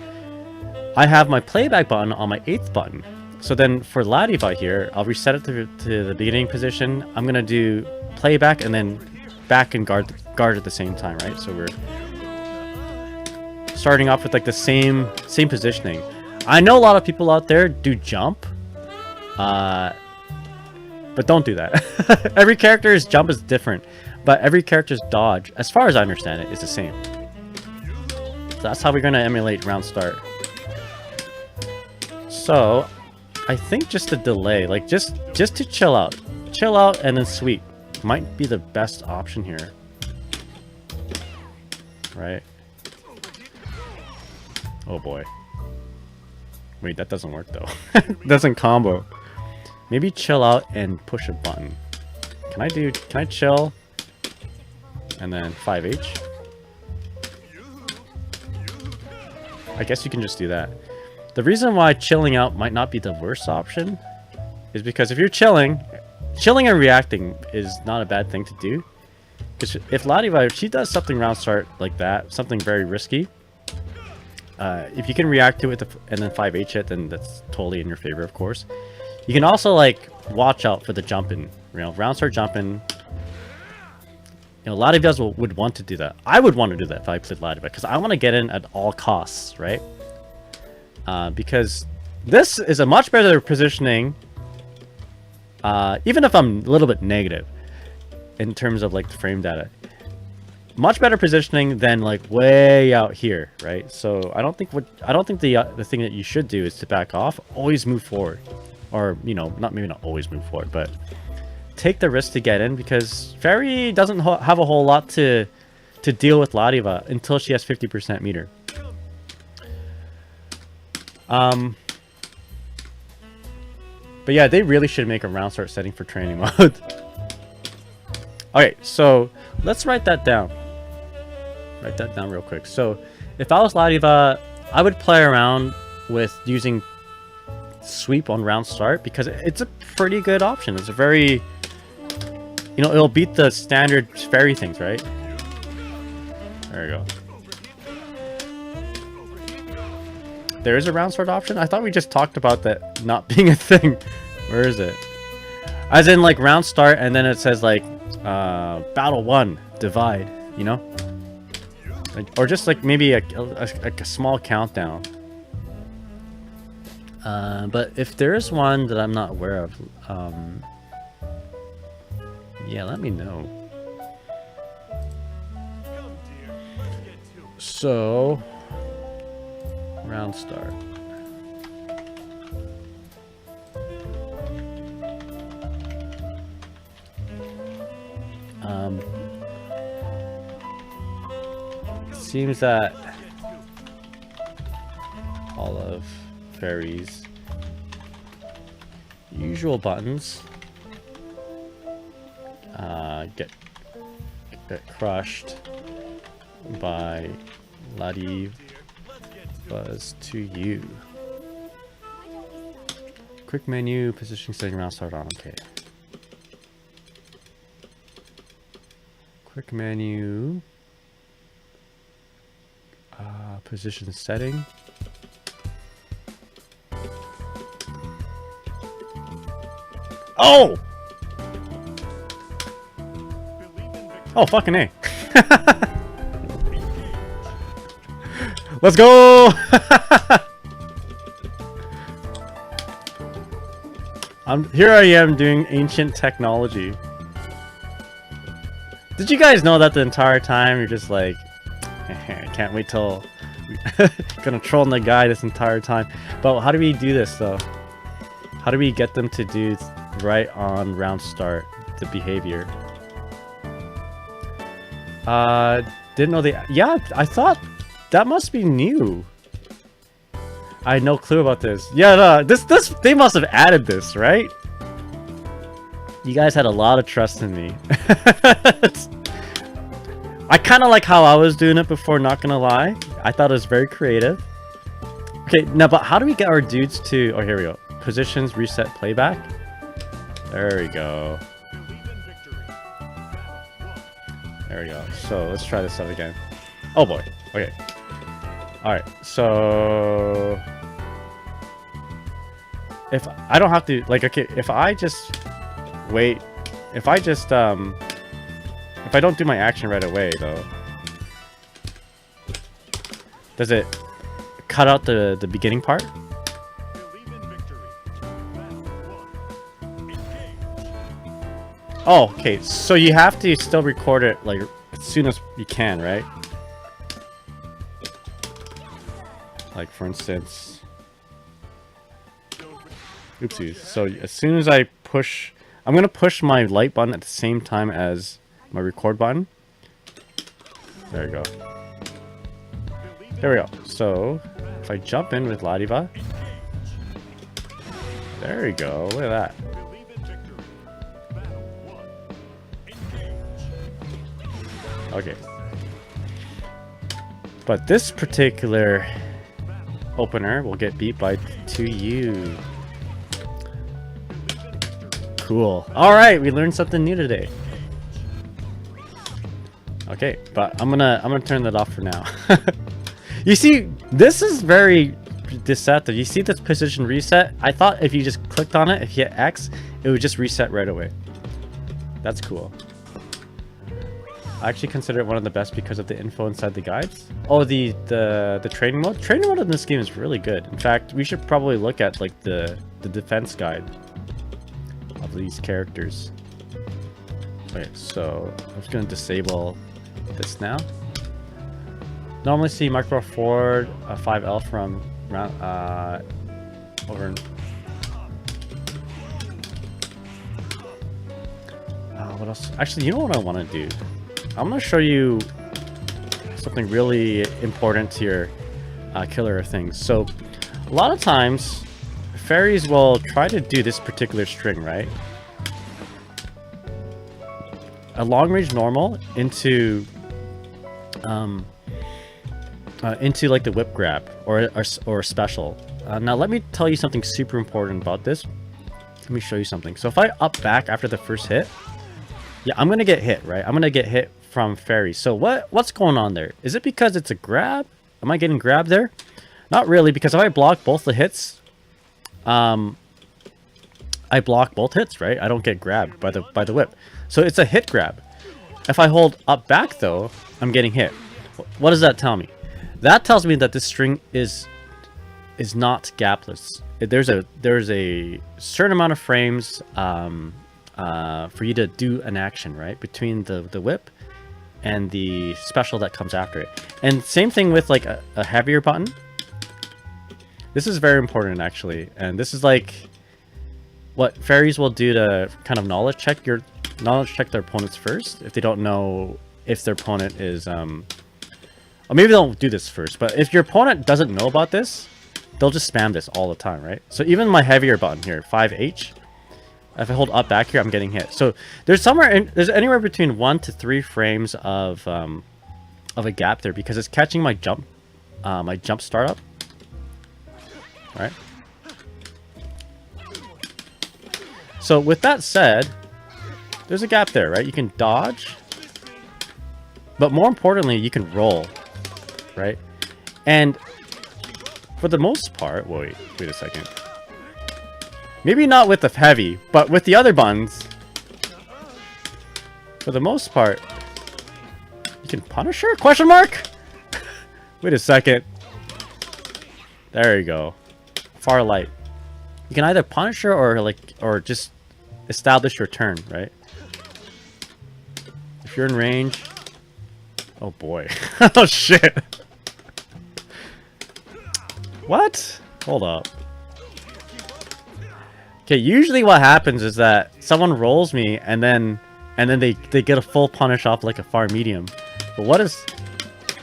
I have my playback button on my 8th button. So then for Ladiva here, I'll reset it to the beginning position. I'm gonna do playback and then back and guard at the same time, right? So we're starting off with like the same positioning. I know a lot of people out there do jump, but don't do that. Every character's jump is different, but every character's dodge, as far as I understand it, is the same. So that's how we're gonna emulate round start. So I think just a delay, like just to chill out and then sweep might be the best option here, right? Oh boy. Wait, that doesn't work though. Doesn't combo. Maybe chill out and push a button. Can I chill and then 5H? I guess you can just do that. The reason why chilling out might not be the worst option is because if you're chilling and reacting is not a bad thing to do. Because if Ladiva, if she does something round start like that, something very risky, if you can react to it and then 5H it, then that's totally in your favor, of course. You can also like watch out for the jumping, round start jumping. A lot of you would want to do that. I would want to do that if I played Ladiva, because I want to get in at all costs, right? Because this is a much better positioning, even if I'm a little bit negative in terms of like the frame data. Much better positioning than like way out here, right? So I don't think the thing that you should do is to back off. Always move forward, or maybe not always move forward, but take the risk to get in, because Ferry doesn't have a whole lot to deal with Ladiva until she has 50% meter. But yeah, they really should make a round start setting for training mode. Okay, so let's write that down. Write that down real quick. So if I was Ladiva, I would play around with using sweep on round start, because it's a pretty good option. It's a very You know, it'll beat the standard ferry things, right? There we go. There is a round start option? I thought we just talked about that not being a thing. Where is it? As in, like, round start, and then it says, like, battle 1, divide, you know? Like, or just, like, maybe a small countdown. But if there is one that I'm not aware of, yeah, let me know. So, round start. Seems that all of Ferry's usual buttons get crushed by Ladiva's to you. Quick menu, positioning, setting, round start on. Okay. Quick menu. Position setting. Oh! Oh, fucking A. Let's go! Here I am doing ancient technology. Did you guys know that the entire time you're just like, I can't wait till gonna troll the guy this entire time. But how do we do this though? How do we get them to do right on round start the behavior? Didn't know they. Yeah, I thought that must be new. I had no clue about this. Yeah, no, this they must have added this, right? You guys had a lot of trust in me. I kind of like how I was doing it before, not gonna lie. I thought it was very creative. Okay, now, but how do we get our dudes to... Oh, here we go. Positions, reset, playback. There we go. There we go. So, let's try this out again. Oh, boy. Okay. Alright, so... If I don't have to... Like, okay, if I just... Wait. If I just, if I don't do my action right away, though... Does it cut out the beginning part? Oh, okay. So you have to still record it, like, as soon as you can, right? Like, for instance... Oopsies. So as soon as I push... I'm gonna push my light button at the same time as my record button. There we go. There we go. So, if I jump in with Ladiva... There we go. Look at that. Okay. But this particular opener will get beat by 2U. Cool. Alright, we learned something new today. Okay, but I'm gonna turn that off for now. You see, this is very deceptive. You see this position reset? I thought if you just clicked on it, if you hit X, it would just reset right away. That's cool. I actually consider it one of the best because of the info inside the guides. Oh, the training mode? Training mode in this game is really good. In fact, we should probably look at like the defense guide of these characters. Okay, so I'm just gonna disable this now. Normally see micro forward 5L from round over in, what else? Actually, you know what I want to do? I'm gonna show you something really important to your killer things. So a lot of times ferries will try to do this particular string, right? A long range normal into like the whip grab or special. Now let me tell you something super important about this. Let me show you something. So if I up back after the first hit, Yeah, I'm gonna get hit, right? I'm gonna get hit from Ferry. So what's going on there? Is it because it's a grab? Am I getting grabbed there? Not really, because if I block both the hits, I block both hits, right? I don't get grabbed by the whip. So it's a hit grab. If I hold up back though, I'm getting hit. What does that tell me? That tells me that this string is not gapless. There's a certain amount of frames for you to do an action, right? Between the whip and the special that comes after it. And same thing with like a heavier button. This is very important actually. And this is like what fairies will do to kind of knowledge check their opponents first. If they don't know if their opponent is or maybe they'll do this first, but if your opponent doesn't know about this, they'll just spam this all the time, right? So even my heavier button here, 5H, if I hold up back here, I'm getting hit. So there's anywhere between 1 to 3 frames of a gap there because it's catching my jump startup. All right. So with that said, there's a gap there, right? You can dodge, but more importantly, you can roll, right? And for the most part, wait a second. Maybe not with the heavy, but with the other buttons, for the most part, you can punish her? Question mark? Wait a second. There you go. Far light. You can either punish her or just establish your turn, right? If you're in range. Oh boy. Oh shit. What? Hold up. Okay, usually what happens is that someone rolls me and then they get a full punish off like a far medium. But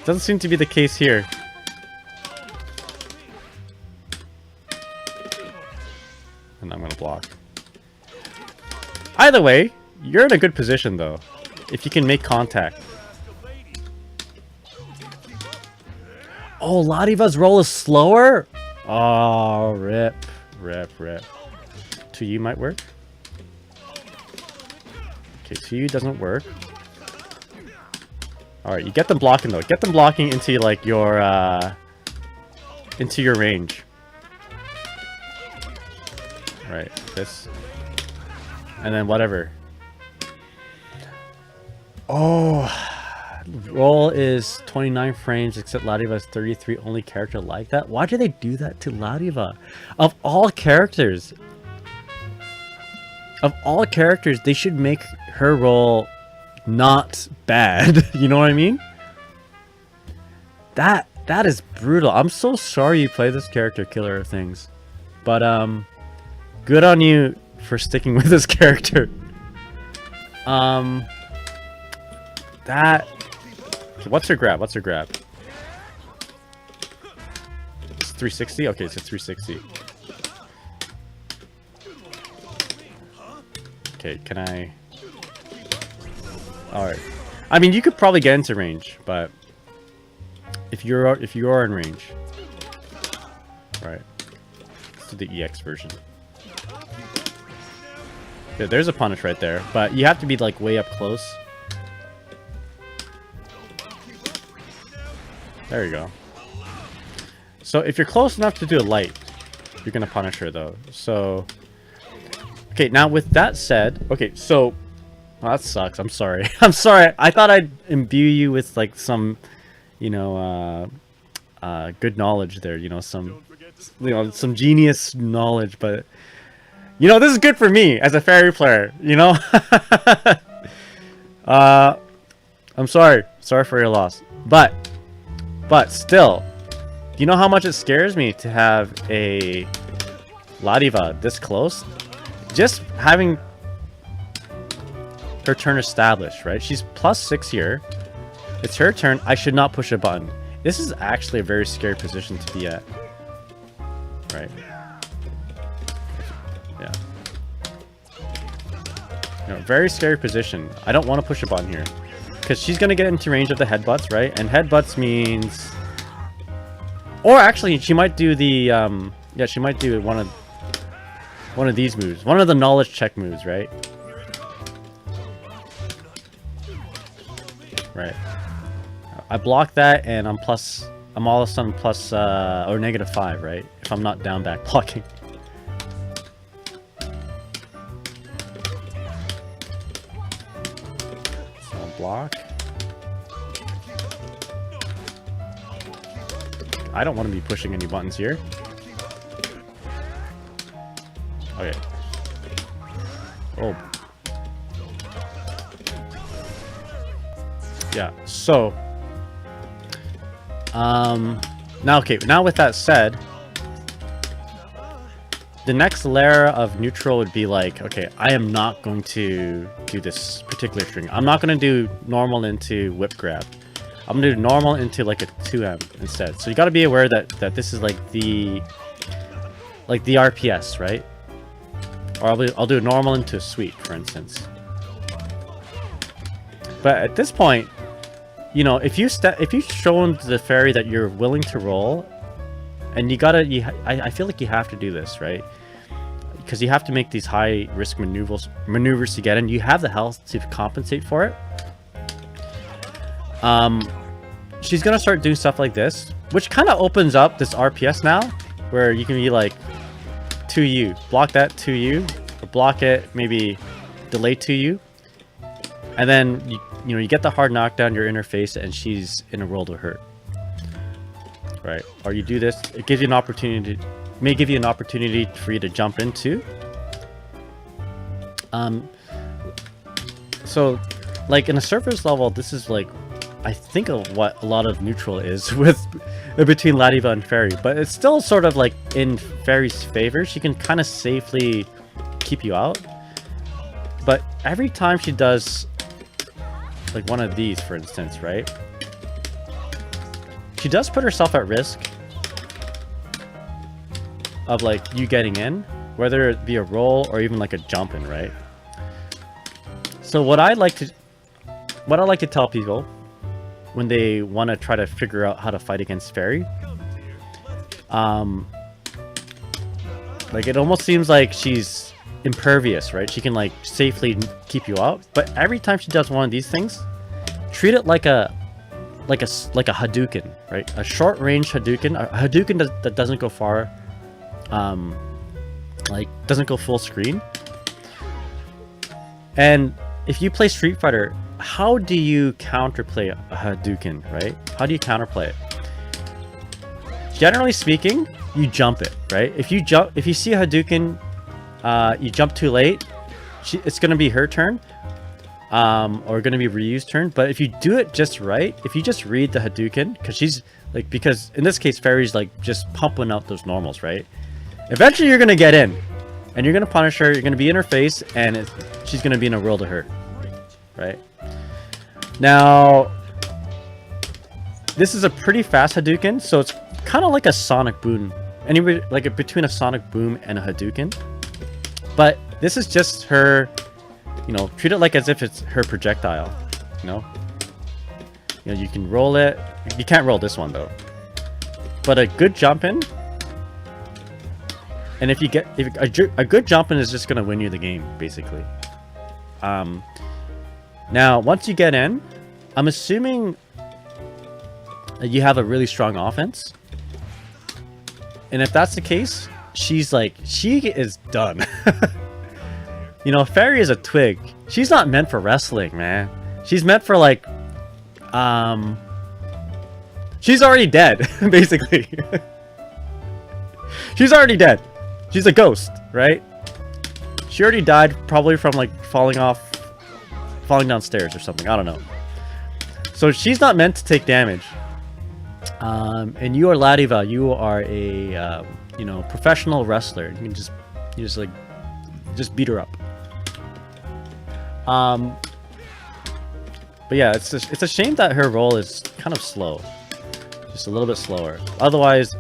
doesn't seem to be the case here. And I'm gonna block. Either way, you're in a good position though. If you can make contact. Oh, Ladiva's roll is slower? Oh, rip. 2U might work. Okay, 2U doesn't work. Alright, you get them blocking though. Get them blocking into like your range. Right, this. And then whatever. Oh, roll is 29 frames, except Ladiva is 33. Only character like that. Why do they do that to Ladiva? Of all characters, they should make her roll not bad. You know what I mean? That is brutal. I'm so sorry you play this character, Killer of Things, but good on you for sticking with this character. What's her grab? It's 360? Okay, it's a 360. Okay, can I... Alright. I mean, you could probably get into range, but... If you are in range... Alright. Let's do the EX version. Yeah, there's a punish right there, but you have to be, like, way up close. There you go. So if you're close enough to do a light, you're gonna punish her though. So okay, now with that said, okay, so oh, that sucks. I'm sorry. I'm sorry. I thought I'd imbue you with like some, you know, good knowledge there. You know, some genius knowledge. But you know, this is good for me as a fairy player. You know. I'm sorry. Sorry for your loss. But still, you know how much it scares me to have a Ladiva this close? Just having her turn established, right? She's +6 here. It's her turn. I should not push a button. This is actually a very scary position to be at. Right? Yeah. You know, very scary position. I don't want to push a button here. Because she's going to get into range of the headbutts, right? And headbutts means... Or actually, she might do the... yeah, she might do one of these moves. One of the knowledge check moves, right? right? I block that, and I'm all of a sudden plus or -5, right? If I'm not down back blocking. So I'll block. I don't want to be pushing any buttons here. Okay. Oh. Yeah, so now with that said, the next layer of neutral would be like, okay, I am not going to do this particular string. I'm not going to do normal into whip grab. I'm going to do normal into like a 2M instead. So you got to be aware that this is like the RPS, right? Or I'll do normal into a sweep, for instance. But at this point, you know, if you've shown the fairy that you're willing to roll, and I feel like you have to do this, right? Because you have to make these high risk maneuvers to get in. You have the health to compensate for it. She's gonna start doing stuff like this, which kind of opens up this RPS now, where you can be like 2U, block that 2U, or block it, maybe delay 2U, and then you get the hard knockdown, your interface, and she's in a world of hurt, right? Or you do this, it gives you an opportunity, may give you an opportunity for you to jump into. So like in a surface level, this is like, I think of what a lot of neutral is with between Ladiva and Ferry, but it's still sort of like in Ferry's favor. She can kind of safely keep you out, but every time she does like one of these, for instance, right, she does put herself at risk of like you getting in, whether it be a roll or even like a jump in, right? So what I like to tell people when they want to try to figure out how to fight against Ferry, like it almost seems like she's impervious, right? She can like safely keep you out, but every time she does one of these things, treat it like a Hadouken, right? A short range Hadouken, a Hadouken that doesn't go far, like doesn't go full screen. And if you play Street Fighter, how do you counterplay a Hadouken, right? How do you counterplay it? Generally speaking, you jump it, right? If you see a Hadouken, you jump too late, it's going to be her turn, or going to be Ryu's turn. But if you do it just right, if you just read the Hadouken, because in this case, Ferry's like just pumping out those normals, right? Eventually you're going to get in, and you're going to punish her, you're going to be in her face, and she's going to be in a world of hurt, right? Now, this is a pretty fast Hadouken, so it's kind of like a sonic boom. Anyway, like between a sonic boom and a Hadouken. But this is just her, treat it like as if it's her projectile, you can roll it. You can't roll this one though. But a good jump in, and if a good jump in is just gonna win you the game, basically. Now, once you get in, I'm assuming you have a really strong offense. And if that's the case, she is done. Ferry is a twig. She's not meant for wrestling, man. She's meant for like, she's already dead, basically. She's already dead. She's a ghost, right? She already died, probably from like falling downstairs or something. I don't know. So she's not meant to take damage. And you are Ladiva. You are a professional wrestler. You can just beat her up. But yeah, it's a shame that her roll is kind of slow, just a little bit slower. Otherwise,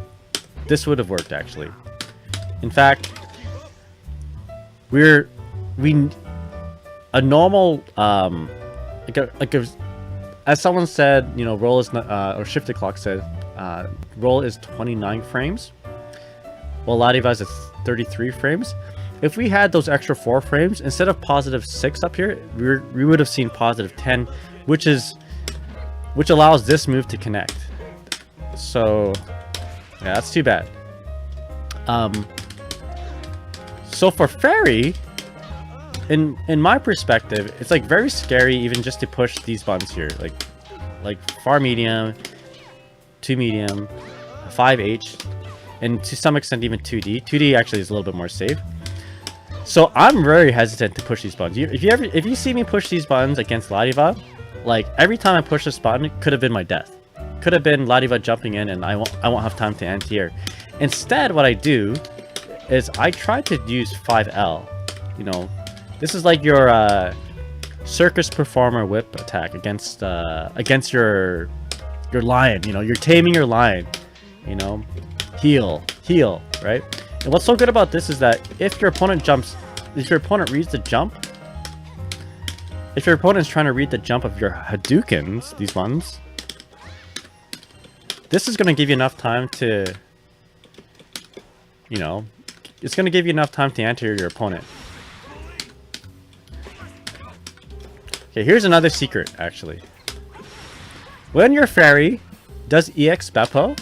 this would have worked actually. In fact, a normal as someone said, roll is not, or shifted clock said, roll is 29 frames, while Ladiva is 33 frames. If we had those extra 4 frames, instead of +6 up here, we would have seen +10, which is which allows this move to connect. So yeah, that's too bad. So for Ferry, in my perspective, it's like very scary even just to push these buttons here, like far medium, 2 medium, 5H, and to some extent even 2D. 2D actually is a little bit more safe. So I'm very hesitant to push these buttons. If you see me push these buttons against Ladiva, like every time I push this button, it could have been my death. Could have been Ladiva jumping in, and I won't have time to anti-air. Instead, what I do is I try to use 5L. You know, this is like your circus performer whip attack against your lion. You know, you're taming your lion. You know, heal, right? And what's so good about this is that if your opponent reads the jump, if your opponent's trying to read the jump of your Hadoukens, these ones, this is going to give you enough time to, you know, it's going to give you enough time to enter your opponent. Okay, here's another secret, actually. When your Ferry does EX Beppo,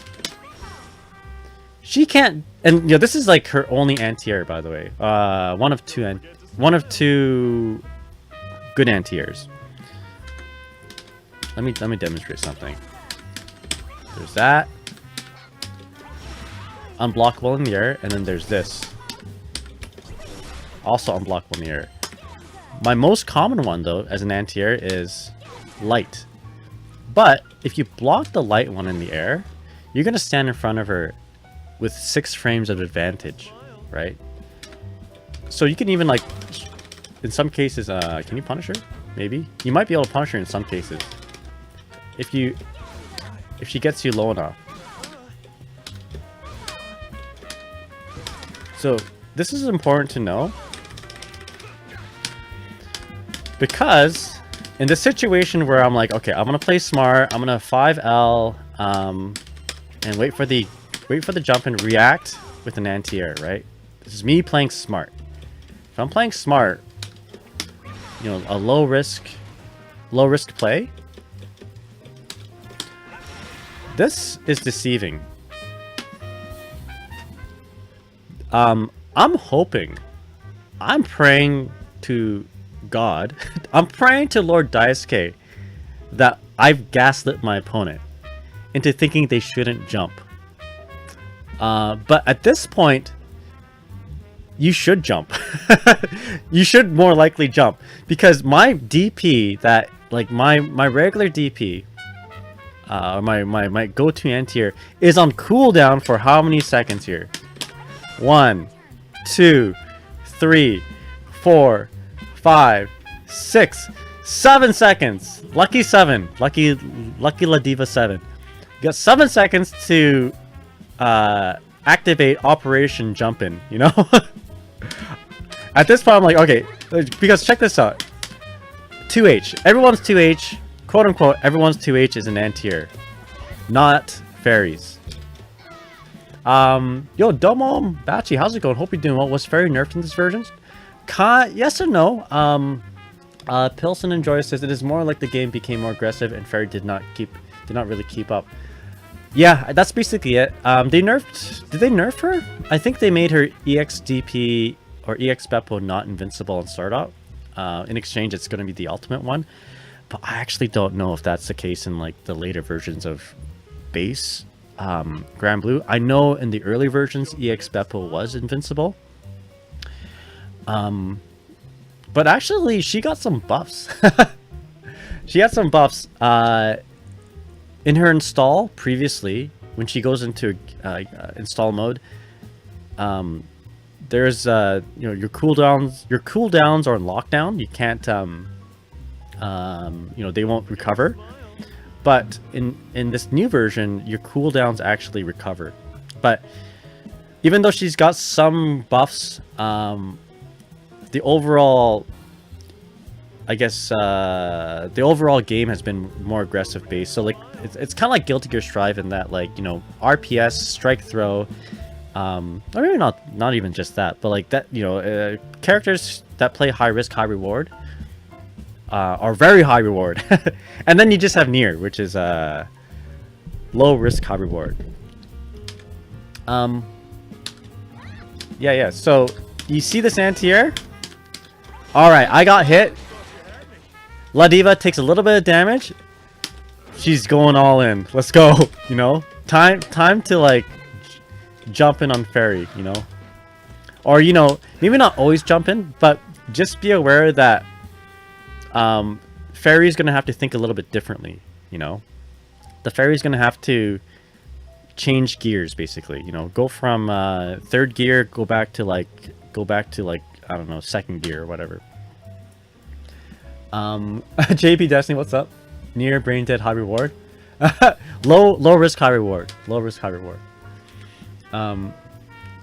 she can't, and you know, this is like her only anti-air, by the way. One of two good anti-airs. Let me demonstrate something. There's that. Unblockable in the air, and then there's this. Also unblockable in the air. My most common one, though, as an anti-air is light. But if you block the light one in the air, you're going to stand in front of her with 6 frames of advantage, right? So you can even, like, in some cases, can you punish her? Maybe. You might be able to punish her in some cases. If she gets you low enough. So this is important to know, because in the situation where I'm like, okay, I'm gonna play smart, I'm gonna 5L, and wait for the jump and react with an anti-air, right? This is me playing smart. If I'm playing smart, you know, a low risk play, this is deceiving. I'm hoping, I'm praying to God, I'm praying to Lord Daisuke that I've gaslit my opponent into thinking they shouldn't jump. But at this point, you should jump. You should more likely jump, because my DP, that like my regular DP, my go-to anti-air is on cooldown for how many seconds here? 1, 2, 3, 4, 5, 6, 7 seconds. Lucky 7. Lucky Ladiva 7. You got 7 seconds to activate Operation Jump In, you know? At this point, I'm like, okay, because check this out. 2H. Everyone's 2H. Quote unquote, everyone's 2H is an anti-air. Not fairies. Yo, Domo Bachi, how's it going? Hope you're doing well. Was Ferry nerfed in this version? Yes and no. Pilsen and Joy says it is more like the game became more aggressive and Ferry did not really keep up. Yeah, that's basically it. Did they nerf her? I think they made her EXDP or EX Beppo not invincible and start out. In exchange, it's going to be the ultimate one. But I actually don't know if that's the case in like the later versions of base Grand Blue. I know in the early versions, EX Beppo was invincible. But actually, she got some buffs. She had some buffs. In her install previously, when she goes into install mode, there's you know, your cooldowns are on lockdown. You can't you know, they won't recover. But in this new version, your cooldowns actually recover. But even though she's got some buffs, the overall, I guess, the overall game has been more aggressive based. So like, it's kind of like Guilty Gear Strive in that, like, you know, RPS, strike throw, or maybe not even just that, but like that, you know, characters that play high risk, high reward. or very high reward. And then you just have near, which is low risk, high reward. Yeah. So you see this anti-air? All right, I got hit. Ladiva takes a little bit of damage. She's going all in. Let's go. You know, time to like jump in on Ferry. You know, or you know, maybe not always jump in, but just be aware that Ferry's gonna have to think a little bit differently. You know, the Ferry's gonna have to change gears basically. You know, go from third gear, go back to like I don't know, second gear or whatever. JP Destiny, what's up? Near brain dead, high reward. low risk, high reward. Low risk, high reward.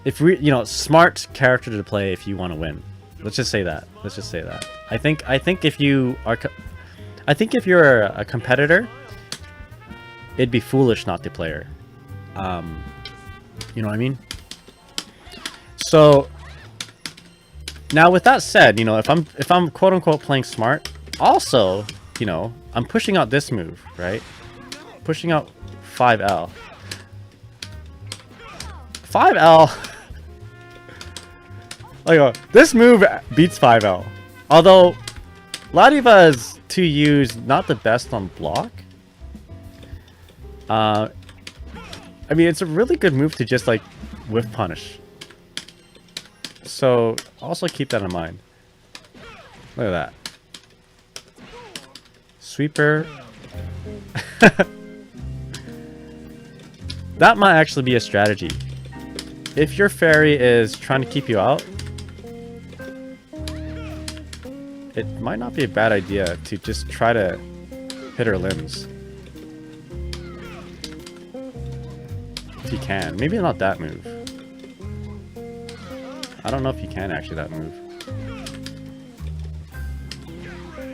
If we, you know, smart character to play if you want to win. Let's just say that. Let's just say that. I think if you are, I think if you're a competitor, it'd be foolish not to play her. You know what I mean? So now with that said, you know, if I'm quote unquote playing smart, also, you know, I'm pushing out this move, right? Pushing out 5L. 5L. Like, this move beats 5L. Although Ladiva's 2U's not the best on block. I mean, it's a really good move to just like whiff punish. So also keep that in mind. Look at that. Sweeper. That might actually be a strategy. If your Ferry is trying to keep you out, it might not be a bad idea to just try to hit her limbs. If you can. Maybe not that move. I don't know if you can actually that move.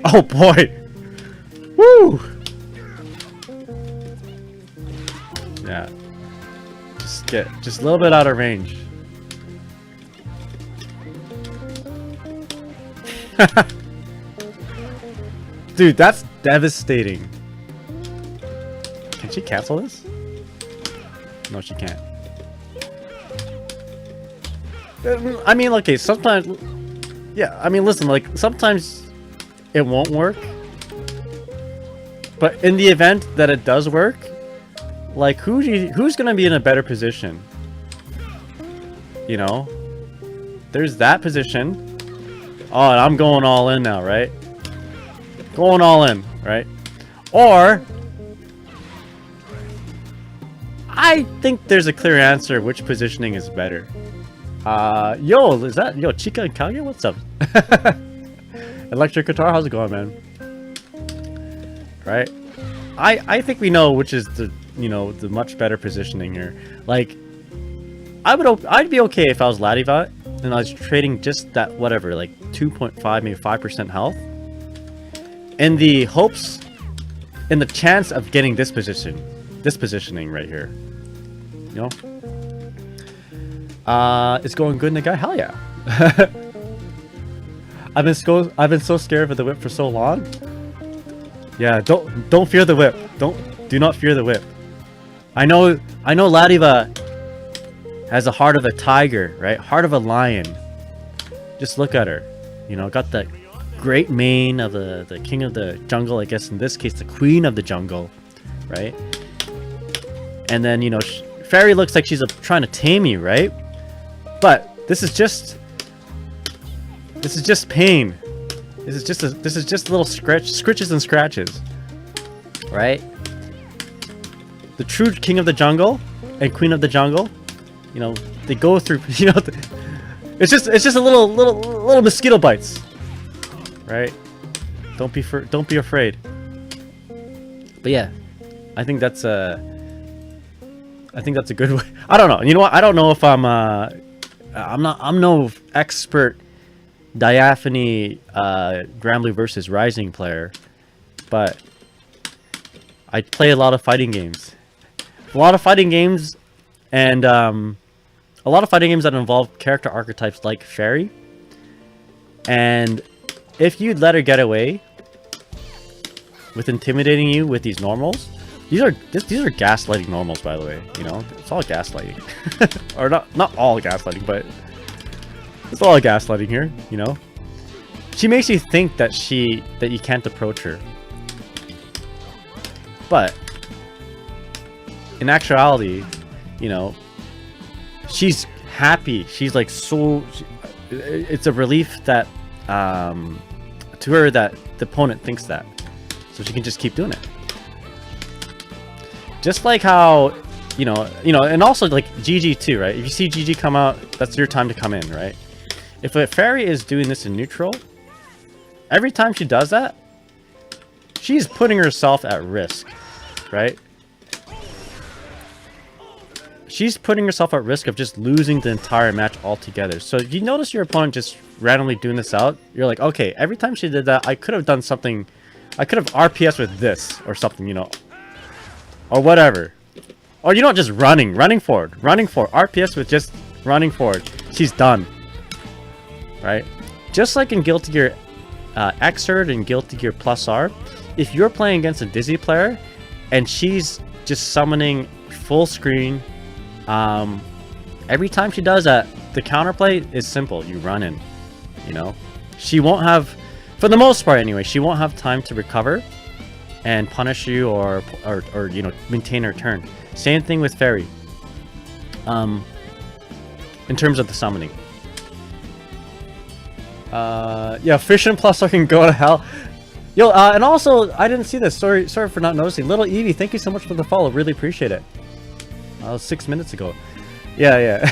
Oh boy! Woo! Yeah. Just a little bit out of range. Dude, that's devastating. Can she cancel this? No, she can't. I mean, okay, sometimes... Yeah, I mean, listen, like, sometimes it won't work. But in the event that it does work, like, who's gonna be in a better position? You know? There's that position. Oh, and I'm going all in now, right? Going all in, right? Or... I think there's a clear answer which positioning is better. Yo, is that Chica and Kage? What's up? Electric guitar, how's it going, man? Right? I think we know which is the, you know, the much better positioning here. Like, I'd be okay if I was Ladiva and I was trading just that, whatever, like 2.5, maybe 5% health, in the hopes, in the chance of getting this positioning right here. You know? It's going good, Nagai? Hell yeah. I've been so scared of the whip for so long. Yeah, don't fear the whip. Do not fear the whip. I know Ladiva has a heart of a tiger, right? Heart of a lion. Just look at her. You know, got the great mane of the king of the jungle, I guess in this case the queen of the jungle, right? And then, you know, Ferry looks like she's trying to tame you, right? But this is just pain. This is just little scritches and scratches, right? The true king of the jungle and queen of the jungle, you know, they go through, you know, it's just a little mosquito bites, right? Don't be afraid. But yeah, I think that's a good way. I don't know. You know what? I don't know if I'm no expert Diaphony Granblue versus Rising player, but I play a lot of fighting games. A lot of fighting games that involve character archetypes like Ferry. And if you'd let her get away, with intimidating you with these normals. These are gaslighting normals, by the way. You know, it's all gaslighting, or not all gaslighting, but it's all gaslighting here. You know, she makes you think that you can't approach her, but in actuality, you know, she's happy. She's like so. It's a relief that to her that the opponent thinks that, so she can just keep doing it. Just like how, you know, and also like GG too, right? If you see GG come out, that's your time to come in, right? If a fairy is doing this in neutral, every time she does that, she's putting herself at risk, right? She's putting herself at risk of just losing the entire match altogether. So if you notice your opponent just randomly doing this out, you're like, okay, every time she did that, I could have done something. I could have RPS with this or something, you know. Or whatever. Or you know, just running forward. RPS with just running forward. She's done. Right? Just like in Guilty Gear Xrd and Guilty Gear Plus R, if you're playing against a Dizzy player and she's just summoning full screen, every time she does that, the counterplay is simple. You run in. You know? She won't have, for the most part anyway, she won't have time to recover and punish you or you know, maintain her turn. Same thing with Ferry. In terms of the summoning. Yeah, Fission Plus can go to hell. Yo, and also I didn't see this. Sorry for not noticing. Little Evie, thank you so much for the follow. Really appreciate it. That was 6 minutes ago. Yeah.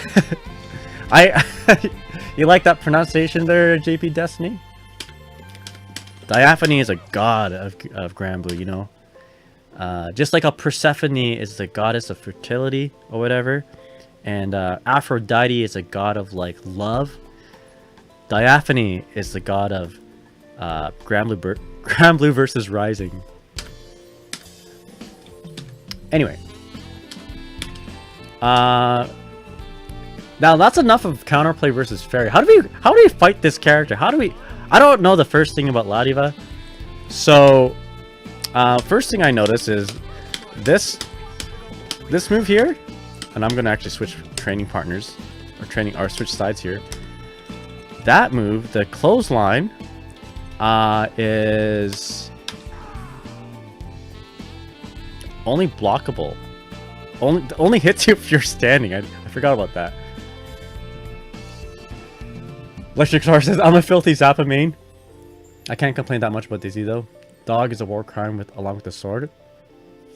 You like that pronunciation there, JP Destiny? Diaphane is a god of Granblue, you know? Just like how Persephone is the goddess of fertility or whatever, and Aphrodite is a god of like love, Diaphane is the god of Granblue versus Rising. Anyway. Now that's enough of counterplay versus Ferry. How do we fight this character? I don't know the first thing about Ladiva. So, first thing I notice is this move here, and I'm gonna actually switch training partners or switch sides here. That move, the clothesline, is only blockable. Only hits you if you're standing. I forgot about that. Electric Star says, I'm a filthy Zappa main. I can't complain that much about Dizzy though. Dog is a war crime along with the sword.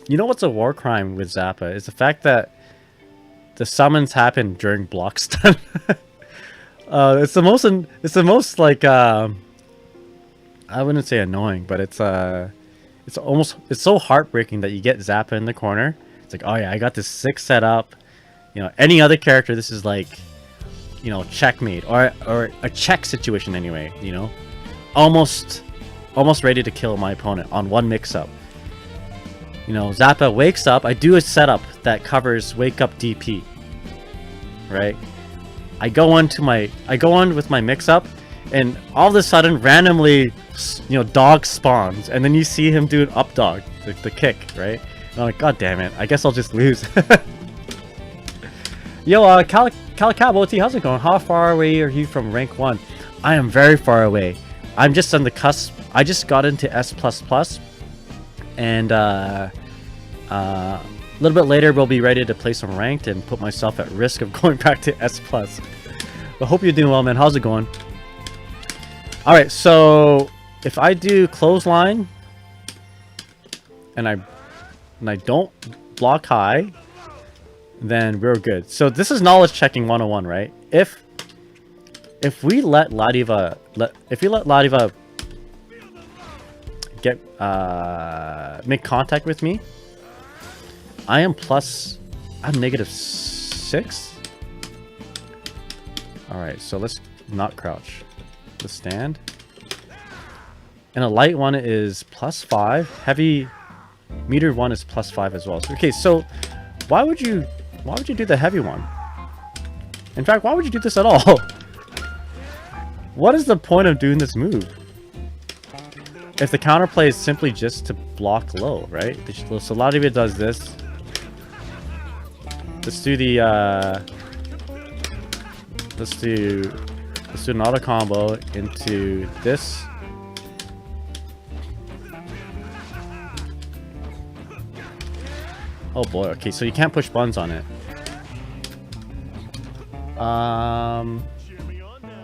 You know what's a war crime with Zappa? Is the fact that the summons happen during block stun. It's the most like I wouldn't say annoying, but it's so heartbreaking that you get Zappa in the corner. It's like, oh yeah, I got this 6 set up. You know, any other character, this is like, you know, checkmate or a check situation anyway, you know, almost ready to kill my opponent on one mix-up. You know, Zappa wakes up. I do a setup that covers wake up DP, right? I go on with my mix-up, and all of a sudden, randomly, you know, dog spawns, and then you see him do an up dog, the kick, right? And I'm like, god damn it! I guess I'll just lose. Yo, Calicabo, how's it going? How far away are you from rank 1? I am very far away. I'm just on the cusp. I just got into S++, and a little bit later we'll be ready to play some ranked and put myself at risk of going back to S+. But hope you're doing well, man. How's it going? All right, so if I do clothesline and I don't block high, then we're good. So this is knowledge checking 101, right? If we let Ladiva get make contact with me, I'm -6. All right, so let's not crouch. Let's stand. And a light one is +5. Heavy meter one is +5 as well. So, okay, so why would you do the heavy one? In fact, why would you do this at all? What is the point of doing this move? if the counterplay is simply just to block low, right? So Ladiva does this. Let's do the let's do an auto combo into this. Oh boy, okay, so you can't push buttons on it.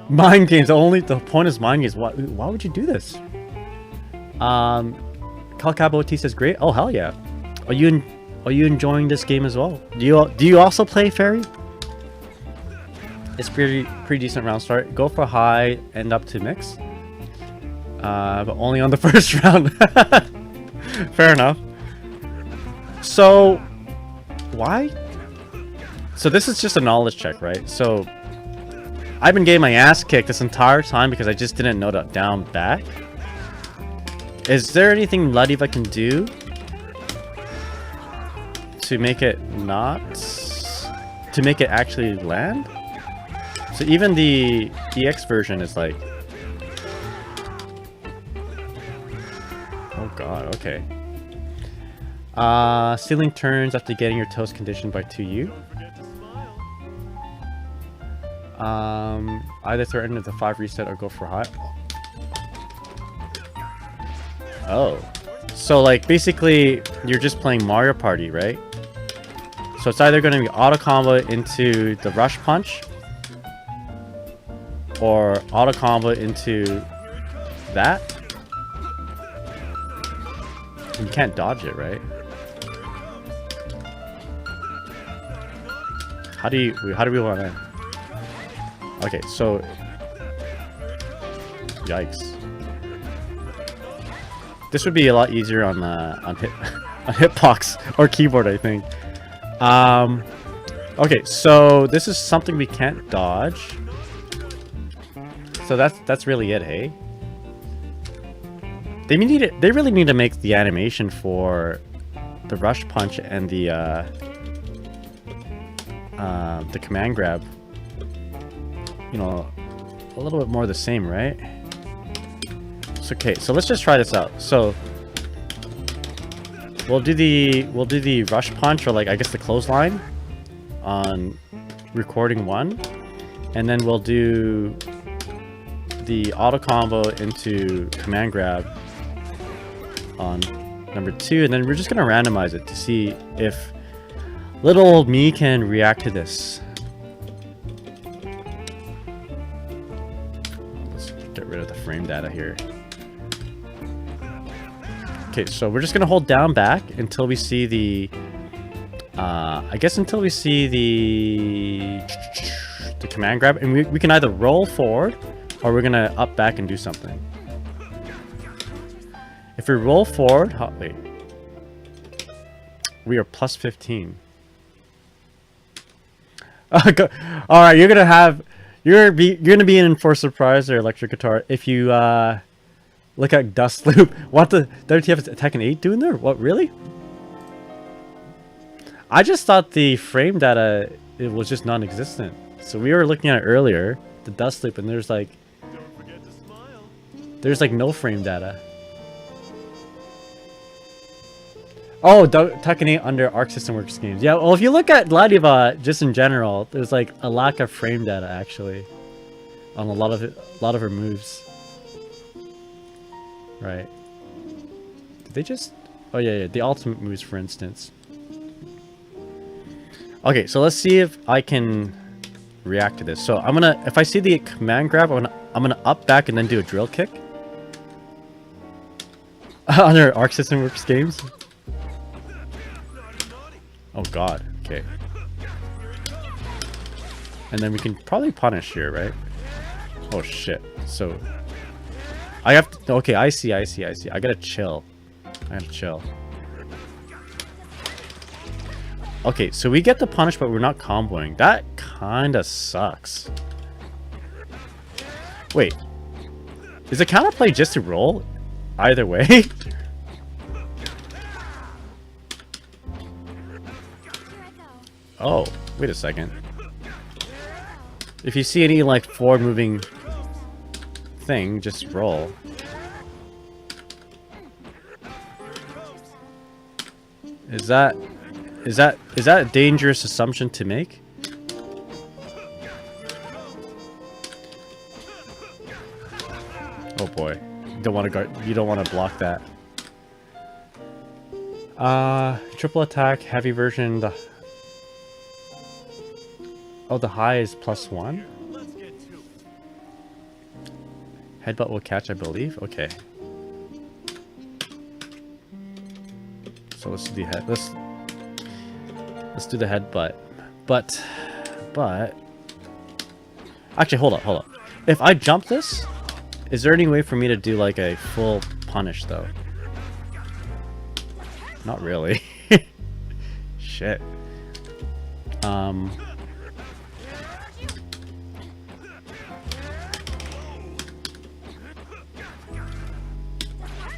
Mind games only. The point is mind games. Why would you do this? Calcabo says great. Oh hell yeah. Are you enjoying this game as well? Do you also play Ferry? It's pretty decent round start. Go for high, end up to mix. But only on the first round. Fair enough. So why? So this is just a knowledge check, right? So I've been getting my ass kicked this entire time because I just didn't know that down back. Is there anything Ladiva can do to make it actually land? So even the EX version is like, oh god, okay. Stealing turns after getting your toes conditioned by 2U. Either throw into the 5 reset or go for high. Oh. So like basically you're just playing Mario Party, right? So it's either going to be auto combo into the rush punch or auto combo into that. You can't dodge it, right? How do we want to? Okay, so yikes. This would be a lot easier on hitbox or keyboard, I think. Okay, so this is something we can't dodge. So that's really it, hey? They really need to make the animation for the rush punch and the command grab, you know, a little bit more the same, right? So, okay, so let's just try this out. So we'll do the rush punch, or like I guess the clothesline on recording 1, and then we'll do the auto combo into command grab on number 2, and then we're just gonna randomize it to see if little old me can react to this. Let's get rid of the frame data here. Okay, so we're just gonna hold down back until we see the I guess until we see the command grab, and we can either roll forward or we're gonna up back and do something. If we roll forward, wait, we are plus 15. Alright, you're gonna be in for a surprise there, Electric Guitar, if you look at Dust Loop. What the WTF is Tekken 8 doing there? What, really? I just thought the frame data, it was just non-existent. So we were looking at it earlier, the Dust Loop, and there's like no frame data. Oh, Tekken 8 under Arc System Works games. Yeah, well, if you look at Ladiva just in general, there's like a lack of frame data actually on a lot of her moves. Right. Did they just? Oh yeah, the ultimate moves, for instance. Okay, so let's see if I can react to this. So I'm gonna, if I see the command grab, I'm gonna up back and then do a drill kick. Under Arc System Works games. Oh god, okay. And then we can probably punish here, right? Oh shit. So I have to, okay, I see. I gotta chill. Okay, so we get the punish, but we're not comboing. That kinda sucks. Wait. Is the counterplay just to roll? Either way? Oh, wait a second. If you see any like forward moving thing, just roll. Is that a dangerous assumption to make? Oh boy. You don't want to block that. Triple attack, heavy version, the high is +1. Headbutt will catch, I believe. Okay. So let's do the head. Let's do the headbutt. But actually, hold up. If I jump this, is there any way for me to do like a full punish though? Not really. Shit.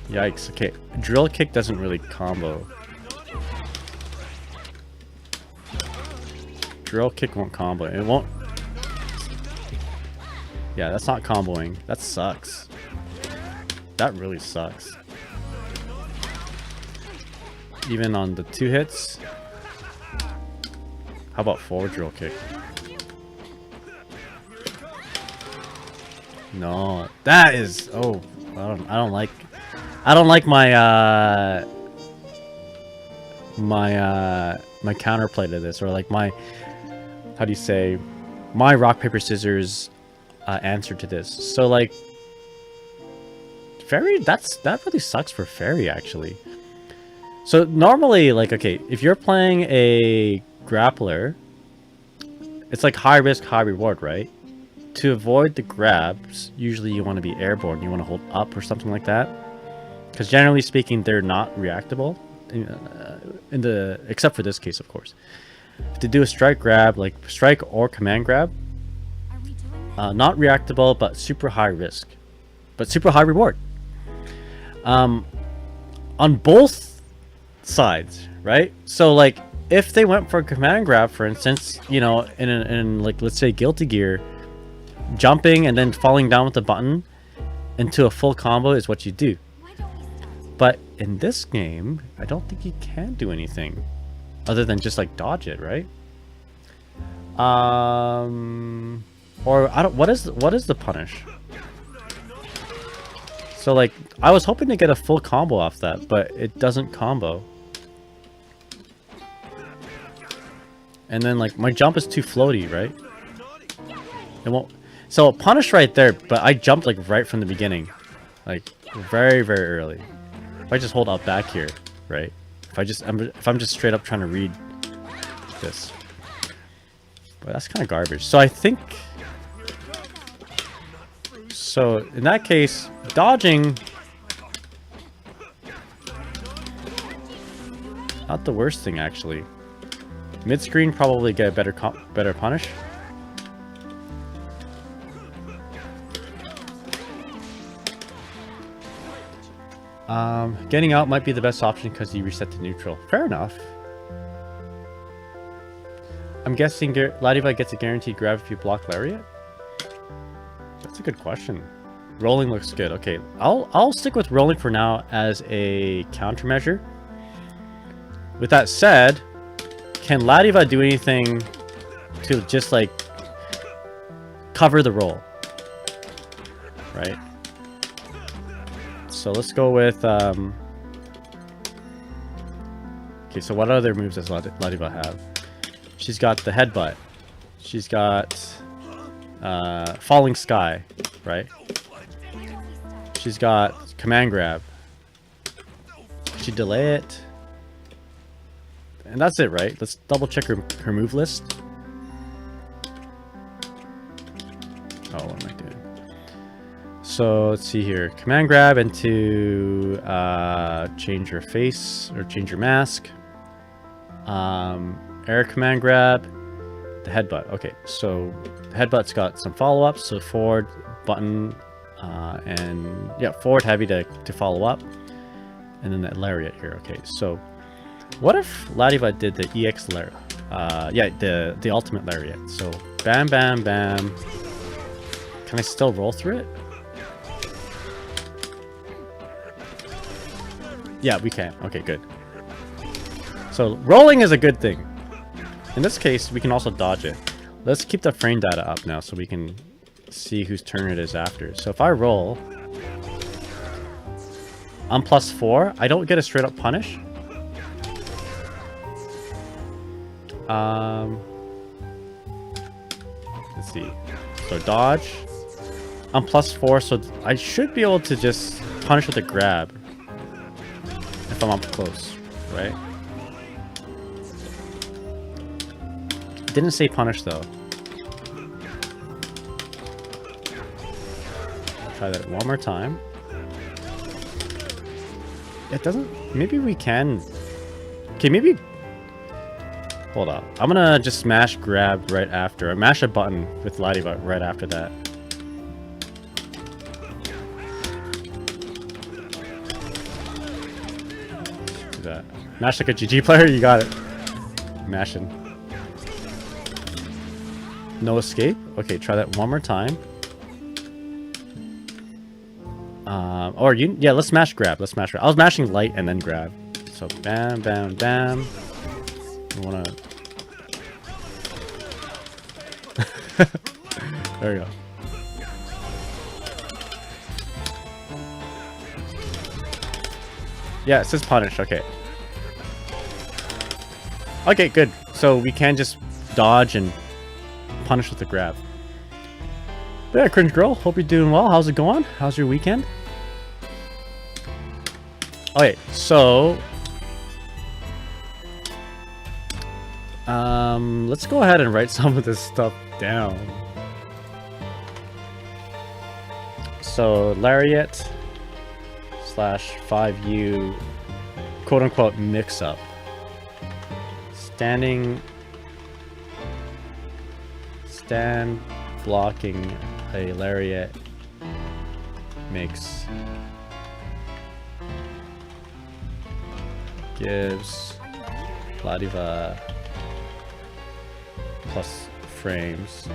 Yikes. Okay, drill kick doesn't really combo. Drill kick won't combo. It won't. Yeah, that's not comboing. That sucks. That really sucks. Even on the 2 hits. How about forward drill kick? No, that is. Oh, I don't like my my counterplay to this, or like my, how do you say, my rock paper scissors answer to this. So like Ferry, that really sucks for Ferry actually. So normally, like, okay, if you're playing a grappler, it's like high risk, high reward, right? To avoid the grabs, usually you want to be airborne. You want to hold up or something like that. Because generally speaking, they're not reactable. Except for this case, of course. To do a strike grab, like strike or command grab, not reactable, but super high risk. But super high reward. On both sides, right? So like, if they went for a command grab, for instance, you know, in like, let's say Guilty Gear, jumping and then falling down with the button into a full combo is what you do. But in this game, I don't think you can do anything other than just like dodge it, right? Or I don't. What is the punish? So like, I was hoping to get a full combo off that, but it doesn't combo. And then like, my jump is too floaty, right? It won't. So punish right there, but I jumped like right from the beginning, like very early. If I just hold up back here, right? If I'm just straight up trying to read this, but that's kind of garbage. So I think, so in that case, dodging, not the worst thing actually. Mid screen probably get a better punish. Getting out might be the best option because you reset to neutral. Fair enough. I'm guessing Ladiva gets a guaranteed grab if you block Lariat? That's a good question. Rolling looks good. Okay, I'll stick with rolling for now as a countermeasure. With that said, can Ladiva do anything to just like cover the roll? Right? So let's go with okay, so what other moves does Ladiva have? She's got the headbutt. She's got falling sky, right? She's got command grab. Can she delay it? And that's it, right? Let's double check her move list. Oh, what am I doing? So let's see here. Command grab into change your face or change your mask. Air command grab. The headbutt. Okay, so the headbutt's got some follow-ups. So forward button and yeah, forward heavy to follow up. And then that lariat here. Okay, so what if Ladiva did the EX lariat? Yeah, the ultimate lariat. So bam, bam, bam. Can I still roll through it? Yeah, we can. Okay, good. So rolling is a good thing. In this case, we can also dodge it. Let's keep the frame data up now so we can see whose turn it is after. So if I roll, I'm +4. I don't get a straight up punish. Let's see. So dodge. I'm +4, so I should be able to just punish with a grab if I'm up close, right? Didn't say punish though. Try that one more time. It doesn't. Maybe we can. Okay, maybe. Hold up. I'm gonna just smash grab right after. Or mash a button with Ladiva right after that. Do that. Mash like a GG player. You got it. Mashing. No escape. Okay, try that one more time. Or you, yeah, let's smash grab. Let's smash grab. I was mashing light and then grab. So bam, bam, bam. I wanna. There we go. Yeah, it says punish. Okay. Okay, good. So we can just dodge and punish with the grab. Yeah, Cringe Girl, hope you're doing well. How's it going? How's your weekend? Okay, so let's go ahead and write some of this stuff down. So Lariat /5U quote unquote mix up. Stand blocking a lariat makes gives Ladiva plus frames.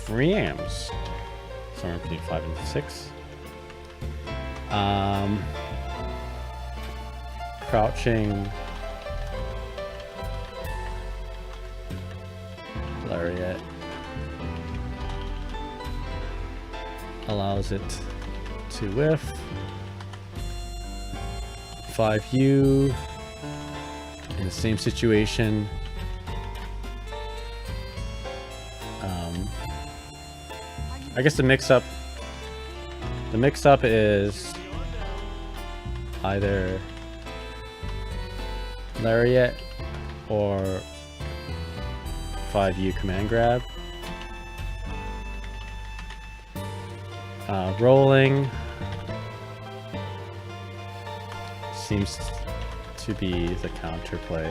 Somewhere between 5 and 6. Crouching lariat allows it to whiff. 5U in the same situation. I guess the mix-up is either lariat or 5U command grab. Rolling seems to be the counterplay.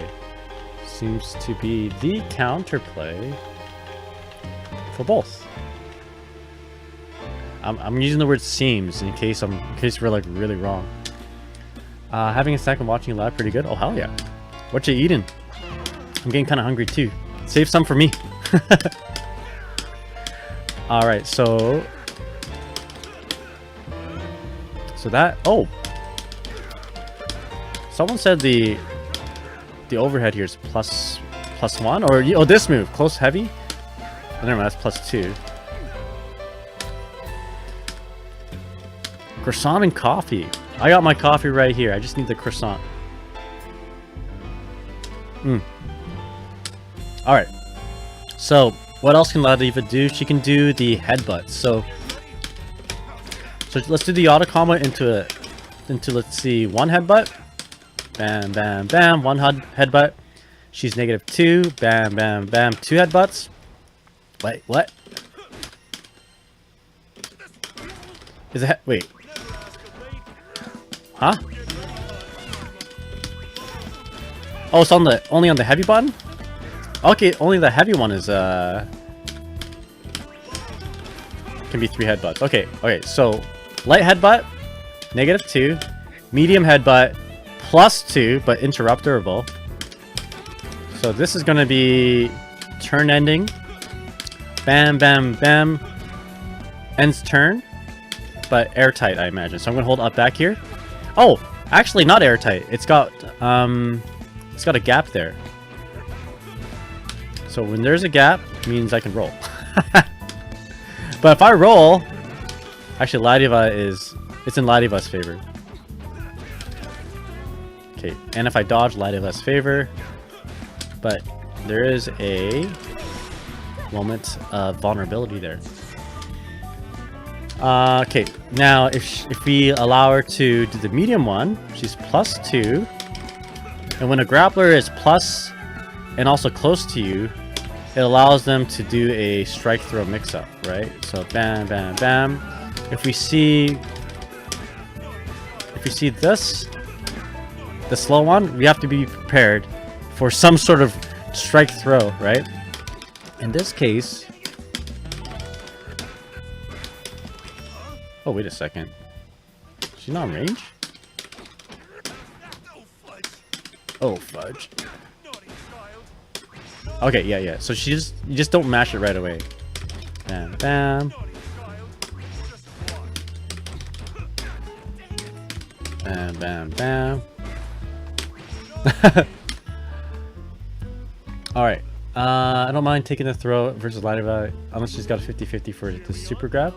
For both. I'm using the word seems in case we're like really wrong. Having a snack and watching live, pretty good. Oh hell yeah! What you eating? I'm getting kind of hungry too. Save some for me. All right, so that. Oh, someone said the overhead here is +1, or oh, this move close heavy. Oh, never mind, that's +2. Croissant and coffee. I got my coffee right here. I just need the croissant. Alright. So, what else can Ladiva do? She can do the headbutt. So let's do the auto combo into let's see, 1 headbutt. Bam, bam, bam. 1 headbutt. She's -2. Bam, bam, bam. 2 headbutts. Wait, what? Is it wait. Huh? Oh, it's only on the heavy button? Okay, only the heavy one is can be 3 headbutts. Okay, so light headbutt, -2, medium headbutt, +2, but interrupterable. So this is gonna be turn ending. Bam, bam, bam. Ends turn, but airtight, I imagine. So I'm gonna hold up back here. Oh, Actually, not airtight. It's got a gap there. So when there's a gap, it means I can roll. But if I roll, actually Ladiva it's in Ladiva's favor. Okay, and if I dodge, Ladiva's favor. But there is a moment of vulnerability there. Okay, now if we allow her to do the medium one, she's +2. And when a grappler is plus and also close to you, it allows them to do a strike throw mix-up, right? So bam, bam, bam. If we see this, the slow one, we have to be prepared for some sort of strike throw, right? In this case, oh wait a second, she's not in range. Oh fudge. Okay, yeah. So you just don't mash it right away. Bam, bam. Bam, bam, bam. Alright. I don't mind taking the throw versus Ladiva unless she's got a 50-50 for the super grab.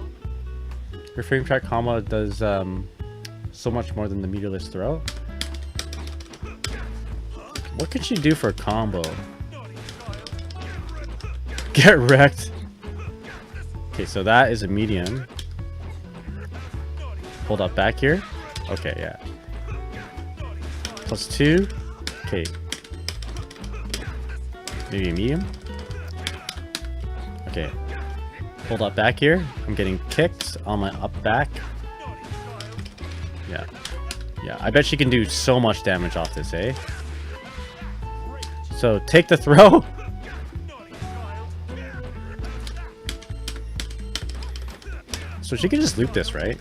Her frame track combo does so much more than the meterless throw. What could she do for a combo? Get wrecked. Okay, so that is a medium. Hold up back here. Okay, yeah. +2. Okay. Maybe a medium. Okay. Hold up back here. I'm getting kicked on my up back. Yeah. Yeah, I bet she can do so much damage off this, eh? So take the throw. So she can just loop this, right?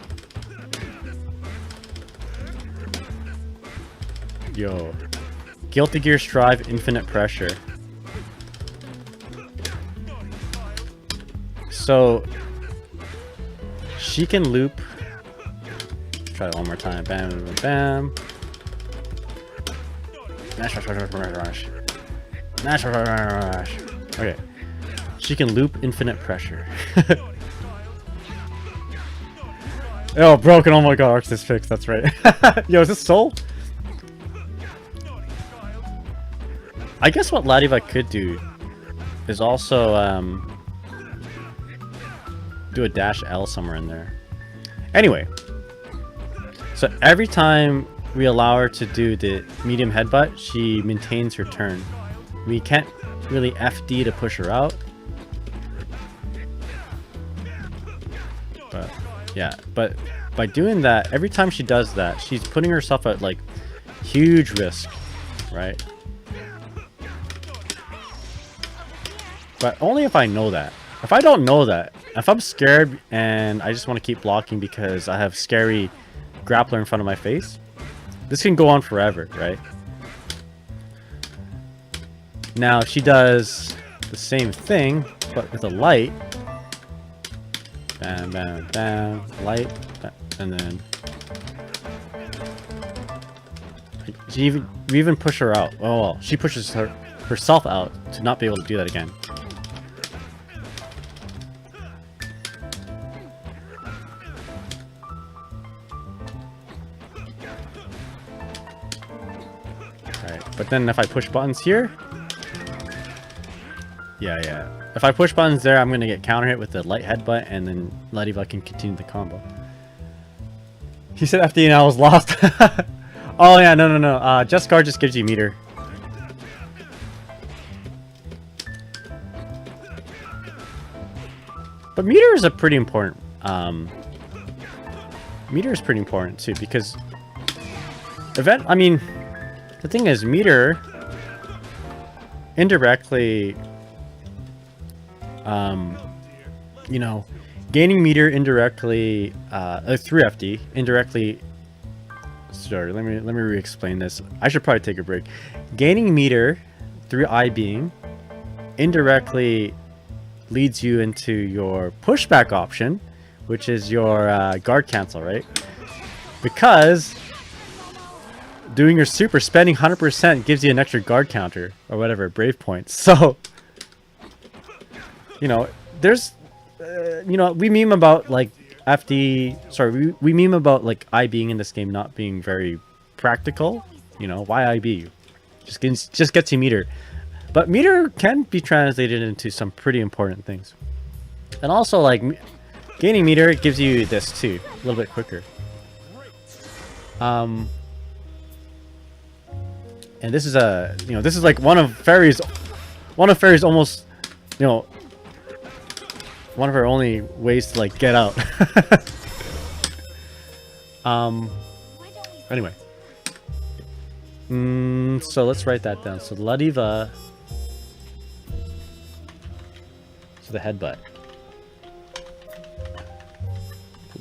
Yo. Guilty Gear Strive Infinite Pressure. So she can loop. Try it one more time. Bam, bam, bam. Mash, rush, rush, rush, rush. Mash, rush, rush, rush. Okay. She can loop Infinite Pressure. Oh, broken. Oh my god, Arcs is fixed. That's right. Yo, is this Soul? I guess what Ladiva could do is also do a dash L somewhere in there. Anyway, so every time we allow her to do the medium headbutt, she maintains her turn. We can't really FD to push her out. But yeah, but by doing that, every time she does that, she's putting herself at like huge risk, right? But only if I know that. If I don't know that, if I'm scared and I just want to keep blocking because I have scary grappler in front of my face, this can go on forever, right? Now, if she does the same thing, but with a light, bam, bam, bam, light, bam, and then we even push her out. Oh, well, she pushes herself out to not be able to do that again. But then if I push buttons here, yeah. If I push buttons there, I'm gonna get counter hit with the light headbutt, and then Ladiva can continue the combo. He said FD and I was lost. Oh yeah, no. Just guard just gives you meter. But meter is a pretty important. Meter is pretty important too, because I mean. The thing is, meter indirectly, you know, gaining meter indirectly through FD indirectly. Sorry, let me re-explain this. I should probably take a break. Gaining meter through I beam indirectly leads you into your pushback option, which is your guard cancel, right? Because doing your super, spending 100% gives you an extra guard counter or whatever, brave points. So, you know, there's, you know, we meme about like FD. Sorry, we meme about like I being in this game not being very practical. You know, why IB? Just gets you meter, but meter can be translated into some pretty important things. And also, like, gaining meter gives you this too, a little bit quicker. And this is a, you know, this is like one of Ferry's almost, you know, one of her only ways to like get out. Anyway. So let's write that down. So Ladiva. So the headbutt.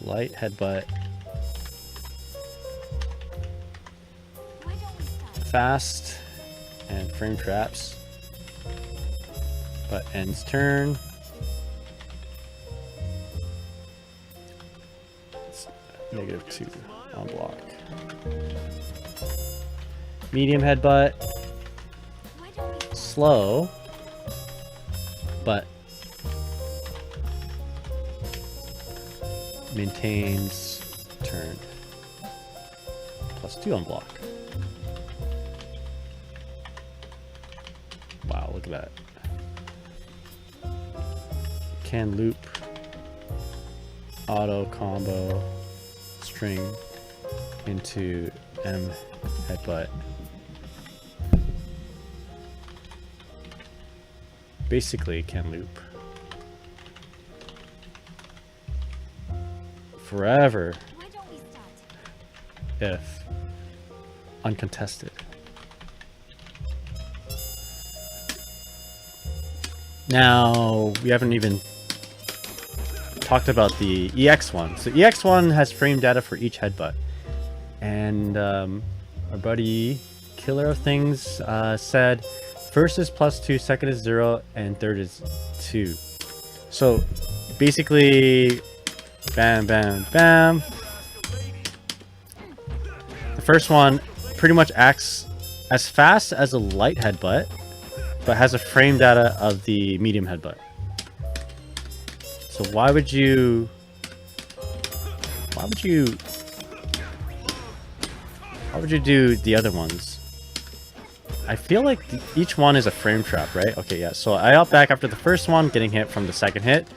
Light headbutt. Fast and frame traps. But ends turn. It's -2 on block. Medium headbutt. Slow. But maintains turn. +2 on block. Wow, look at that. Can loop. Auto combo. String into M headbutt. Basically can loop. Forever. If uncontested. Now, we haven't even talked about the EX1. So EX1 has frame data for each headbutt. And our buddy Killer of Things said first is +2, second is 0, and third is 2. So basically, bam, bam, bam. The first one pretty much acts as fast as a light headbutt, but has a frame data of the medium headbutt. So why would you do the other ones? I feel like each one is a frame trap, right? Okay, yeah. So I out back after the first one, getting hit from the second hit.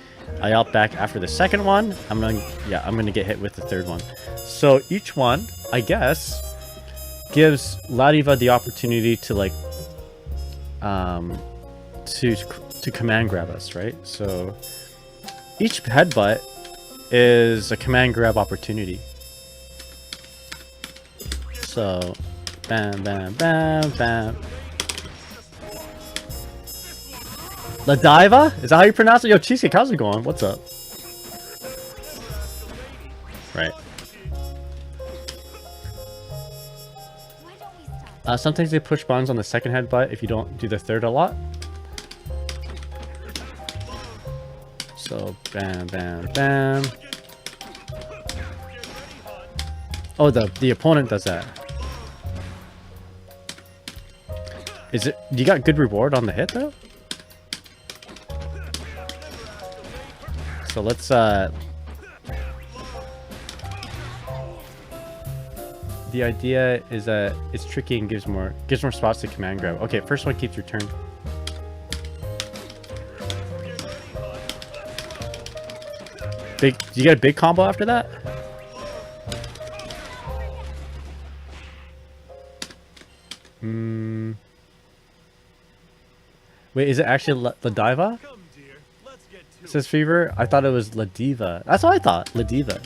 I out back after the second one. I'm gonna get hit with the third one. So each one, I guess, gives Ladiva the opportunity to like to command grab us, right? So each headbutt is a command grab opportunity. So bam, bam, bam, bam. Ladiva? Is that how you pronounce it? Yo, Cheesecake, how's it going? What's up? Right. Sometimes they push buttons on the second headbutt if you don't do the third a lot. So bam, bam, bam. Oh, the opponent does that. Is it? You got good reward on the hit though. So let's the idea is that it's tricky and gives more spots to command grab. Okay, first one keeps your turn. Big, do you get a big combo after that? Wait, is it actually Ladiva? It says Fever. I thought it was Ladiva. That's what I thought. Ladiva,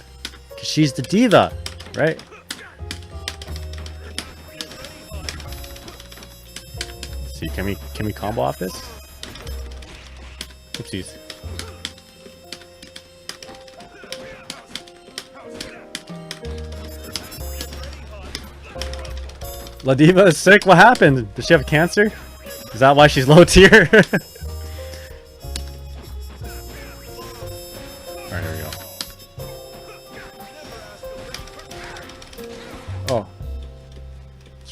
because she's the diva, right? Let's see, can we combo off this? Oopsies. Ladiva is sick. What happened? Does she have cancer? Is that why she's low tier? Alright, here we go. Oh.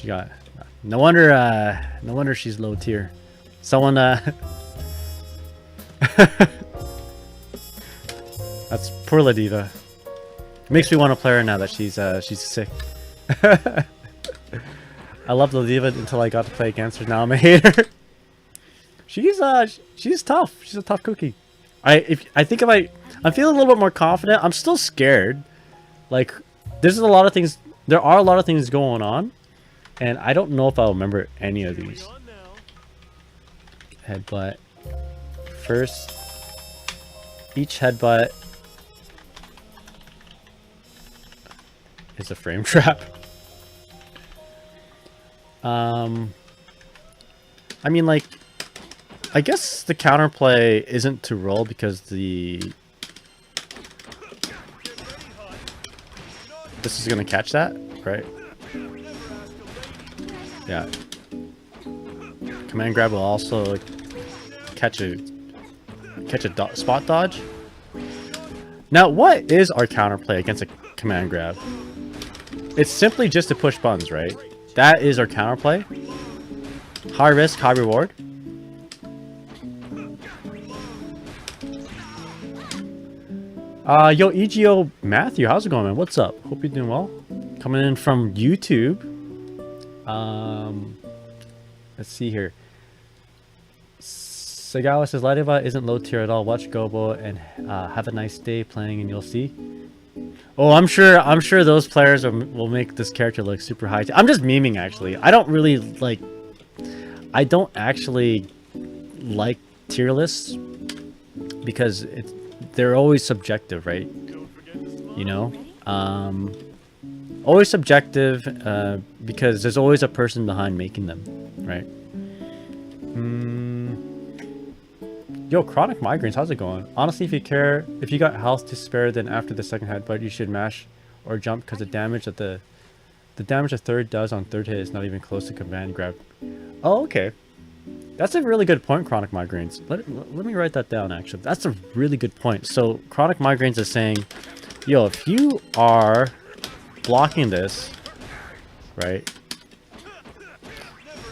She got no wonder she's low tier. Someone that's poor Ladiva. Makes me want to play her now that she's sick. I loved Ladiva until I got to play against her. Now I'm a hater. She's tough. She's a tough cookie. I'm feeling a little bit more confident. I'm still scared. Like there are a lot of things going on, and I don't know if I'll remember any of these. Headbutt. First, each headbutt is a frame trap. I mean, like, I guess the counterplay isn't to roll because this is gonna catch that, right? Yeah. Command grab will also like, catch a spot dodge. Now, what is our counterplay against a command grab? It's simply just to push buttons, right? That is our counterplay. High risk, high reward. Yo, EGO Matthew, how's it going, man? What's up? Hope you're doing well. Coming in from YouTube. Let's see here. Sagawa says Ladiva isn't low tier at all. Watch Gobo and have a nice day playing, and you'll see. Oh, I'm sure those players will make this character look super high. I'm just memeing, actually. I don't really like. I don't actually like tier lists because they're always subjective, right? You know, always subjective because there's always a person behind making them, right? Yo, chronic migraines, how's it going? Honestly, if you got health to spare, then after the second headbutt, you should mash or jump because the damage that the damage a third does on third hit is not even close to command grab. Oh, okay. That's a really good point, chronic migraines. Let me write that down, actually. That's a really good point. So, chronic migraines is saying, yo, if you are blocking this, right?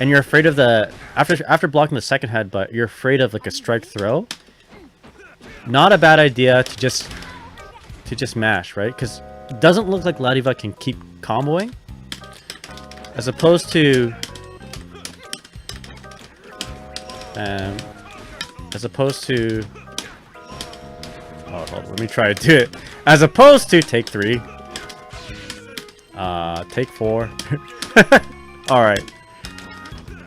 And you're afraid of the... After blocking the second headbutt, you're afraid of, like, a strike throw. Not a bad idea to just mash, right? Because it doesn't look like Ladiva can keep comboing. As opposed to... oh, hold on, let me try to do it. As opposed to take 3. Take 4. Alright.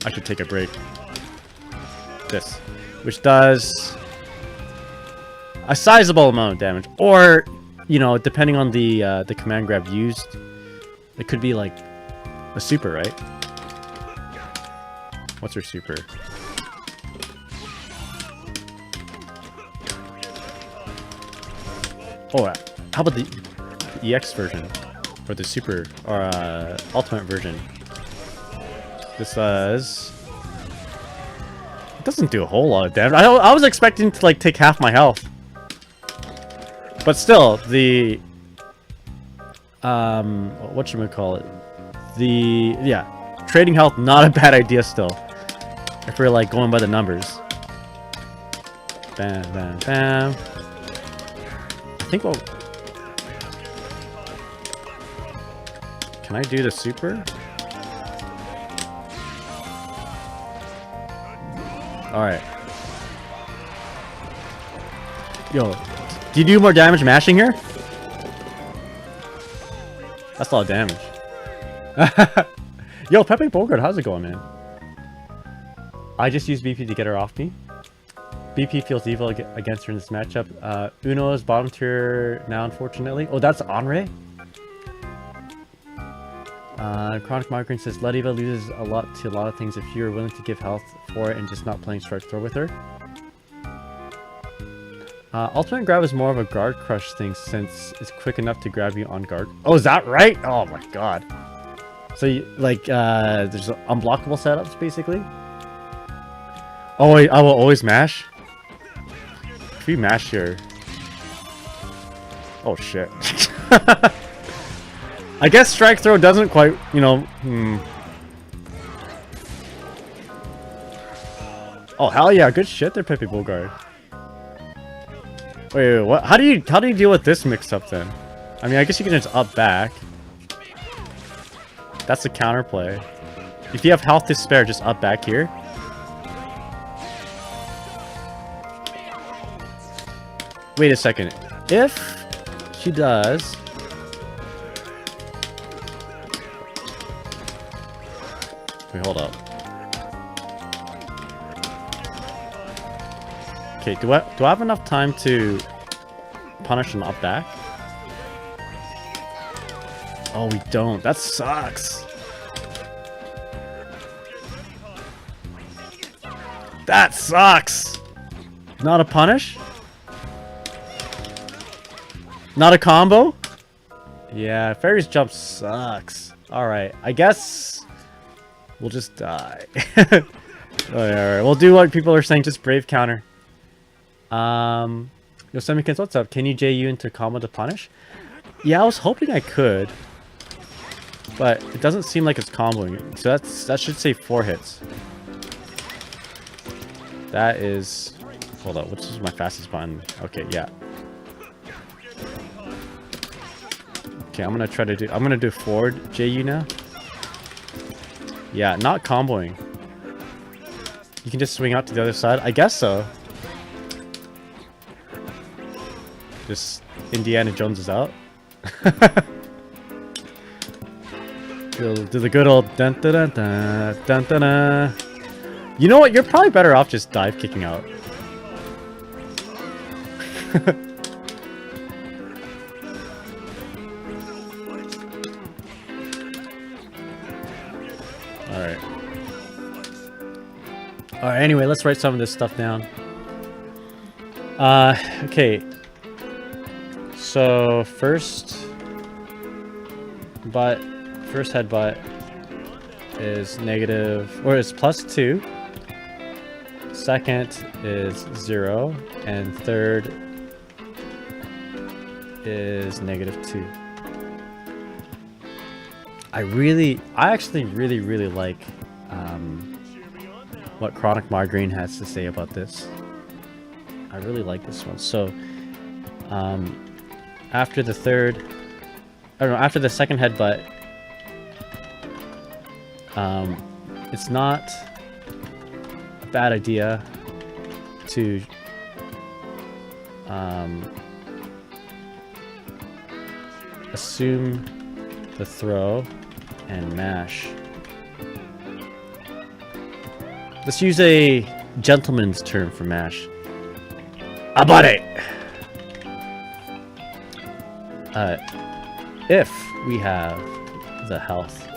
I should take a break. This. Which does a sizable amount of damage. Or, you know, depending on the command grab used, it could be like a super, right? What's her super? Oh, how about the EX version? Or the super, or ultimate version? This does... It doesn't do a whole lot of damage. I was expecting to, like, take half my health. But still, the... whatchamacallit? Yeah, trading health, not a bad idea still. If we're, like, going by the numbers. Bam, bam, bam. I think we'll... Can I do the super? Alright. Yo, do you do more damage mashing here? That's a lot of damage. Yo, Pepe Bogart, how's it going, man? I just used BP to get her off me. BP feels evil against her in this matchup. Uno is bottom tier now, unfortunately. Oh, that's Henri? Chronic Migraine says Ladiva loses a lot to a lot of things if you're willing to give health for it and just not playing strike throw with her. Ultimate grab is more of a guard crush thing since it's quick enough to grab you on guard. Oh, is that right? Oh my god. So you, like there's unblockable setups basically. Oh wait, I will always mash. If we mash here. Oh shit. I guess strike throw doesn't quite, you know, Oh hell yeah, good shit there, Pepe Bogard. Wait, what? How do you deal with this mix up then? I mean, I guess you can just up back. That's the counterplay. If you have health to spare, just up back here. Wait a second. If she does... Wait, hold up. Okay, do I have enough time to punish and up back? Oh, we don't. That sucks. That sucks. Not a punish? Not a combo? Yeah, Ferry's jump sucks. Alright, I guess we'll just die. Alright, we'll do what people are saying, just brave counter. Yosemikins, what's up? Can you JU into combo to punish? Yeah, I was hoping I could. But it doesn't seem like it's comboing. So that should say 4 hits. That is... Hold up, which is my fastest button? Okay, yeah. Okay, I'm gonna do forward JU now. Yeah, not comboing. You can just swing out to the other side? I guess so. Just Indiana Jones is out. Do the good old dun dun dun dun dun dun dun. You know what? You're probably better off just dive kicking out. Alright. Alright, anyway, let's write some of this stuff down. Okay. So, first headbutt is negative, or is +2. Second is 0. And third is -2. I actually really like what Chronic Migraine has to say about this. I really like this one. So after the second headbutt, it's not a bad idea to assume the throw and mash. Let's use a gentleman's term for mash. Abare! If we have the health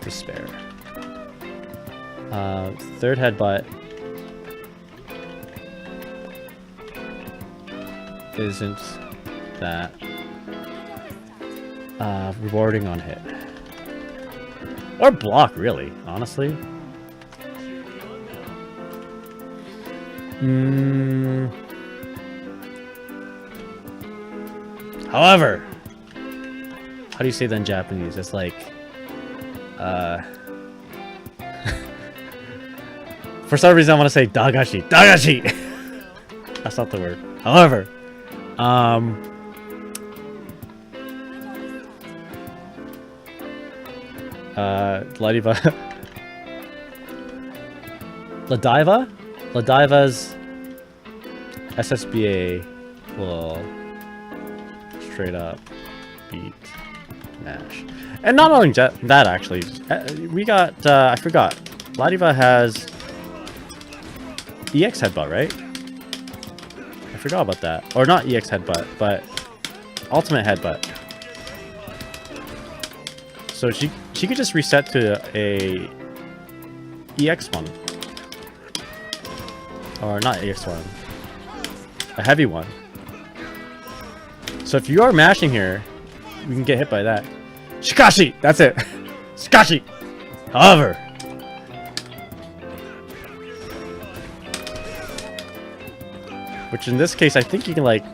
to spare. Third headbutt isn't that rewarding on hit. Or block, really, honestly. However, how do you say that in Japanese? It's like, for some reason I want to say dagashi. Dagashi! That's not the word. However, Ladiva. Ladiva's SSBA will straight up beat Nash. And not only that, actually, we got, I forgot, Ladiva has EX headbutt, right? I forgot about that. Or not EX headbutt, but ultimate headbutt. So she could just reset to a EX one. Or not EX one. A heavy one. So if you are mashing here, we can get hit by that. Shikashi! That's it! Shikashi! However, which in this case, I think you can, like,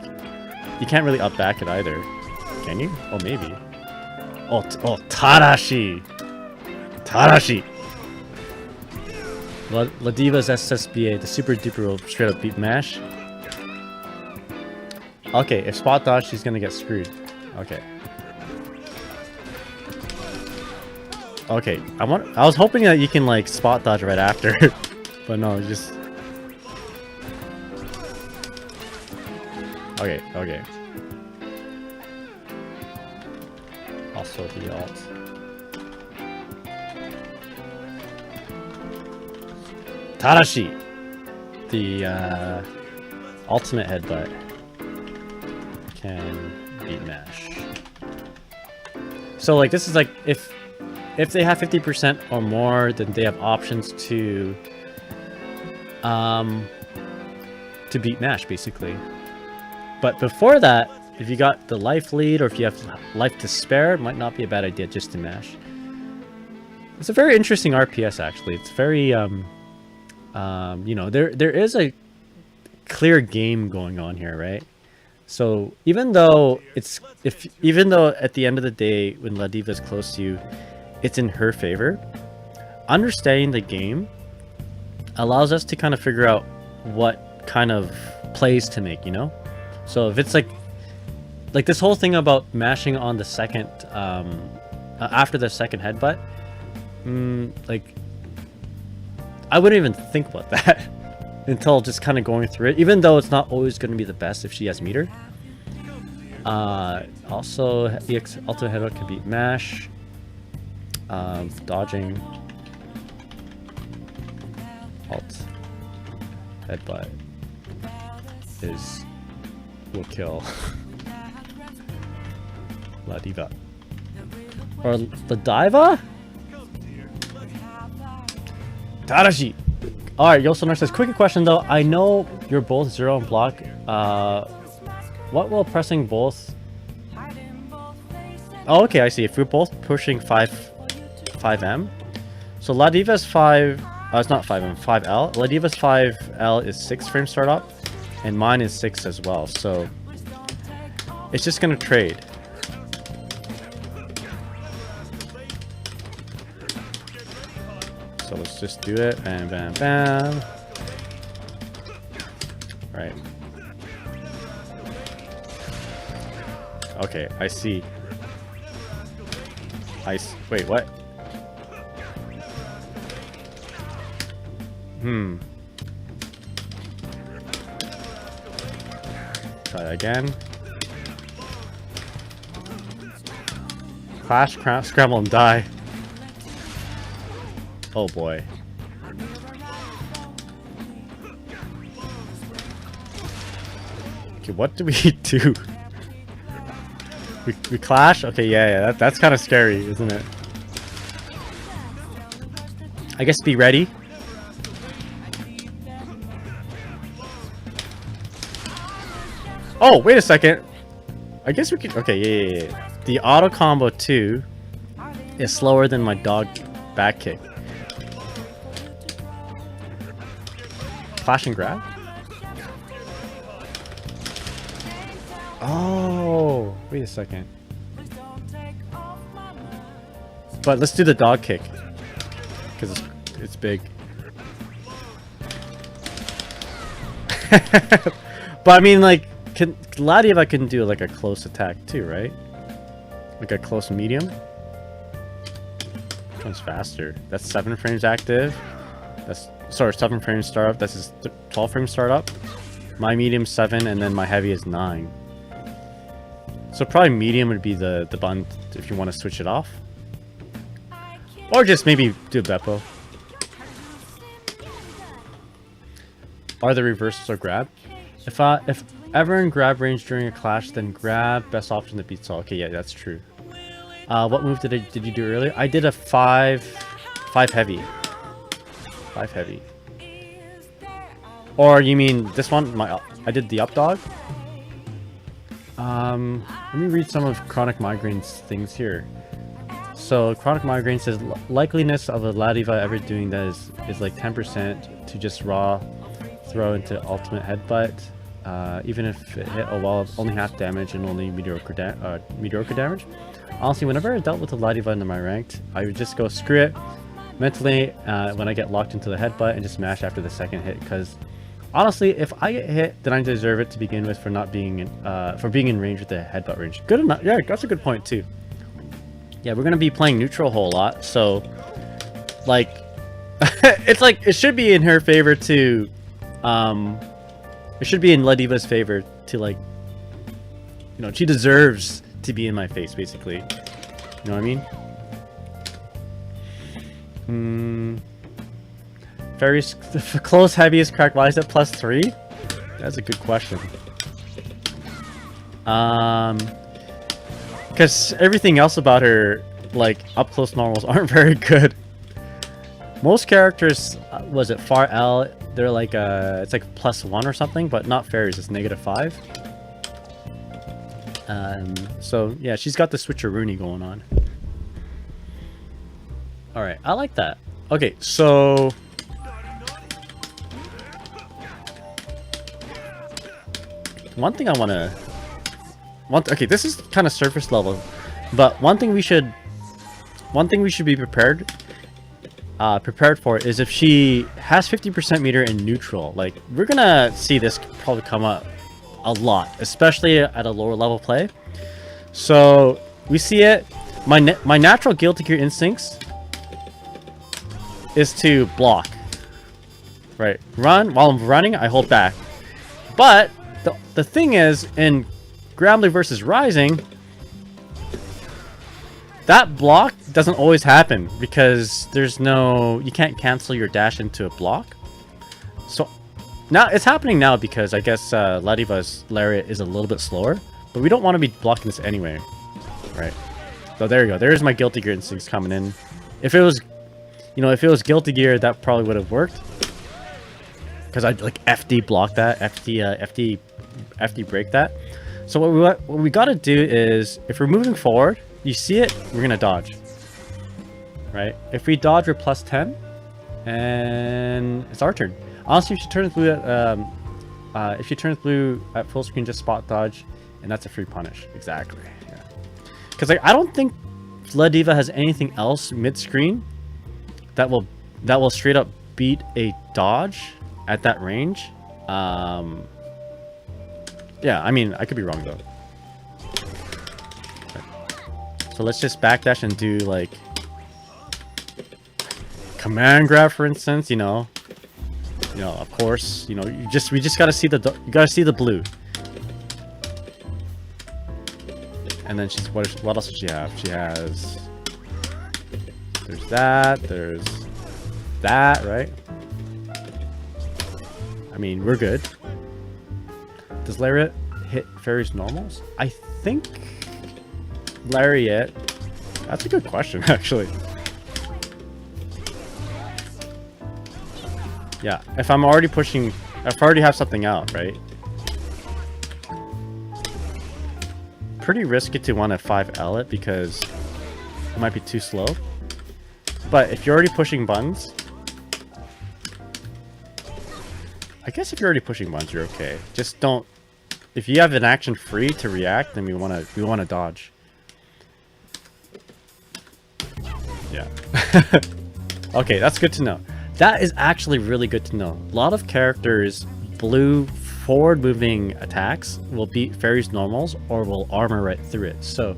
you can't really up back it either. Can you? Oh, maybe. Oh, Tarashi! Tarashi! Ladiva's SSBA, the super duper will straight up beat Mash. Okay, if spot dodge, she's gonna get screwed. Okay. Okay, I was hoping that you can like spot dodge right after, but no, just. Okay, okay. Also the alt. Tadashi! The ultimate headbutt can beat Mash. So like this is like if they have 50% or more, then they have options to beat Mash basically. But before that, if you got the life lead or if you have life to spare, it might not be a bad idea just to Mash. It's a very interesting RPS actually. It's very you know, there is a clear game going on here, right? So even though even though at the end of the day when Ladiva is close to you, it's in her favor, understanding the game allows us to kind of figure out what kind of plays to make, you know? So if it's like this whole thing about mashing on the second after the second headbutt, like I wouldn't even think about that until just kind of going through it, even though it's not always going to be the best if she has meter. Also, the ultimate headbutt can beat Mash. Dodging. Alt. Headbutt. Will kill. Ladiva. Or Ladiva? Tadashi! Alright, Yosonar says, quick question though, I know you're both 0 and block. What will pressing both? Oh, okay, I see. If we're both pushing 5M. So Ladiva's 5... it's not 5M, 5L. Ladiva's 5L is 6 frame startup. And mine is 6 as well, so... It's just gonna trade. So let's just do it. Bam, bam, bam. Right. Okay, I see. Wait, what? Try that again. Clash, scramble, and die. Oh boy. Okay, what do we do? We clash? Okay, yeah, that's kind of scary, isn't it? I guess be ready. Oh, wait a second. I guess we could... Okay, yeah. The auto combo 2 is slower than my dog back kick. Flash and grab? Oh, wait a second. But let's do the dog kick. Because it's big. But I mean, like, Ladiva can do like a close attack too, right? Like a close medium. Which one's faster? That's 7 frames active. That's 7 frames startup. That's his 12 frame startup. My medium 7, and then my heavy is 9. So probably medium would be the button if you want to switch it off, or just maybe do Beppo. Are the reversals or grab? If ever in grab range during a clash, then grab, best option to beat all. Okay, yeah, that's true. What move did you do earlier? I did a 5 heavy. 5 heavy. Or you mean this one? I did the up dog. Let me read some of Chronic Migraine's things here. So Chronic Migraine says likeliness of a Ladiva ever doing that is like 10% to just raw throw into ultimate headbutt. Even if it hit a wall of only half damage and only mediocre damage. Honestly, whenever I dealt with a Ladiva in my ranked, I would just go screw it, mentally when I get locked into the headbutt and just mash after the second hit, because honestly, if I get hit, then I deserve it to begin with for not being in, for being in range with the headbutt range. Good enough. Yeah, that's a good point too. Yeah, we're gonna be playing neutral a whole lot, so like, it's like it should be in her favor to, it should be in Ladiva's favor to, like, you know, she deserves to be in my face, basically. You know what I mean? Ferry's close heaviest crack. Why is it +3? That's a good question. Because everything else about her, like up close normals, aren't very good. Most characters, was it far L? They're like it's like +1 or something, but not Ferry's. It's -5. So yeah, she's got the switcheroony going on. All right, I like that. Okay, so one thing I want to... Okay, this is kind of surface level, but one thing we should be prepared for is if she has 50% meter in neutral. Like, we're gonna see this probably come up a lot, especially at a lower level play. So we see it. My natural Guilty Gear instincts is to block. Right, run. While I'm running, I hold back. But the thing is, in Grambly versus Rising, that block doesn't always happen because there's no... You can't cancel your dash into a block. So now it's happening now because I guess Ladiva's Lariat is a little bit slower, but we don't want to be blocking this anyway, right? So there you go. There's my Guilty Gear instincts coming in. If it was, you know, if it was Guilty Gear, that probably would have worked. Because I'd like FD block that, FD break that. So what we gotta do is, if we're moving forward, you see it, we're gonna dodge. Right? If we dodge, we're +10, and it's our turn. Honestly, if she turns blue at full screen, just spot dodge, and that's a free punish. Exactly. Yeah. Because like, I don't think Ladiva has anything else mid-screen that will straight up beat a dodge at that range. Yeah, I mean, I could be wrong though. Okay. So let's just backdash and do like command grab, for instance. You know, of course, you know, we just gotta see the blue. And then she's what else does she have? She has, there's that, right? I mean, we're good. Does Lariat hit Ferry's normals? I think Lariat... That's a good question, actually. Yeah, if I'm already pushing... If I already have something out, right? Pretty risky to want to 5L it because it might be too slow. But if you're already pushing buttons... I guess if you're already pushing buttons, you're okay. Just don't... If you have an action free to react, then we wanna dodge. Yeah. Okay, that's good to know. That is actually really good to know. A lot of characters, blue forward-moving attacks will beat Ferry's normals or will armor right through it. So,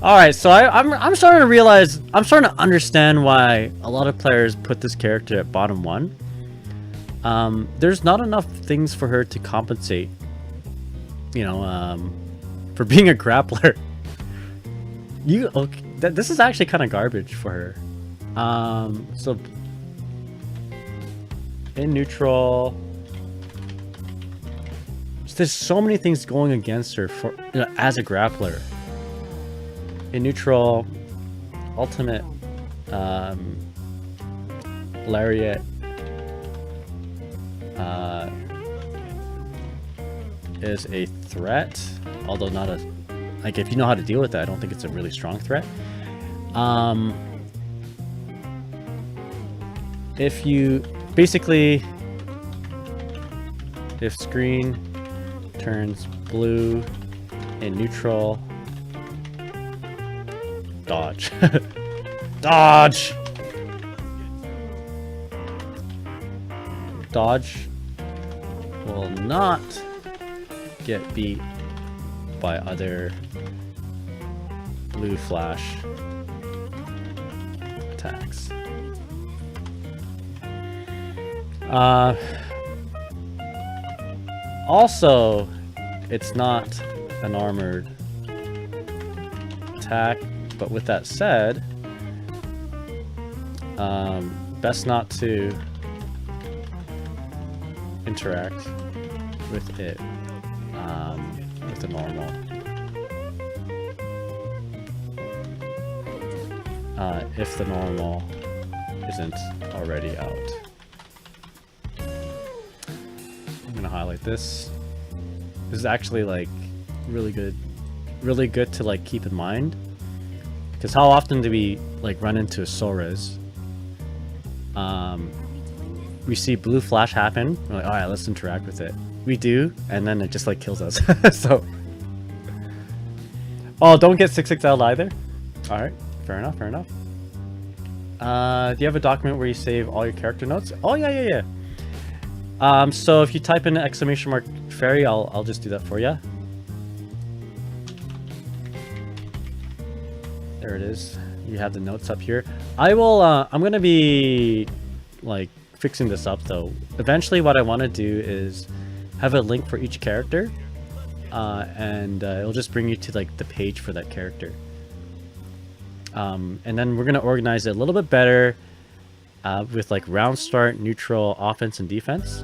all right. So I'm starting to realize, I'm starting to understand why a lot of players put this character at bottom 1. There's not enough things for her to compensate, you know, for being a grappler. Okay, this is actually kind of garbage for her. So in neutral, there's so many things going against her for, you know, as a grappler. In neutral, ultimate, Lariat. Is a threat, although not a, like, if you know how to deal with that, I don't think it's a really strong threat. If you basically, if screen turns blue in neutral, dodge. Dodge! Dodge will not get beat by other blue flash attacks. Also, it's not an armored attack, but with that said, best not to interact with it with the normal. If the normal isn't already out. I'm gonna highlight this. This is actually like really good to like keep in mind, because how often do we like run into Soras? We see blue flash happen, we're like, alright, let's interact with it. We do, and then it just like kills us. So, oh, don't get 6/6 out either. Alright, fair enough, fair enough. Do you have a document where you save all your character notes? Oh yeah. So if you type in ! Ferry, I'll just do that for you. There it is. You have the notes up here. I will. I'm gonna be like fixing this up though. Eventually, what I want to do is have a link for each character, and it'll just bring you to like the page for that character. And then we're gonna organize it a little bit better with like round start, neutral, offense, and defense.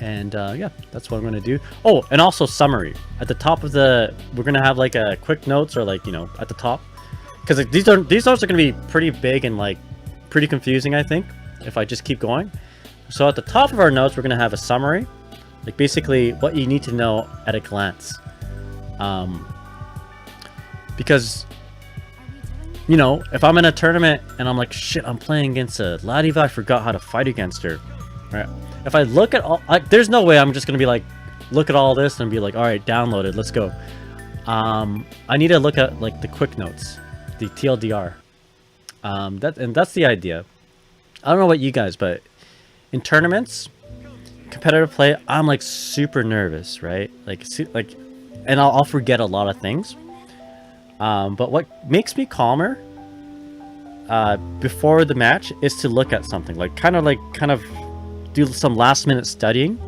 And yeah, that's what I'm gonna do. Oh, and also summary at the top of the. We're gonna have like a quick notes, or like, you know, at the top, because like, these notes are gonna be pretty big and like pretty confusing, I think, if I just keep going. So at the top of our notes, we're gonna have a summary, like basically what you need to know at a glance, because, you know, if I'm in a tournament and I'm like, shit, I'm playing against a Ladiva, I forgot how to fight against her, right? If I look at all, there's no way I'm just gonna be like, look at all this and be like, all right, download it, let's go. I need to look at like the quick notes, the TLDR. That's the idea. I don't know about you guys, but in tournaments, competitive play, I'm like super nervous, right? And I'll forget a lot of things. But what makes me calmer before the match is to look at something, like kind of do some last minute studying,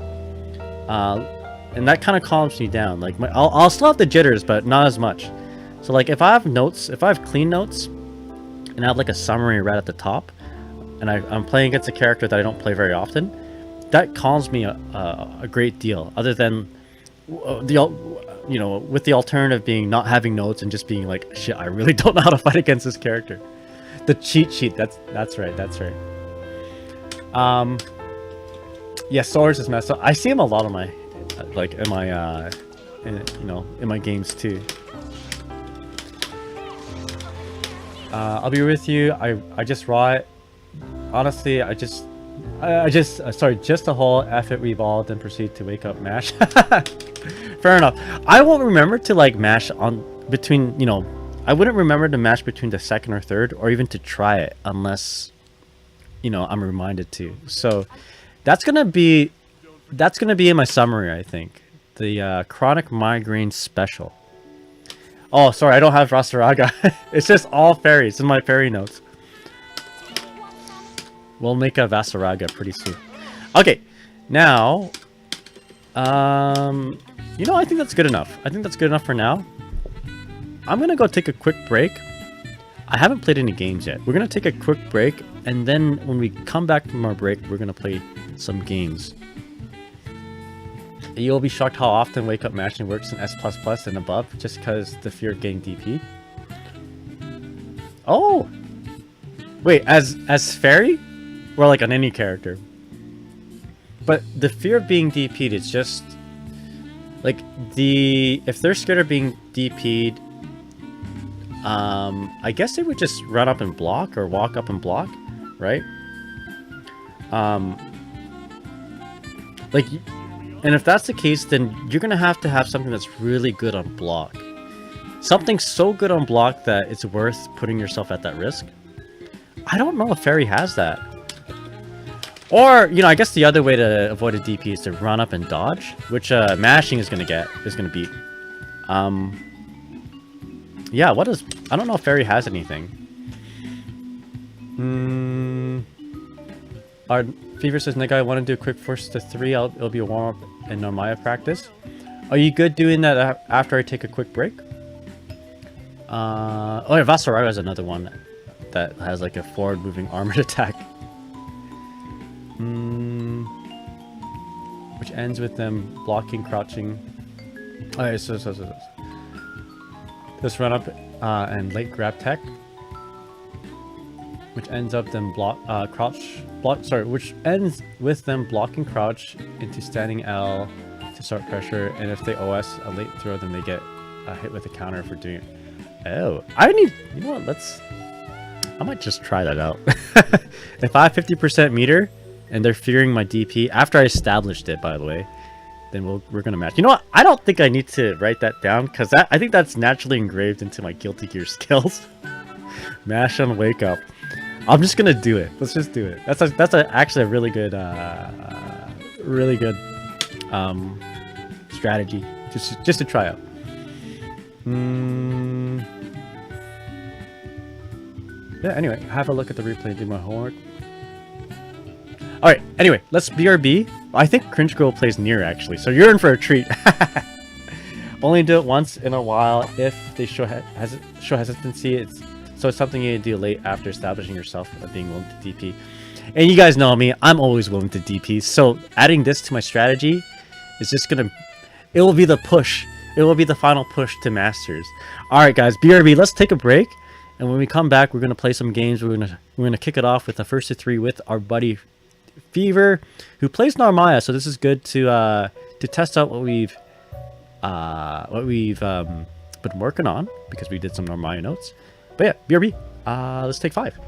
and that kind of calms me down. Like I'll still have the jitters, but not as much. So like if I have notes, if I have clean notes, and I have like a summary right at the top, and I'm playing against a character that I don't play very often, that calms me a great deal. Other than you know, with the alternative being not having notes and just being like, shit, I really don't know how to fight against this character. The cheat sheet, that's right. Yeah, Source is messed up. I see him a lot on my, like, in my, in my games too. I'll be with you. I just raw it. Honestly, sorry, just a whole F it revolved and proceed to wake up mash. Fair enough. I won't remember to like mash on between, you know, I wouldn't remember to mash between the second or third, or even to try it unless, you know, I'm reminded to. So that's gonna be in my summary, I think. The chronic migraine special. Oh, sorry, I don't have Rasaraga. It's just all fairies in my fairy notes. We'll make a Vasaraga pretty soon. Okay, now, you know, I think that's good enough. I think that's good enough for now. I'm gonna go take a quick break. I haven't played any games yet. We're gonna take a quick break, and then when we come back from our break, we're gonna play some games. You'll be shocked how often wake up mashing works in S++ and above, just because the fear of getting DP. Oh! Wait, as Ferry? Or like on any character? But the fear of being DP'd is just... like, if they're scared of being DP'd, I guess they would just run up and block, or walk up and block, right? Like... and if that's the case, then you're gonna have to have something that's really good on block. Something so good on block that it's worth putting yourself at that risk. I don't know if Ferry has that. Or, you know, I guess the other way to avoid a DP is to run up and dodge, which mashing is gonna beat. Yeah, what is... I don't know if Ferry has anything. Our Fever says, Nigga, I want to do a quick force to 3. It'll be a warm-up and Narmaya practice. Are you good doing that after I take a quick break? Oh yeah, Vasarara is another one that has like a forward-moving armored attack. Which ends with them blocking, crouching. Alright, so. This run up and late grab tech. Which ends up them which ends with them blocking crouch into standing L to start pressure, and if they OS a late throw, then they get hit with a counter for doing it. Oh, you know what, I might just try that out. If I have 50% meter and they're fearing my DP after I established it, by the way, then we're gonna match. You know what? I don't think I need to write that down because I think that's naturally engraved into my Guilty Gear skills. Mash on wake up. I'm just gonna do it. Let's just do it. That's actually a really good strategy just to try out. Yeah, anyway, have a look at the replay and do my homework. Alright, anyway, let's BRB. I think Cringe Girl plays near, actually, so you're in for a treat. Only do it once in a while if they show hesitancy. So it's something you do late after establishing yourself of being willing to DP. And you guys know me, I'm always willing to DP, so adding this to my strategy is just gonna... It will be the push. It will be the final push to Masters. Alright guys, BRB, let's take a break. And when we come back, we're gonna play some games. We're gonna kick it off with the first of 3 with our buddy Fever, who plays Narmaya. So this is good to test out what we've been working on, because we did some Narmaya notes. But yeah, BRB, let's take 5.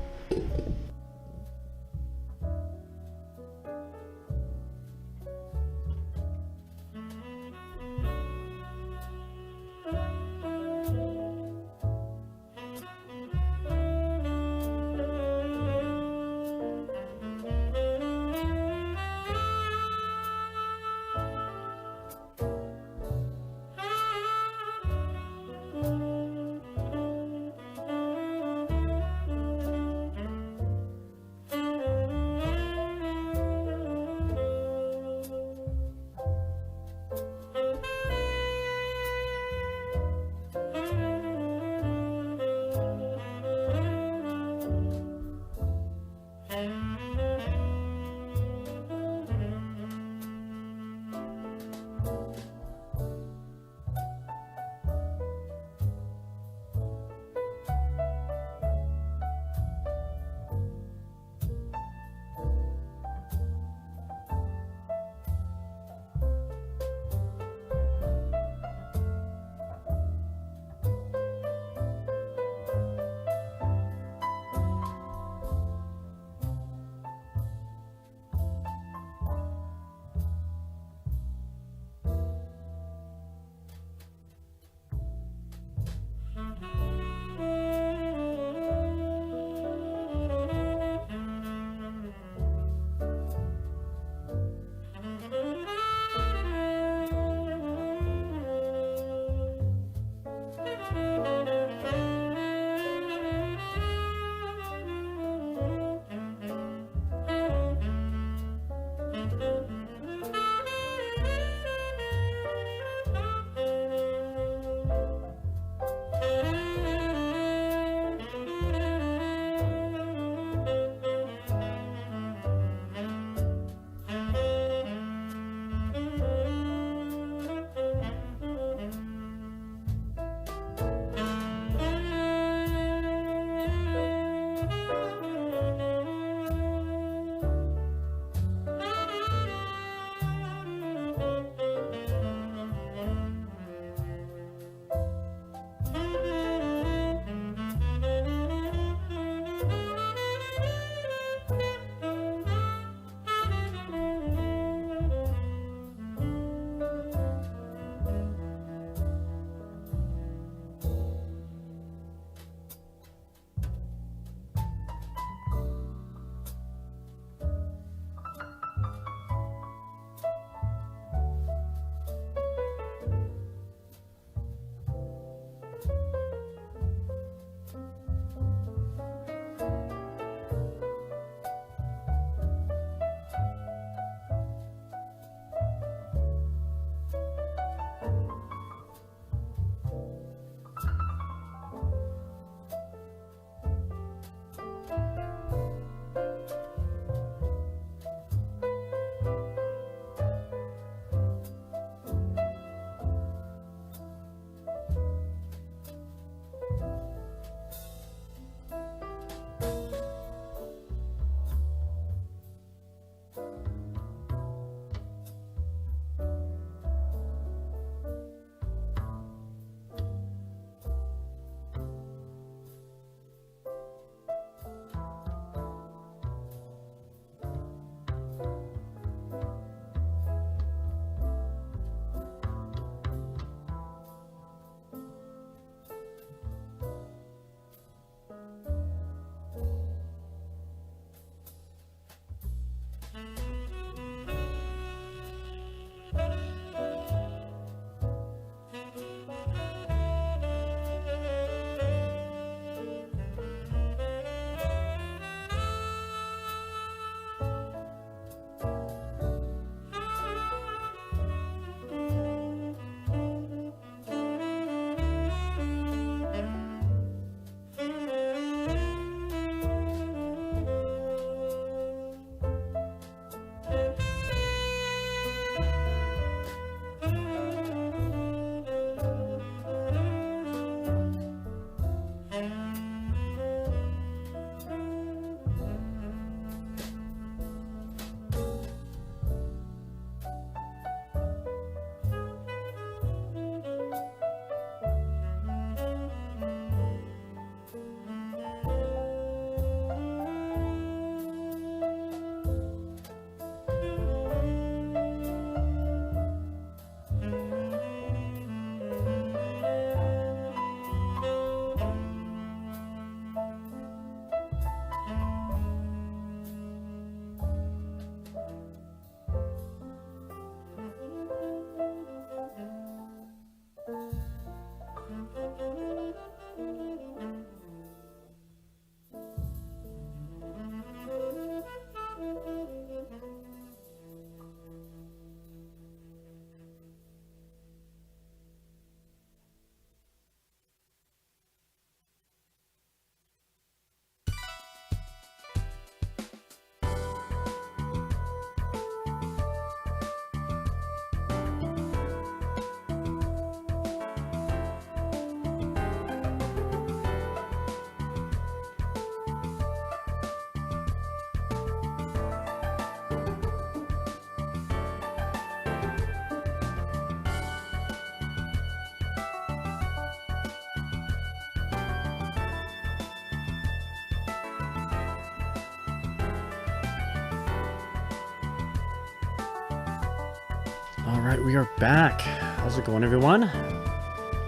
Alright, we are back. How's it going, everyone?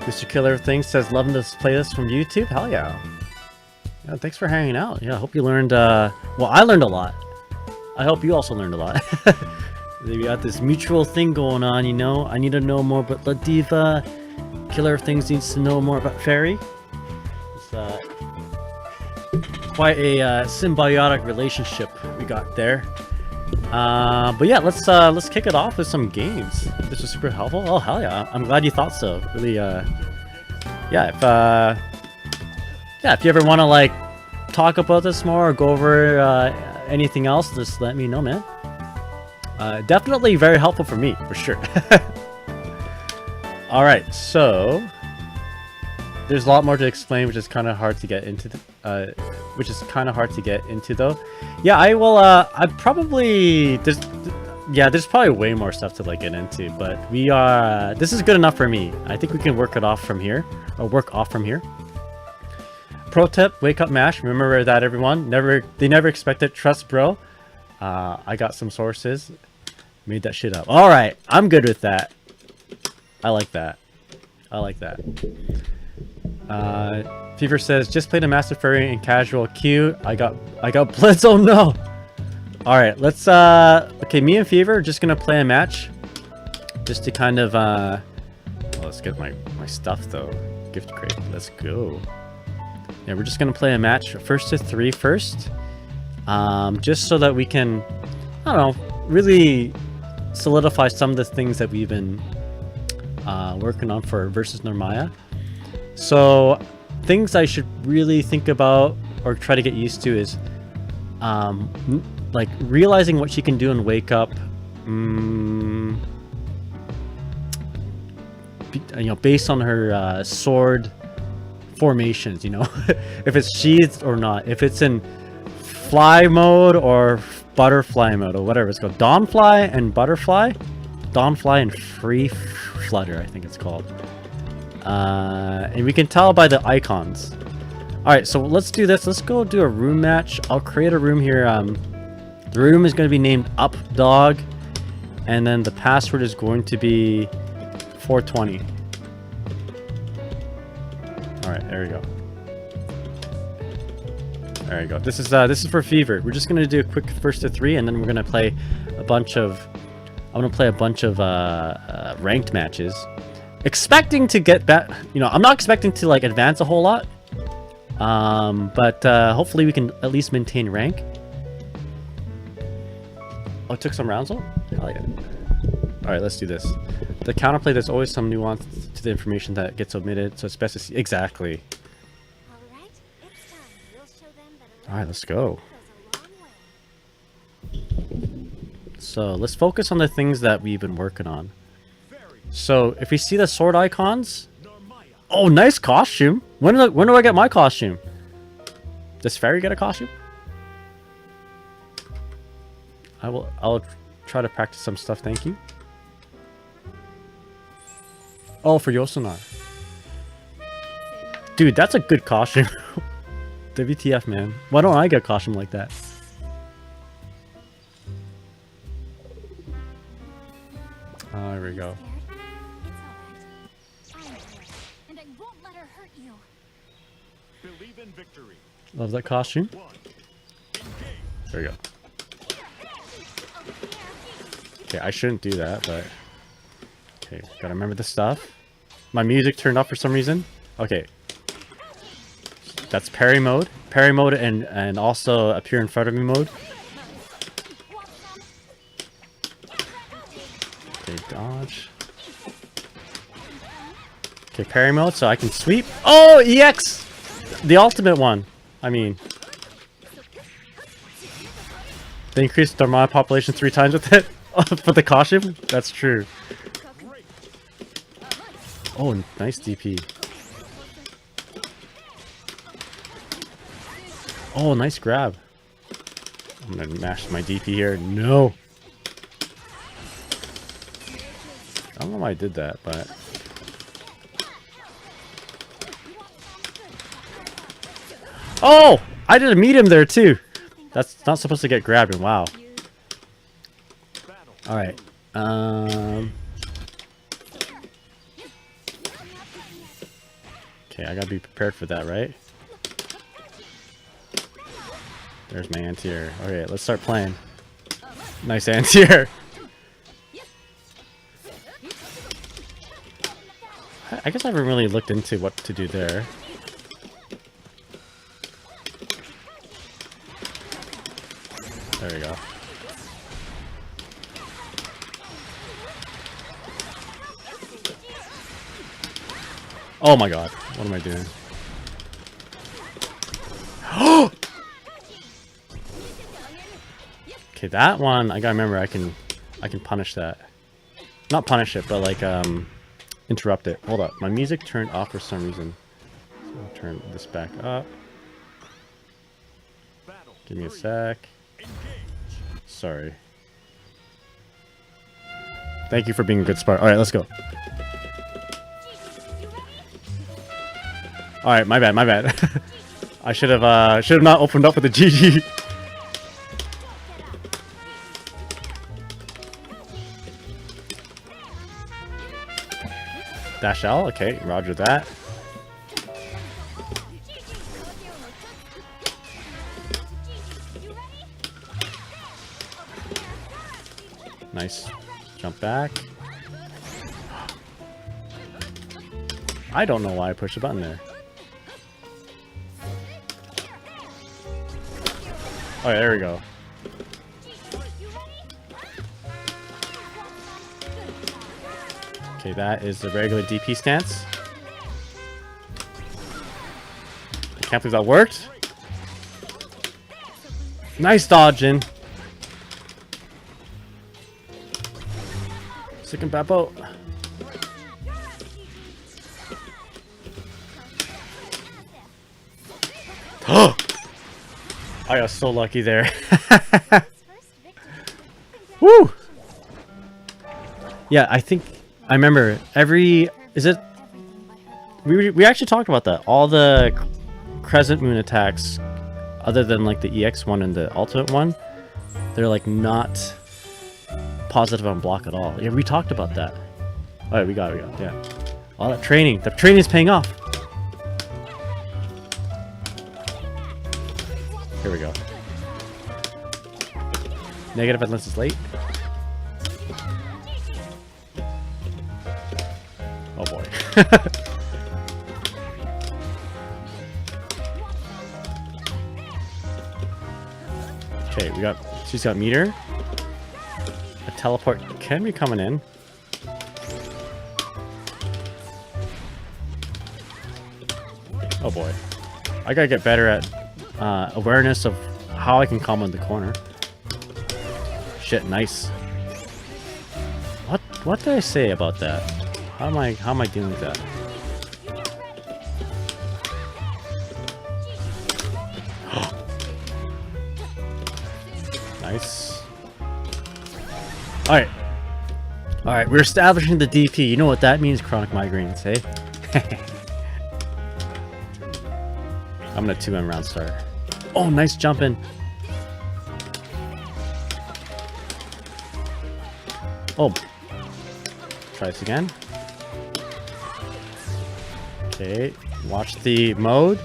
Mr. Killer Thing says, loving this playlist from YouTube. Hell yeah. Yeah, thanks for hanging out. Yeah, I hope you learned, well, I learned a lot. I hope you also learned a lot. We got this mutual thing going on, you know? I need to know more about Ladiva. Killer Things needs to know more about Ferry. It's quite a symbiotic relationship we got there. But yeah, let's kick it off with some games. This was super helpful. Oh hell yeah! I'm glad you thought so. Really, yeah. If you ever want to like talk about this more or go over anything else, just let me know, man. Definitely very helpful for me, for sure. All right, so there's a lot more to explain, which is kind of hard to get into. Though. Yeah, I will. I probably there's probably way more stuff to like get into, but we are. This is good enough for me. I think we can work off from here. Pro tip: wake up mash. Remember that, everyone. They never expect it. Trust, bro. I got some sources. Made that shit up. All right, I'm good with that. I like that. Fever says, just played a Master Ferry in casual queue. I got blitz. Oh no! Alright, let's okay, me and Fever are just gonna play a match. Just to kind of well, let's get my stuff though. Gift crate. Let's go. Yeah, we're just gonna play a match. First to 3 first. Just so that we can, I don't know, really solidify some of the things that we've been working on for versus Narmaya. So things I should really think about or try to get used to is like realizing what she can do and wake up, you know, based on her sword formations, you know. If it's sheathed or not, if it's in fly mode or butterfly mode or whatever it's called. Dawnfly and butterfly, Dawnfly and free flutter, I think it's called. And we can tell by the icons. Alright, so let's do this. Let's go do a room match. I'll create a room here. The room is going to be named Up Dog. And then the password is going to be 420. Alright, there we go. There we go. This is for Fever. We're just going to do a quick first to 3, and then we're going to play a bunch of... I'm going to play a bunch of ranked matches. Expecting to get back, you know, I'm not expecting to like advance a whole lot, but hopefully we can at least maintain rank. Oh, it took some rounds though? Hell yeah. Alright, let's do this. The counterplay, there's always some nuance to the information that gets omitted, so it's best to see. Exactly. Alright, it's time. We'll show them that Alright, let's go. goes a long way. So let's focus on the things that we've been working on. So if we see the sword icons, oh, nice costume. When do I get my costume? Does Ferry get a costume? I'll try to practice some stuff. Thank you. Oh, for Yosunar. Dude, that's a good costume. WTF, man. Why don't I get a costume like that? There we go. And I won't let her hurt you. Believe in victory. Love that costume. There we go. Okay, I shouldn't do that, but... Okay, gotta remember the stuff. My music turned off for some reason. Okay. That's parry mode. Parry mode and also appear in front of me mode. Okay, dodge. Okay, parry mode, so I can sweep. Oh, EX! The ultimate one. I mean... They increased Narmaya population 3 times with it? For the costume? That's true. Oh, nice DP. Oh, nice grab. I'm gonna mash my DP here. No! I don't know why I did that, but... Oh! I did meet him there too! That's not supposed to get grabbed, and wow. Alright. Okay, I gotta be prepared for that, right? There's my anti-air. Okay, let's start playing. Nice anti-air. I guess I haven't really looked into what to do there. There we go. Oh my god, what am I doing? Okay, that one I gotta remember I can punish that. Not punish it, but like interrupt it. Hold up, my music turned off for some reason. So I'll turn this back up. Give me a sec. Sorry. Thank you for being a good sport. Alright, let's go. Alright, my bad, my bad. I should have not opened up with the GG. Dash L, okay, roger that. Nice. Jump back. I don't know why I pushed the button there. Oh, yeah, there we go. Okay, that is the regular DP stance. I can't believe that worked. Nice dodging. Sick and Bappo. Oh! I got so lucky there. Woo! Yeah, I think I remember we actually talked about that. All the Crescent Moon attacks, other than like the EX one and the Ultimate one, they're like not positive on block at all. Yeah, we talked about that. Alright, we got it, yeah. All that training. The training is paying off. Here we go. Negative unless it's late. Oh boy. Okay, she's got meter. A teleport can be coming in. Oh boy. I gotta get better at awareness of how I can come in the corner. Shit, nice. What did I say about that? How am I dealing with that? Nice. Alright. Alright, we're establishing the DP. You know what that means, chronic migraines, hey? I'm gonna 2M round start. Oh, nice jumping. Oh. Try this again. Okay, watch the mode.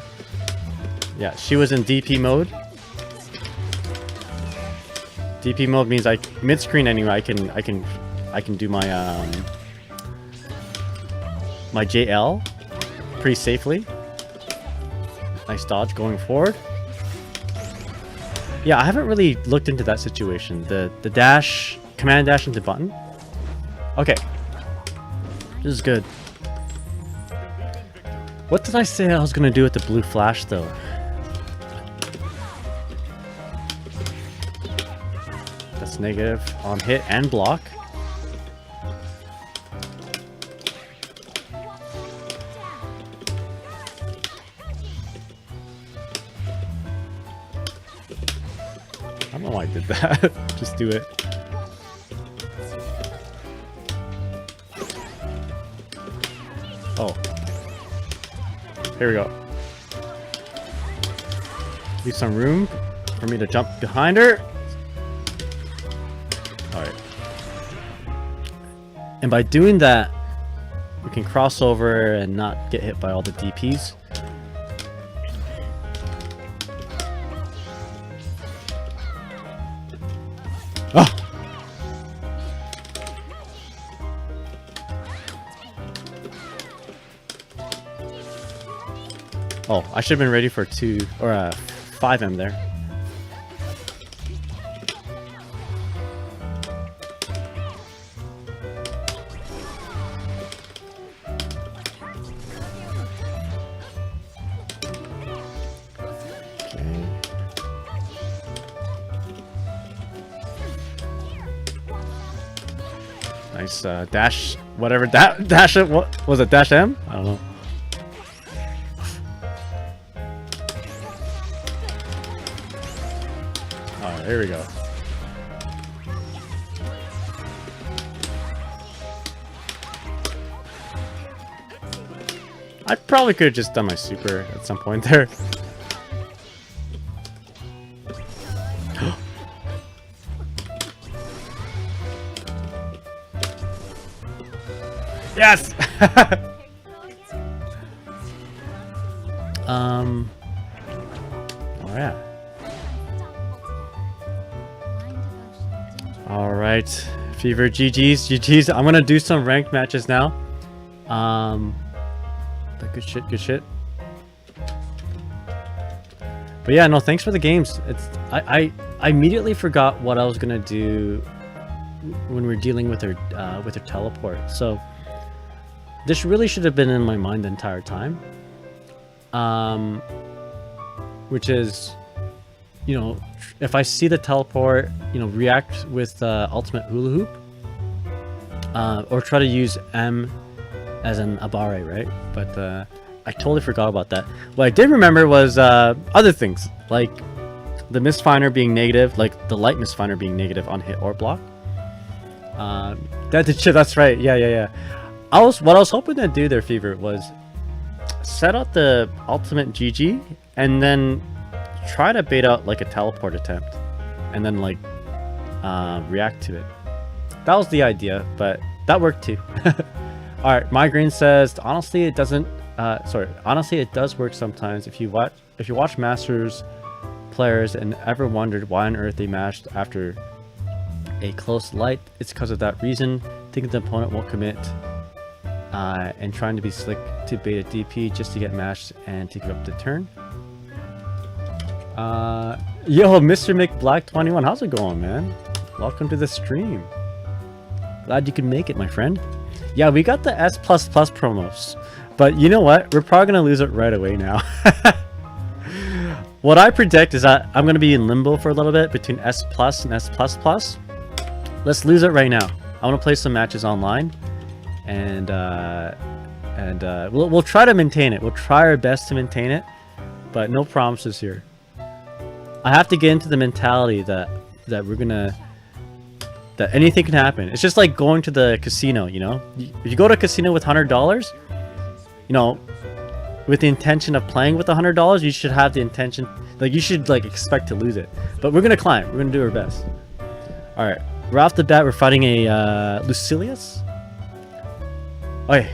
Yeah, she was in DP mode. DP mode means mid screen anyway. I can do my my JL pretty safely. Nice dodge going forward. Yeah, I haven't really looked into that situation. The dash, command dash into button. Okay, this is good. What did I say I was gonna do with the blue flash though? That's negative on hit and block. I don't know why I did that. Just do it. Oh. Here we go. Leave some room for me to jump behind her. Alright. And by doing that, we can cross over and not get hit by all the DPs. Oh! Oh, I should have been ready for 2 or 5M there. Okay. Nice dash, whatever dash. What was it? Dash M? I don't know. There we go. I probably could have just done my super at some point there. Yes! Alright. Alright. Fever, GG's. I'm gonna do some ranked matches now. But good shit. But yeah, no, thanks for the games. I immediately forgot what I was gonna do when we were dealing with her teleport. So this really should have been in my mind the entire time. Which is, you know, if I see the teleport, you know, react with ultimate hula hoop, or try to use M as an Abare, right? But I totally forgot about that. What I did remember was other things, like the misfinder being negative, like the light misfinder being negative on hit or block. That's right. Yeah. What I was hoping to do there, Fever, was set out the ultimate GG and then try to bait out like a teleport attempt and then like react to it. That was the idea, but that worked too. Alright, Migraine says honestly it doesn't honestly it does work sometimes. If you watch Masters players and ever wondered why on earth they matched after a close light, it's because of that reason, thinking the opponent won't commit and trying to be slick to bait a DP just to get matched and to give up the turn. Yo, Mr. McBlack21, how's it going, man? Welcome to the stream. Glad you could make it, my friend. Yeah, we got the S++ promos, but you know what? We're probably gonna lose it right away now. What I predict is that I'm gonna be in limbo for a little bit between S+ and S++. Let's lose it right now. I want to play some matches online, and we'll try to maintain it. We'll try our best to maintain it, but no promises here. I have to get into the mentality that anything can happen. It's just like going to the casino, you know? If you go to a casino with $100, you know, with the intention of playing with $100, you should have the intention, like you should like expect to lose it. But we're gonna climb. We're gonna do our best. All right, right off the bat, we're fighting a Lucilius. Okay.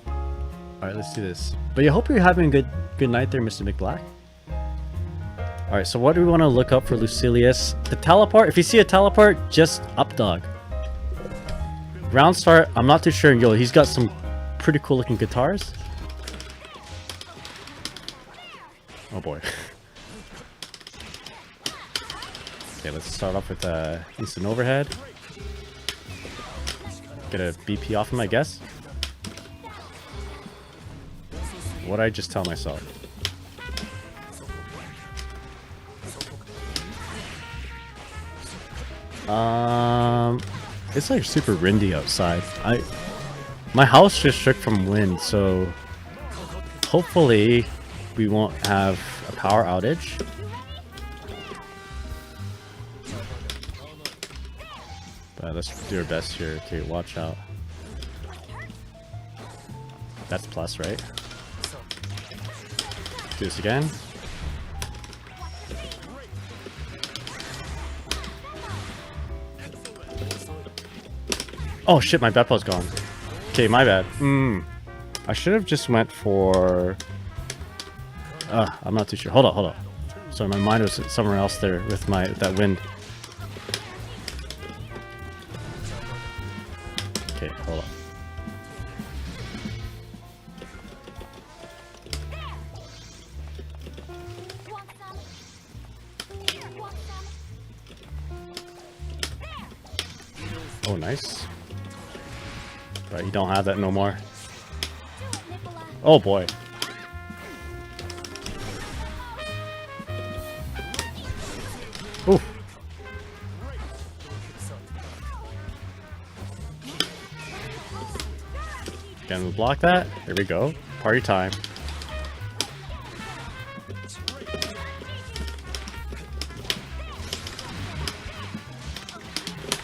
All right, let's do this. But I hope you're having a good night there, Mr. McBlack. Alright, so what do we want to look up for Lucilius? The teleport, if you see a teleport, just up dog. Round start, I'm not too sure. Yo, he's got some pretty cool looking guitars. Oh boy. Okay, let's start off with instant overhead. Get a BP off him, I guess. What'd I just tell myself? It's like super windy outside. My house just shook from wind, so hopefully we won't have a power outage. But let's do our best here. Okay, watch out. That's plus, right? Do this again. Oh shit, my Beppo's gone. Okay, my bad. I should have just went for... I'm not too sure. Hold on. Sorry, my mind was somewhere else there with that wind. Okay, hold on. Oh, nice. Right, you don't have that no more. Oh boy. Ooh. Can we block that? There we go. Party time.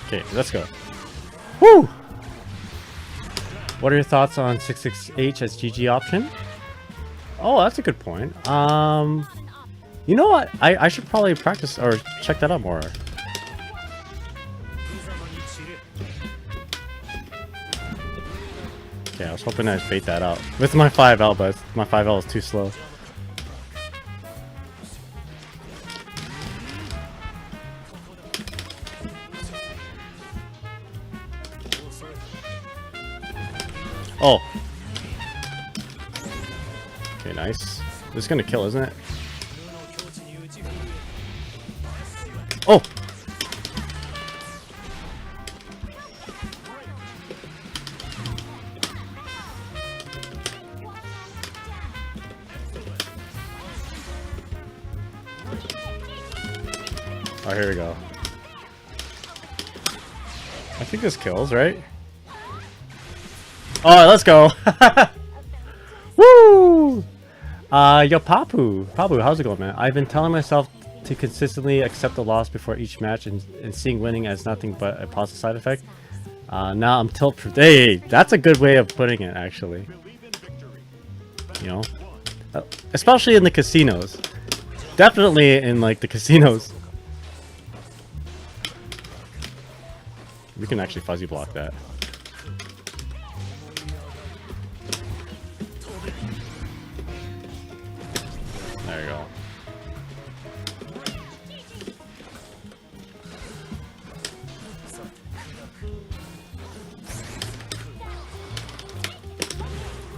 Okay, let's go. Woo! What are your thoughts on 66H as GG option? Oh, that's a good point. You know what? I should probably practice or check that out more. Okay, I was hoping I'd bait that out with my 5L, but my 5L is too slow. Oh. Okay, nice. This is gonna kill, isn't it? Oh! Oh, here we go. I think this kills, right? Oh, let's go! Woo! Yo, Papu, how's it going, man? I've been telling myself to consistently accept the loss before each match and seeing winning as nothing but a positive side effect. Now I'm hey, that's a good way of putting it, actually. You know? Especially in the casinos. Definitely in, like, the casinos. We can actually fuzzy block that. There you go.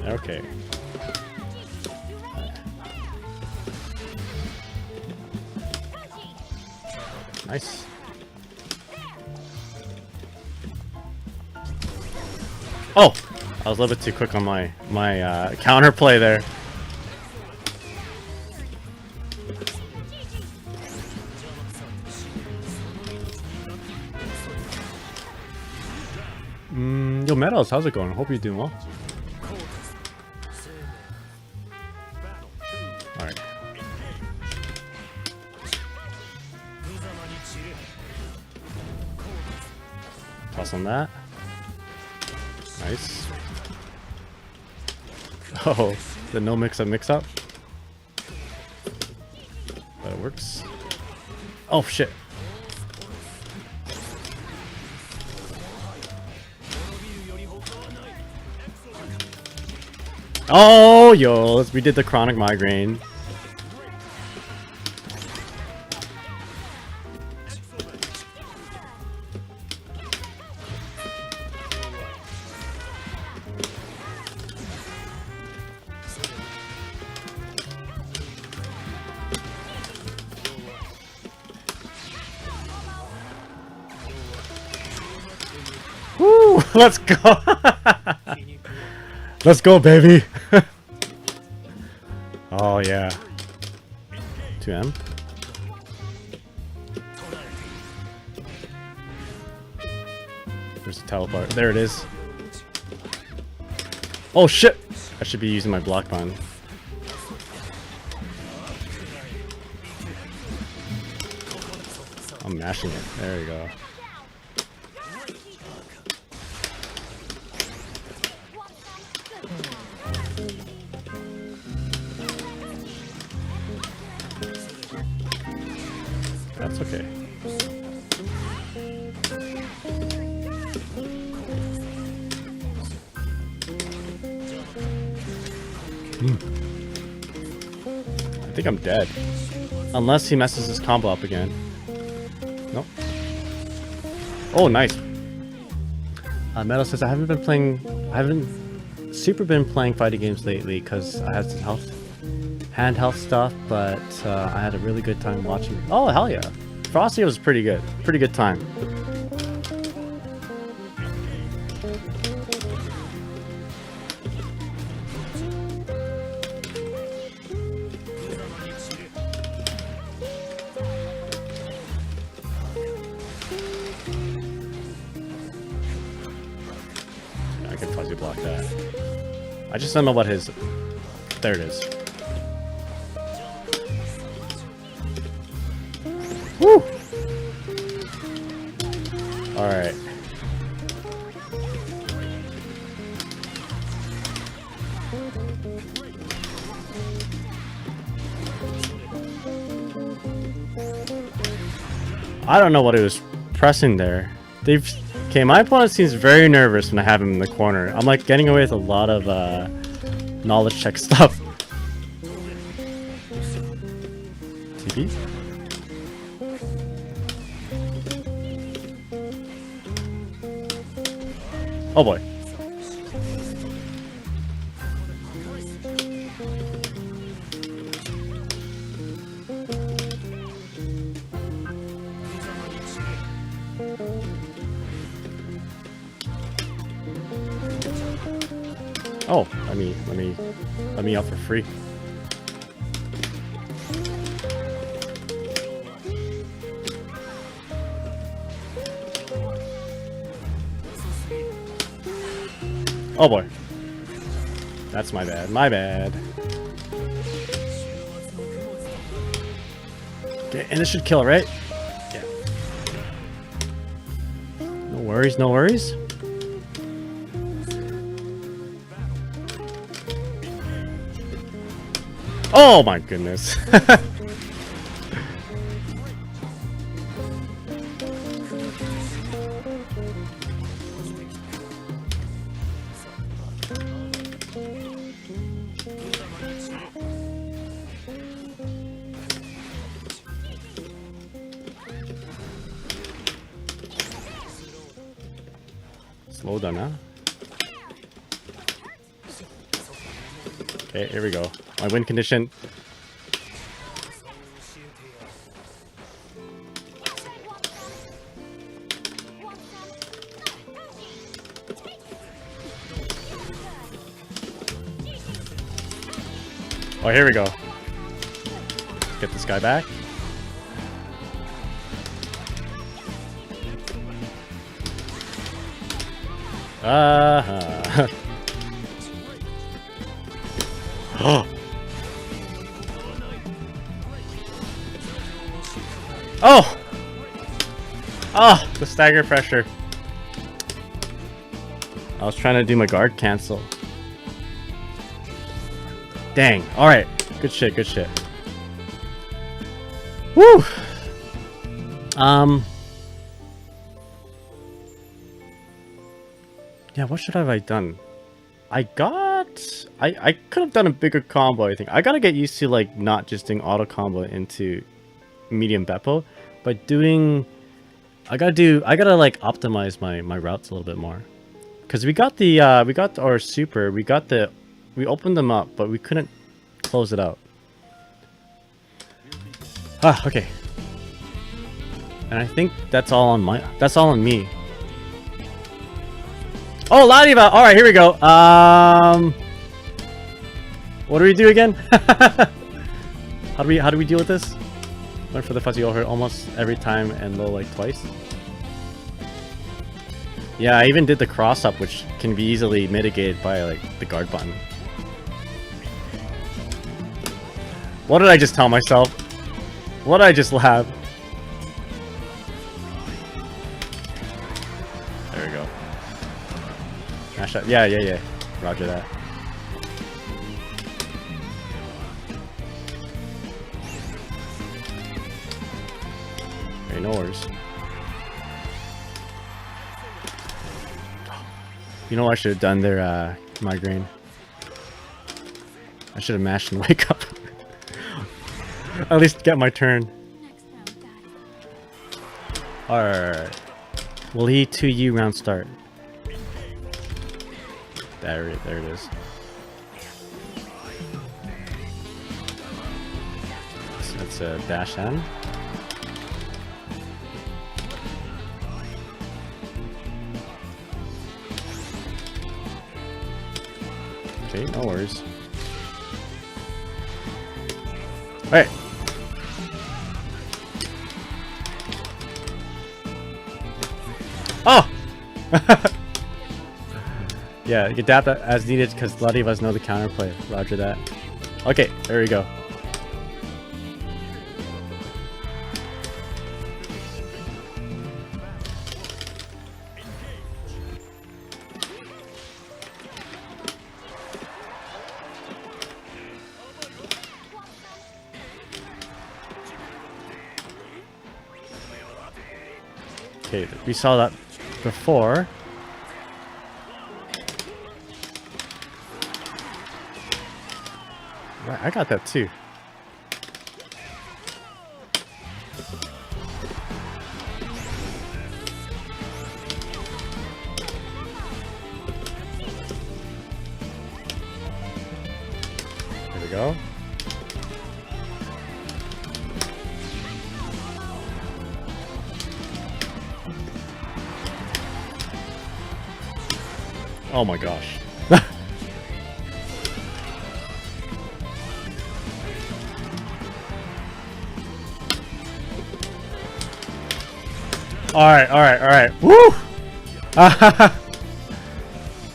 Okay. Nice. Oh! I was a little bit too quick on my counter play there. Yo, Meadows, how's it going? Hope you're doing well. Alright. Toss on that. Nice. Oh, the no mix-up mix-up. But it works. Oh, shit. Oh, yo, we did the chronic migraine. Woo, let's go. Let's go, baby. Oh, yeah. 2M. There's a teleport. There it is. Oh, shit. I should be using my block button. I'm mashing it. There we go. That's okay. I think I'm dead. Unless he messes his combo up again. Nope. Oh, nice. Metal says I haven't been super been playing fighting games lately because I had some hand health stuff, but I had a really good time watching it. Oh, hell yeah. Frosty was pretty good. Pretty good time. I can fuzzy block that. I just don't know what his... There it is. Woo! Alright. I don't know what he was pressing there. Okay, my opponent seems very nervous when I have him in the corner. I'm like getting away with a lot of knowledge check stuff. TP? Oh boy. Oh, let me out for free. Oh boy. That's my bad. My bad. Okay, and this should kill, right? Yeah. No worries, no worries. Oh my goodness. Slow down, huh? Okay, here we go. My win condition. Oh, here we go. Get this guy back. Uh-huh. Oh! Oh, the stagger pressure. I was trying to do my guard cancel. Dang. Alright. Good shit, good shit. Woo! Yeah, what should have I done? I could have done a bigger combo, I think. I gotta get used to like not just doing auto combo into medium Beppo, but doing I gotta like optimize my routes a little bit more. Cause we got our super, we opened them up, but we couldn't close it out. Ah, okay. And I think that's all on me. Oh, Ladiva! Alright, here we go. What do we do again? How do we deal with this? Went for the fuzzy over almost every time and low like twice. Yeah, I even did the cross up, which can be easily mitigated by like the guard button. What did I just tell myself? What did I just laugh? There we go. Smash that. Yeah. Roger that. Okay, no worries. You know what I should have done there, Migraine? I should have mashed and wake up. At least get my turn. Alright. Will he 2U round start? There it is. So that's a dash N. Okay, no worries. Alright. Oh! Yeah, you adapt that as needed because Ladiva know the counterplay. Roger that. Okay, there we go. Okay, we saw that before. Right, I got that too. There we go. Oh my gosh. Alright. Woo!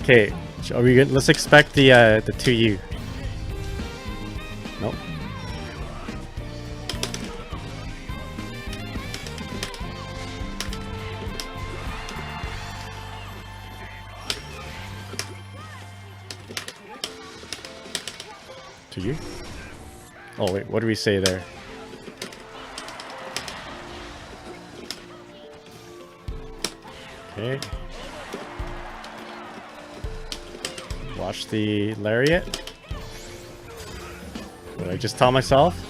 Okay, are we good? Let's expect the 2U. Nope. To you? Oh wait, what do we say there? Okay. Watch the lariat. What did I just tell myself?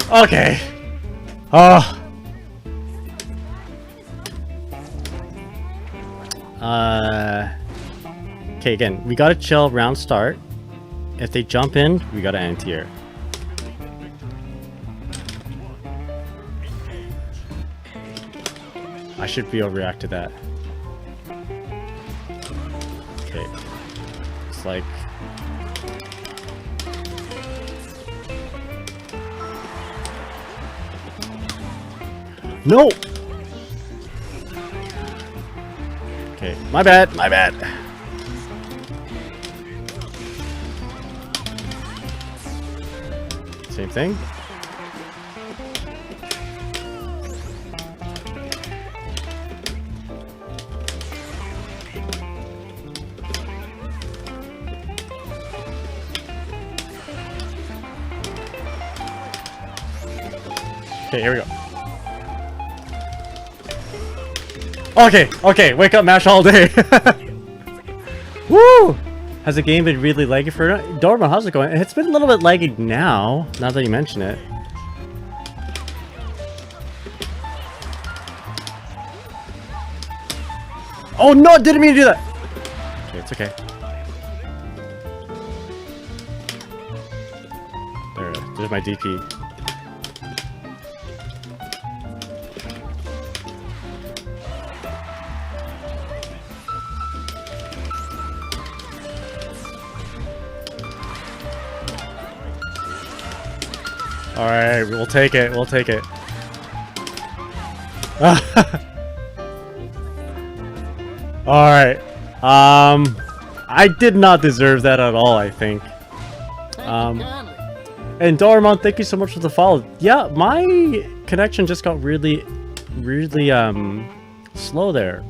Okay. Oh. Okay, again, we gotta chill round start. If they jump in, we gotta anti-air. I should be able to react to that. Okay. It's like... No! Okay, my bad. Same thing. Okay, here we go. Okay, wake up, mash all day. Woo! Has the game been really laggy for Dorma? How's it going? It's been a little bit laggy now that you mention it. Oh no, I didn't mean to do that! Okay, it's okay. There's my DP. Alright, we'll take it. Alright. I did not deserve that at all, I think. Thank you kindly. And Dormont, thank you so much for the follow. Yeah, my connection just got really slow there.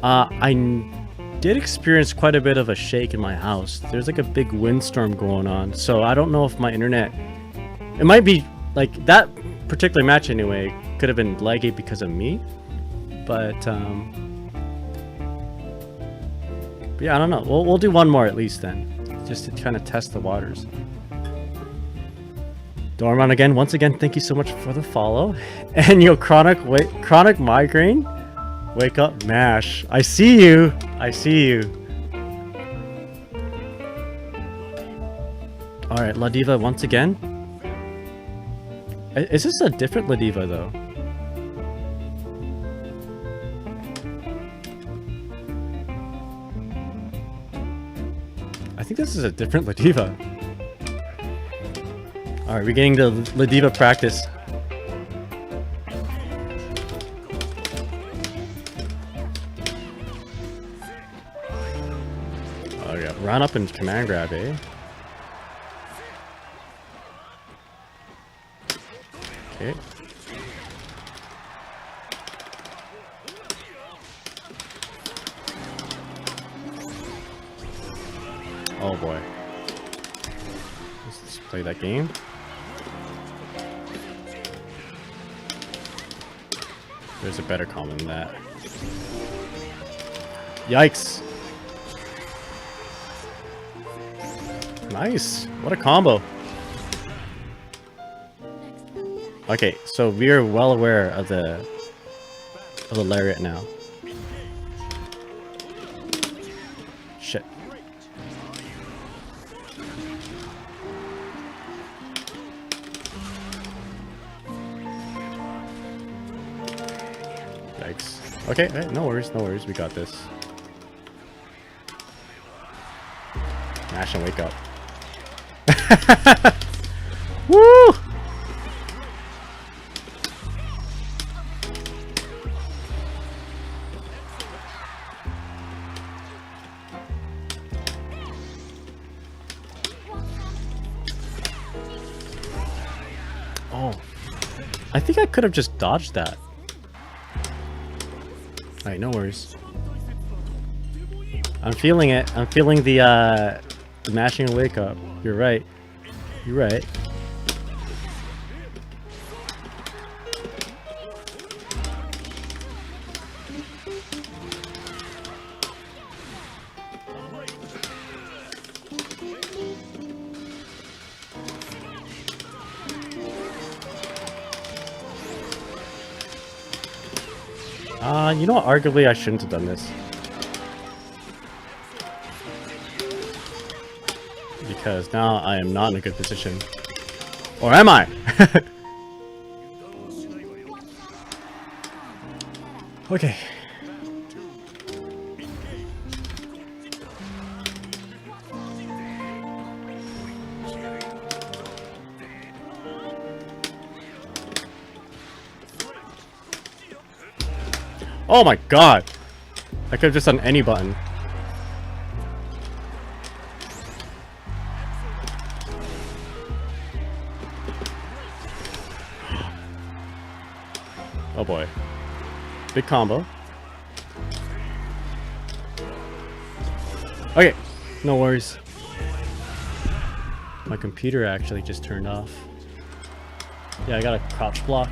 I did experience quite a bit of a shake in my house. There's like a big windstorm going on, so I don't know if my internet... It might be, like, that particular match anyway, could have been laggy because of me. But yeah, I don't know. We'll do one more at least then, just to kind of test the waters. Dormon again, once again, thank you so much for the follow. And yo, chronic migraine, wake up, mash. I see you. I see you. All right, Ladiva once again. Is this a different Ladiva though? I think this is a different Ladiva. Alright, we're getting the Ladiva practice. Oh yeah, run up and command grab, eh? Okay. Oh boy. Let's play that game. There's a better combo than that. Yikes. Nice. What a combo. Okay, so we are well aware of the lariat now. Shit. Yikes. Okay, no worries, we got this. Mash and wake up. Woo! Oh, I think I could have just dodged that. Alright, no worries. I'm feeling it. I'm feeling the mashing and wake up. You're right. You're right. You know what? Arguably, I shouldn't have done this. Because now I am not in a good position. Or am I? Okay. Oh my god! I could have just done any button. Oh boy. Big combo. Okay, no worries. My computer actually just turned off. Yeah, I got a crouch block.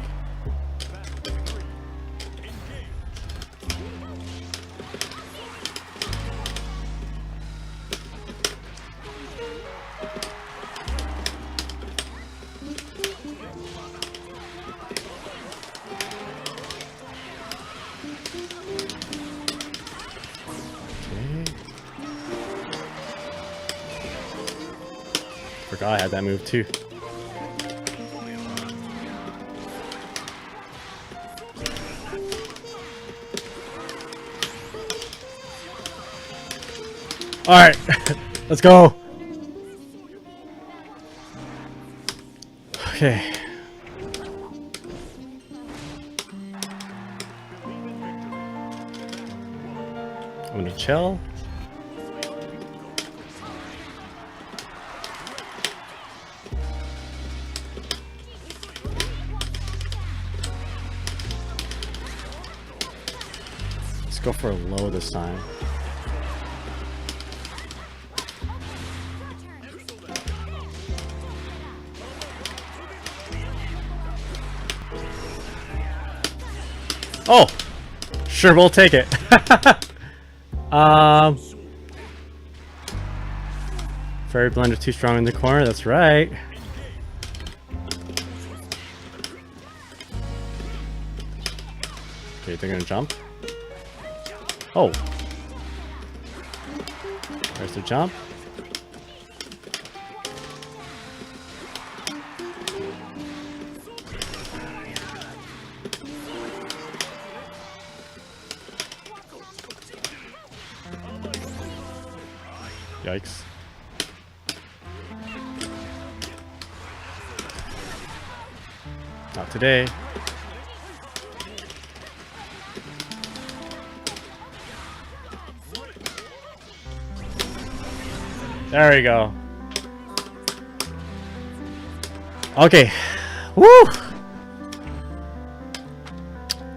Forgot I had that move too. Alright, let's go. Okay. I'm gonna chill. go for a low this time. Oh, sure, we'll take it. Fairy Blender too strong in the corner. That's right. Okay, they're gonna jump. Oh, there's the jump. Yikes. Not today. There we go. Okay. Woo!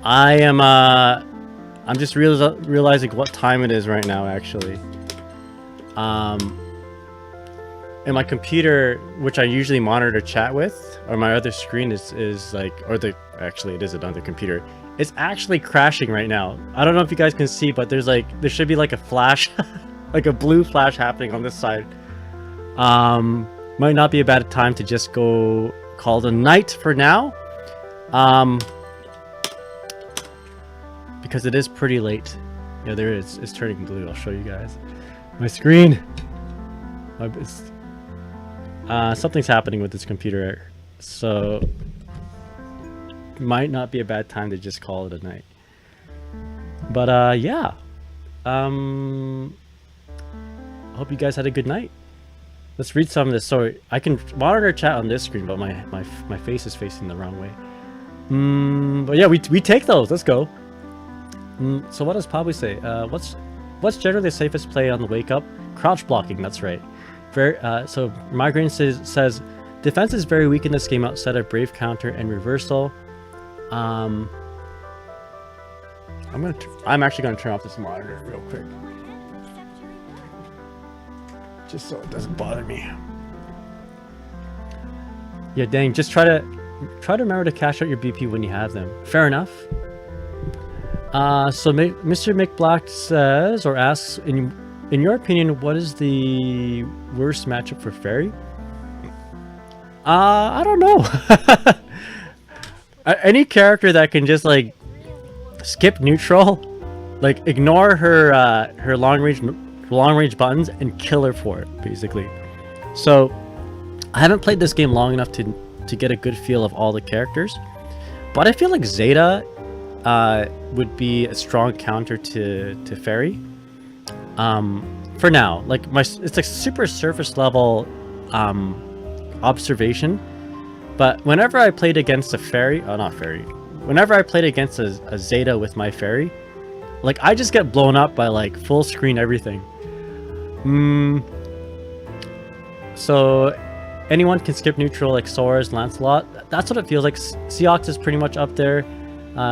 I'm just realizing what time it is right now, actually. And my computer, which I usually monitor chat with, or my other screen is like, actually it is another computer. It's actually crashing right now. I don't know if you guys can see, but there should be like a flash, like a blue flash happening on this side. Might not be a bad time to just go call it a night for now. Because it is pretty late. Yeah, there is. It's turning blue. I'll show you guys. My screen. Something's happening with this computer, so might not be a bad time to just call it a night. But yeah. Hope you guys had a good night. Let's read some of this. So I can monitor chat on this screen, but my face is facing the wrong way. But yeah, we take those. Let's go. So what does Pablo say? What's generally the safest play on the wake up? Crouch blocking. That's right. So Migraine says defense is very weak in this game outside of brave counter and reversal. I'm actually gonna turn off this monitor real quick, just so it doesn't bother me. Yeah, dang. Just try to remember to cash out your BP when you have them. Fair enough. So Mr. McBlack says or asks, in your opinion, what is the worst matchup for Ferry? I don't know. Any character that can just like skip neutral, like ignore her long range buttons and kill her for it, basically. So I haven't played this game long enough to get a good feel of all the characters, but I feel like Zeta would be a strong counter to Ferry. For now, like it's like super surface level observation, but whenever I played against a Ferry, whenever I played against a Zeta with my Ferry, like I just get blown up by like full screen everything. So anyone can skip neutral, like Sora's, Lancelot. That's what it feels like. Seox is pretty much up there.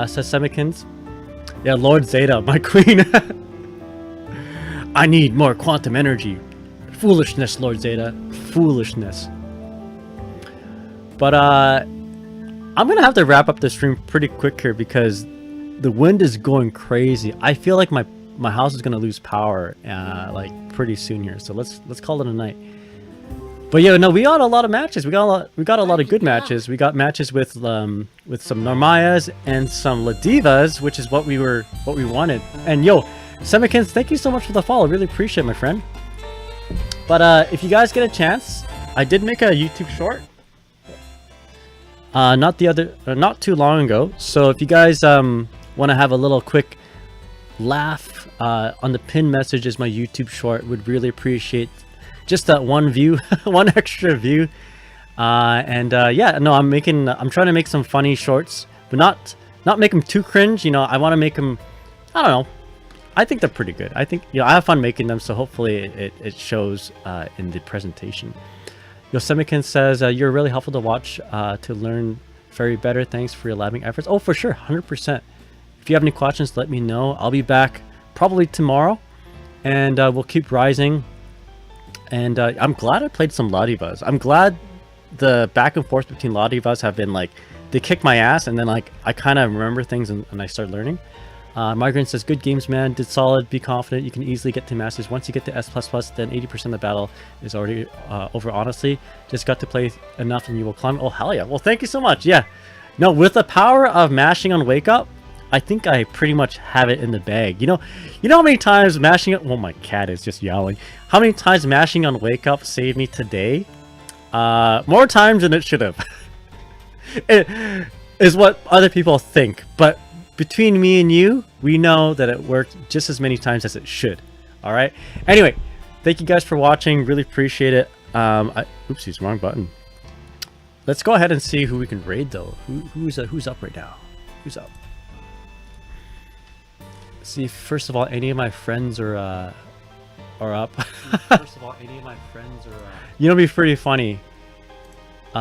Says Semikins. Yeah, Lord Zeta, my queen. I need more quantum energy. Foolishness, Lord Zeta. Foolishness. But I'm gonna have to wrap up the stream pretty quick here because the wind is going crazy. I feel like my house is gonna lose power like pretty soon here. So let's call it a night. But yeah, no, we got a lot of matches. We got a lot of good matches. We got matches with some Narmayas and some Ladivas, which is what we wanted. And yo, Semikins, thank you so much for the follow. Really appreciate it, my friend. But if you guys get a chance, I did make a YouTube short. Not too long ago. So if you guys want to have a little quick laugh on the pin message, my YouTube short would really appreciate just that one view, one extra view. Yeah, no, I'm trying to make some funny shorts, but not make them too cringe. You know, I want to make them, I don't know. I think they're pretty good. I think, you know, I have fun making them, so hopefully it shows in the presentation. Yosemite says, you're really helpful to watch to learn very better. Thanks for your elaborate efforts. Oh, for sure, 100%. If you have any questions, let me know. I'll be back probably tomorrow, and we'll keep rising. And I'm glad I played some Ladivas. I'm glad the back and forth between Ladivas have been like, they kick my ass, and then like I kind of remember things and I start learning. Migrant says, good games, man. Did solid. Be confident. You can easily get to Masters. Once you get to S++, then 80% of the battle is already over, honestly. Just got to play enough and you will climb. Oh, hell yeah. Well, thank you so much. Yeah. No, with the power of mashing on Wake Up, I think I pretty much have it in the bag. You know how many times mashing it... Well, my cat is just yowling. How many times mashing on Wake Up saved me today? More times than it should have. It is what other people think. But between me and you, we know that it worked just as many times as it should. Alright? Anyway, thank you guys for watching. Really appreciate it. Oopsies, wrong button. Let's go ahead and see who we can raid, though. Who's up right now? Who's up? See, first of all, any of my friends are up. First of all, any of my friends are You know, it'd be pretty funny.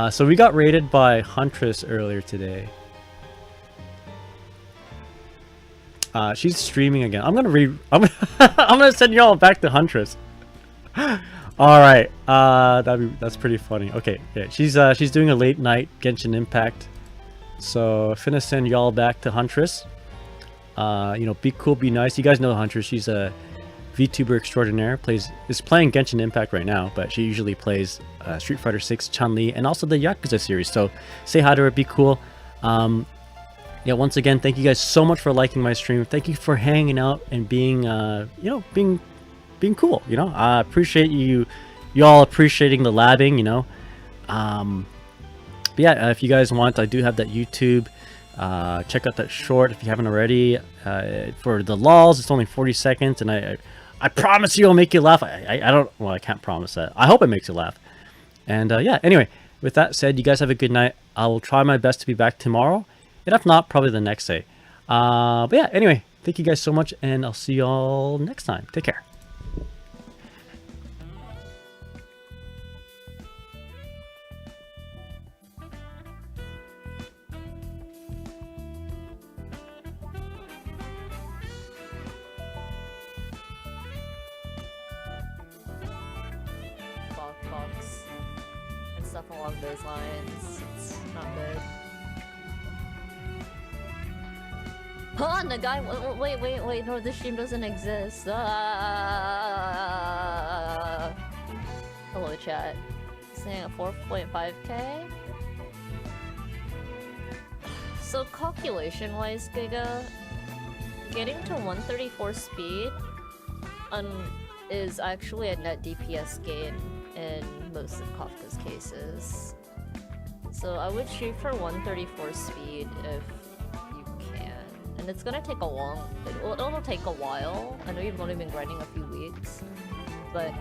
So we got raided by Huntress earlier today. She's streaming again. I'm gonna send y'all back to Huntress. All right. That's pretty funny. Okay, yeah. She's doing a late night Genshin Impact. So finna send y'all back to Huntress. You know, be cool, be nice. You guys know Huntress. She's a VTuber extraordinaire. Is playing Genshin Impact right now, but she usually plays Street Fighter 6, Chun-Li, and also the Yakuza series. So say hi to her. Be cool. Yeah. Once again, thank you guys so much for liking my stream. Thank you for hanging out and being, you know, being cool. You know, I appreciate y'all appreciating the labbing. You know. But yeah, if you guys want, I do have that YouTube. Check out that short if you haven't already. For the lols, it's only 40 seconds, and I promise you I'll make you laugh. I don't, well, I can't promise that. I hope it makes you laugh. And yeah, anyway, with that said, you guys have a good night. I will try my best to be back tomorrow, and if not, probably the next day. But yeah, anyway, thank you guys so much, and I'll see y'all next time. Take care. Box and stuff along those lines. It's not good. Hold on, the guy. Wait. No, this stream doesn't exist. Hello, chat. Saying a 4.5k. So calculation-wise, Giga, getting to 134 speed is actually a net DPS gain in most of Kafka's cases. So I would shoot for 134 speed if you can. And it's gonna take it'll take a while. I know you've only been grinding a few weeks, but